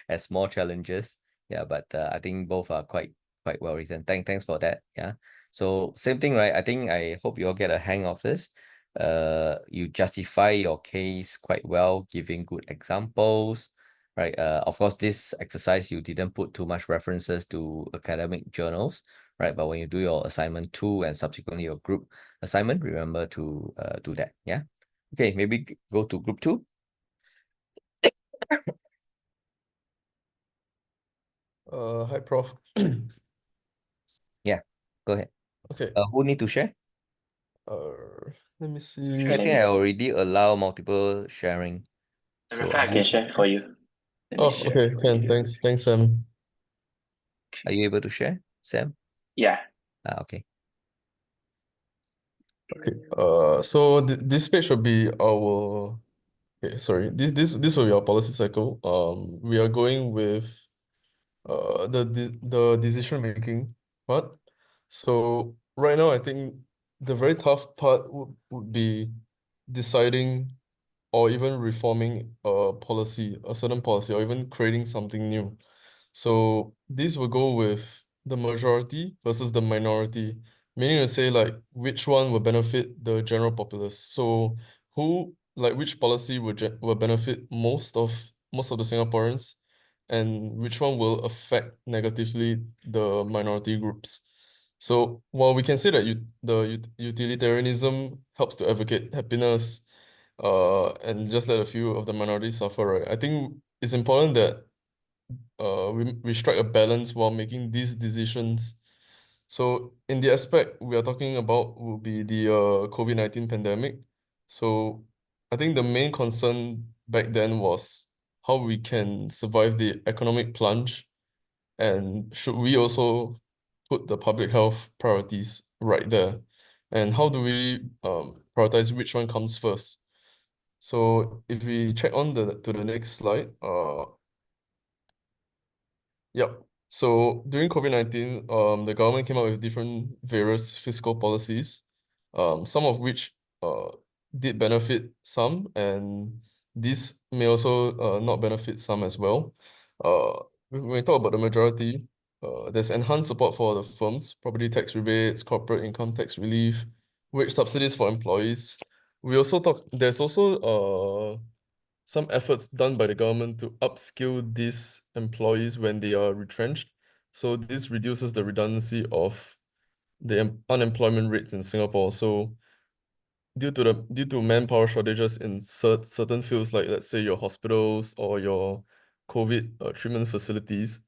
as more challenges. Yeah, but I think both are quite well written. Thanks for that. Yeah. So same thing, right? I think I hope you all get a hang of this. You justify your case quite well, giving good examples, right? Of course, this exercise you didn't put too much references to academic journals, right? But when you do your assignment 2 and subsequently your group assignment, remember to do that. Yeah. Okay, maybe go to group 2. Hi, Prof. Yeah, go ahead. Okay. Who need to share? Let me I see. think I already allow multiple sharing. So I can share for you. Let me Oh, share okay, for can. you. Thanks, Sam. are you able to share, Sam? Yeah. Okay. Okay. So this page will be our. Okay, sorry. This will be our policy cycle. We are going with the decision making part. So right now, I think the very tough part would be deciding or even reforming a policy, a certain policy, or even creating something new. So this will go with the majority versus the minority, meaning to say like which one will benefit the general populace. So which policy will benefit most of the Singaporeans, and which one will affect negatively the minority groups. So while we can say that utilitarianism helps to advocate happiness, and just let a few of the minorities suffer, right? I think it's important that we strike a balance while making these decisions. So in the aspect we are talking about will be the COVID-19 pandemic. So I think the main concern back then was how we can survive the economic plunge, and should we also put the public health priorities right there, and how do we prioritize which one comes first. So if we check on to the next slide, yep. So during COVID-19, the government came up with different various fiscal policies, some of which did benefit some, and this may also not benefit some as well. When we talk about the majority, there's enhanced support for the firms, property tax rebates, corporate income tax relief, wage subsidies for employees. There's also some efforts done by the government to upskill these employees when they are retrenched. So this reduces the redundancy of the unemployment rate in Singapore. So due to manpower shortages in certain fields, like let's say your hospitals or your COVID treatment facilities,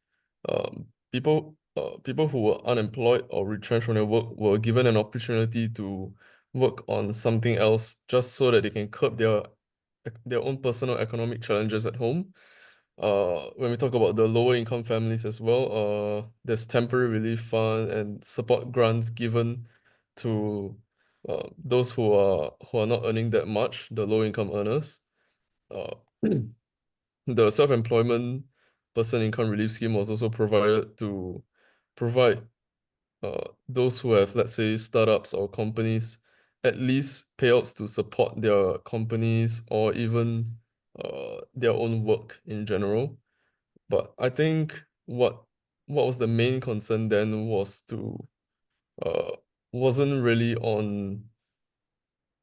people who were unemployed or retrenched from their work were given an opportunity to work on something else just so that they can curb their own personal economic challenges at home. When we talk about the lower income families as well, there's temporary relief fund and support grants given to those who are not earning that much, the low income earners. Uh, the self-employment person income relief scheme was also provided to provide those who have, let's say, startups or companies, at least payouts to support their companies or even their own work in general. But I think what was the main concern then was to uh wasn't really on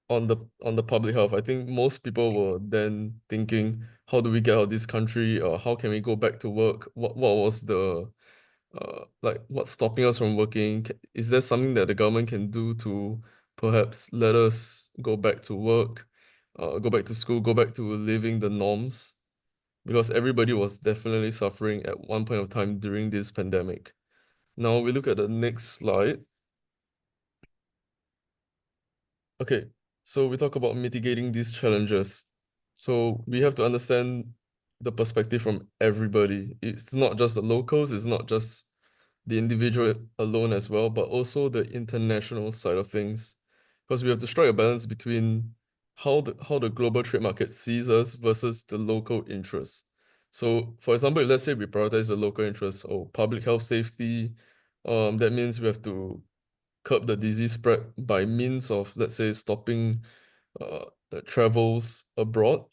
the public health. I think most people were then thinking, how do we get out of this country? How can we go back to work? What was the like what's stopping us from working? Is there something that the government can do to perhaps let us go back to work, go back to school, go back to living the norms? Because everybody was definitely suffering at one point of time during this pandemic. Now we look at the next slide. Okay, so we talk about mitigating these challenges. So we have to understand the perspective from everybody. It's not just the locals, it's not just the individual alone as well, but also the international side of things. Because we have to strike a balance between how the global trade market sees us versus the local interests. So for example, if let's say we prioritize the local interests or public health safety, that means we have to curb the disease spread by means of, let's say, stopping travels abroad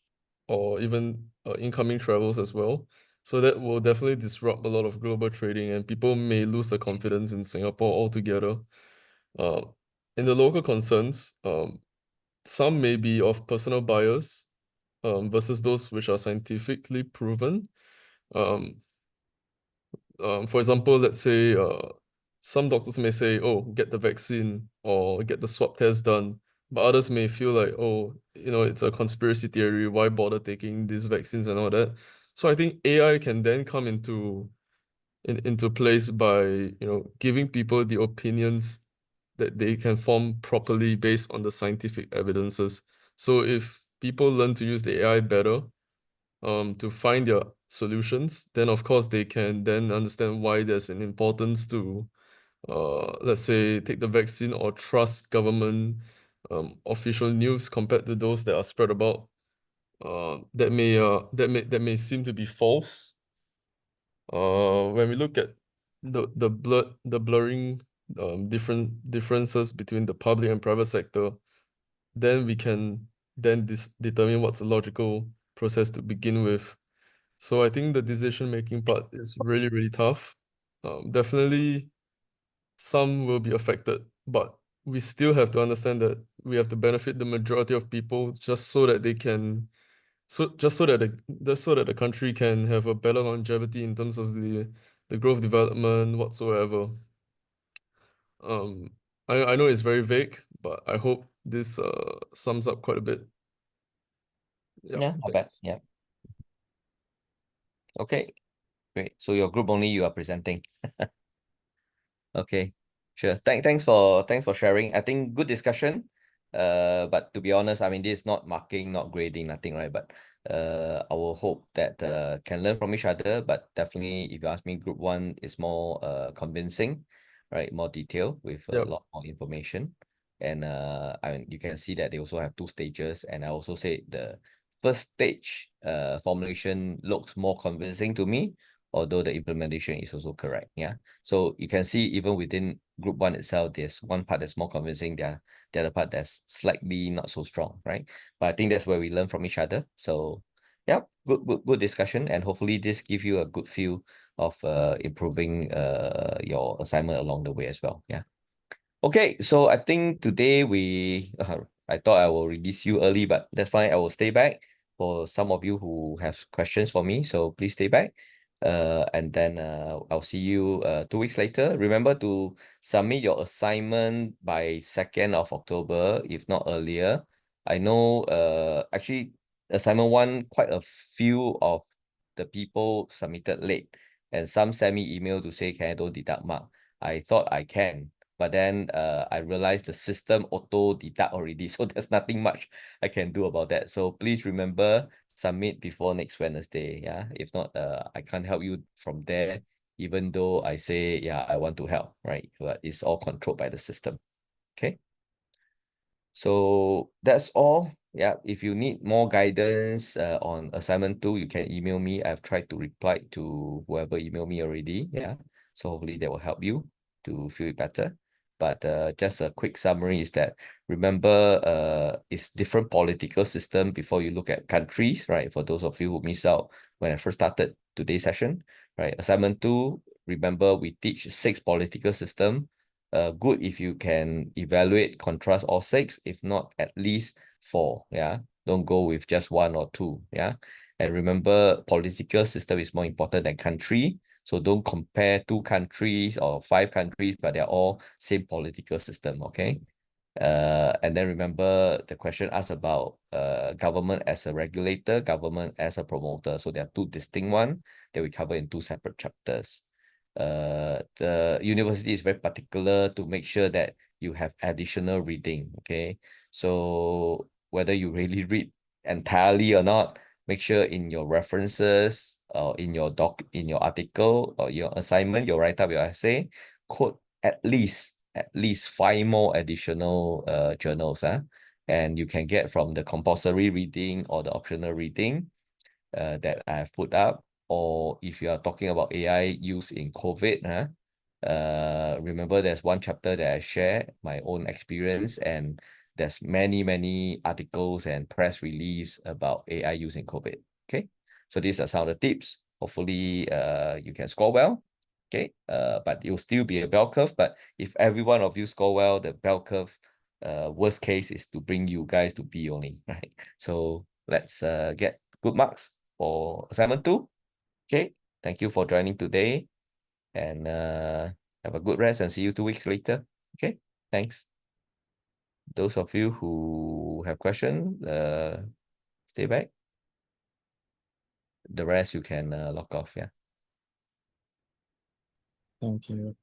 or even incoming travels as well. So that will definitely disrupt a lot of global trading, and people may lose the confidence in Singapore altogether. Uh, in the local concerns, some may be of personal bias versus those which are scientifically proven. Um, for example, let's say some doctors may say, oh, get the vaccine or get the swab test done. But others may feel like, oh, it's a conspiracy theory. Why bother taking these vaccines and all that? So I think AI can then come into place by, giving people the opinions that they can form properly based on the scientific evidences. So if people learn to use the AI better, to find their solutions, then of course they can then understand why there's an importance to, let's say, take the vaccine or trust government official news compared to those that are spread about that may seem to be false. When we look at the blurring differences between the public and private sector, then we can then determine what's a logical process to begin with. So I think the decision-making part is really, really tough. Definitely some will be affected, but we still have to understand that we have to benefit the majority of people just so that they can, so that the country can have a better longevity in terms of the growth development whatsoever. I know it's very vague, but I hope this sums up quite a bit. Yeah, not bad. Thanks. Yeah. Okay, great. So your group only you are presenting. Okay, sure. Thanks for sharing. I think good discussion. But to be honest, I mean, this is not marking, not grading, nothing, right? But I will hope that can learn from each other. But definitely, if you ask me, group one is more convincing, right? More detailed with a Yep. lot more information. And you can see that they also have 2 stages. And I also say the first stage formulation looks more convincing to me, although the implementation is also correct. Yeah. So you can see even within group one itself, there's one part that's more convincing, the other part that's slightly not so strong, right? But I think that's where we learn from each other. So yeah, good discussion. And hopefully this give you a good feel of improving your assignment along the way as well. Yeah. Okay, so I think today I thought I will release you early, but that's fine. I will stay back for some of you who have questions for me. So please stay back. And then I'll see you 2 weeks later. Remember to submit your assignment by 2nd of October, if not earlier. I know actually assignment 1, quite a few of the people submitted late, and some sent me email to say, can I don't deduct mark? I thought I can. But then I realized the system auto deduct already. So there's nothing much I can do about that. So please remember, submit before next Wednesday. Yeah. If not, I can't help you from there, even though I say, yeah, I want to help, right? But it's all controlled by the system. Okay. So that's all. Yeah, if you need more guidance on assignment 2, you can email me. I've tried to reply to whoever emailed me already. Yeah. So hopefully that will help you to feel it better. But just a quick summary is that, remember, it's different political system before you look at countries, right? For those of you who missed out when I first started today's session, right? Assignment 2, remember we teach 6 political system. Good if you can evaluate, contrast all 6, if not at least 4. Yeah, don't go with just 1 or 2. Yeah, And remember, political system is more important than country. So don't compare 2 countries or 5 countries, but they're all same political system, okay? And then remember the question asked about government as a regulator, government as a promoter. So there are 2 distinct ones that we cover in 2 separate chapters. The university is very particular to make sure that you have additional reading, okay? So whether you really read entirely or not, make sure in your references or in your article or your assignment, your write up, your essay, quote at least 5 more additional journals, and you can get from the compulsory reading or the optional reading that I have put up. Or if you are talking about AI use in COVID, remember there's one chapter that I share my own experience, and there's many articles and press release about AI use in COVID. Okay, so these are some of the tips. Hopefully you can score well. Okay, but it will still be a bell curve. But if every one of you score well, the bell curve worst case is to bring you guys to B only, right? So let's get good marks for assignment 2. Okay, thank you for joining today, and have a good rest and see you 2 weeks later. Okay, thanks. Those of you who have questions, stay back. The rest you can log off. Yeah. Thank you.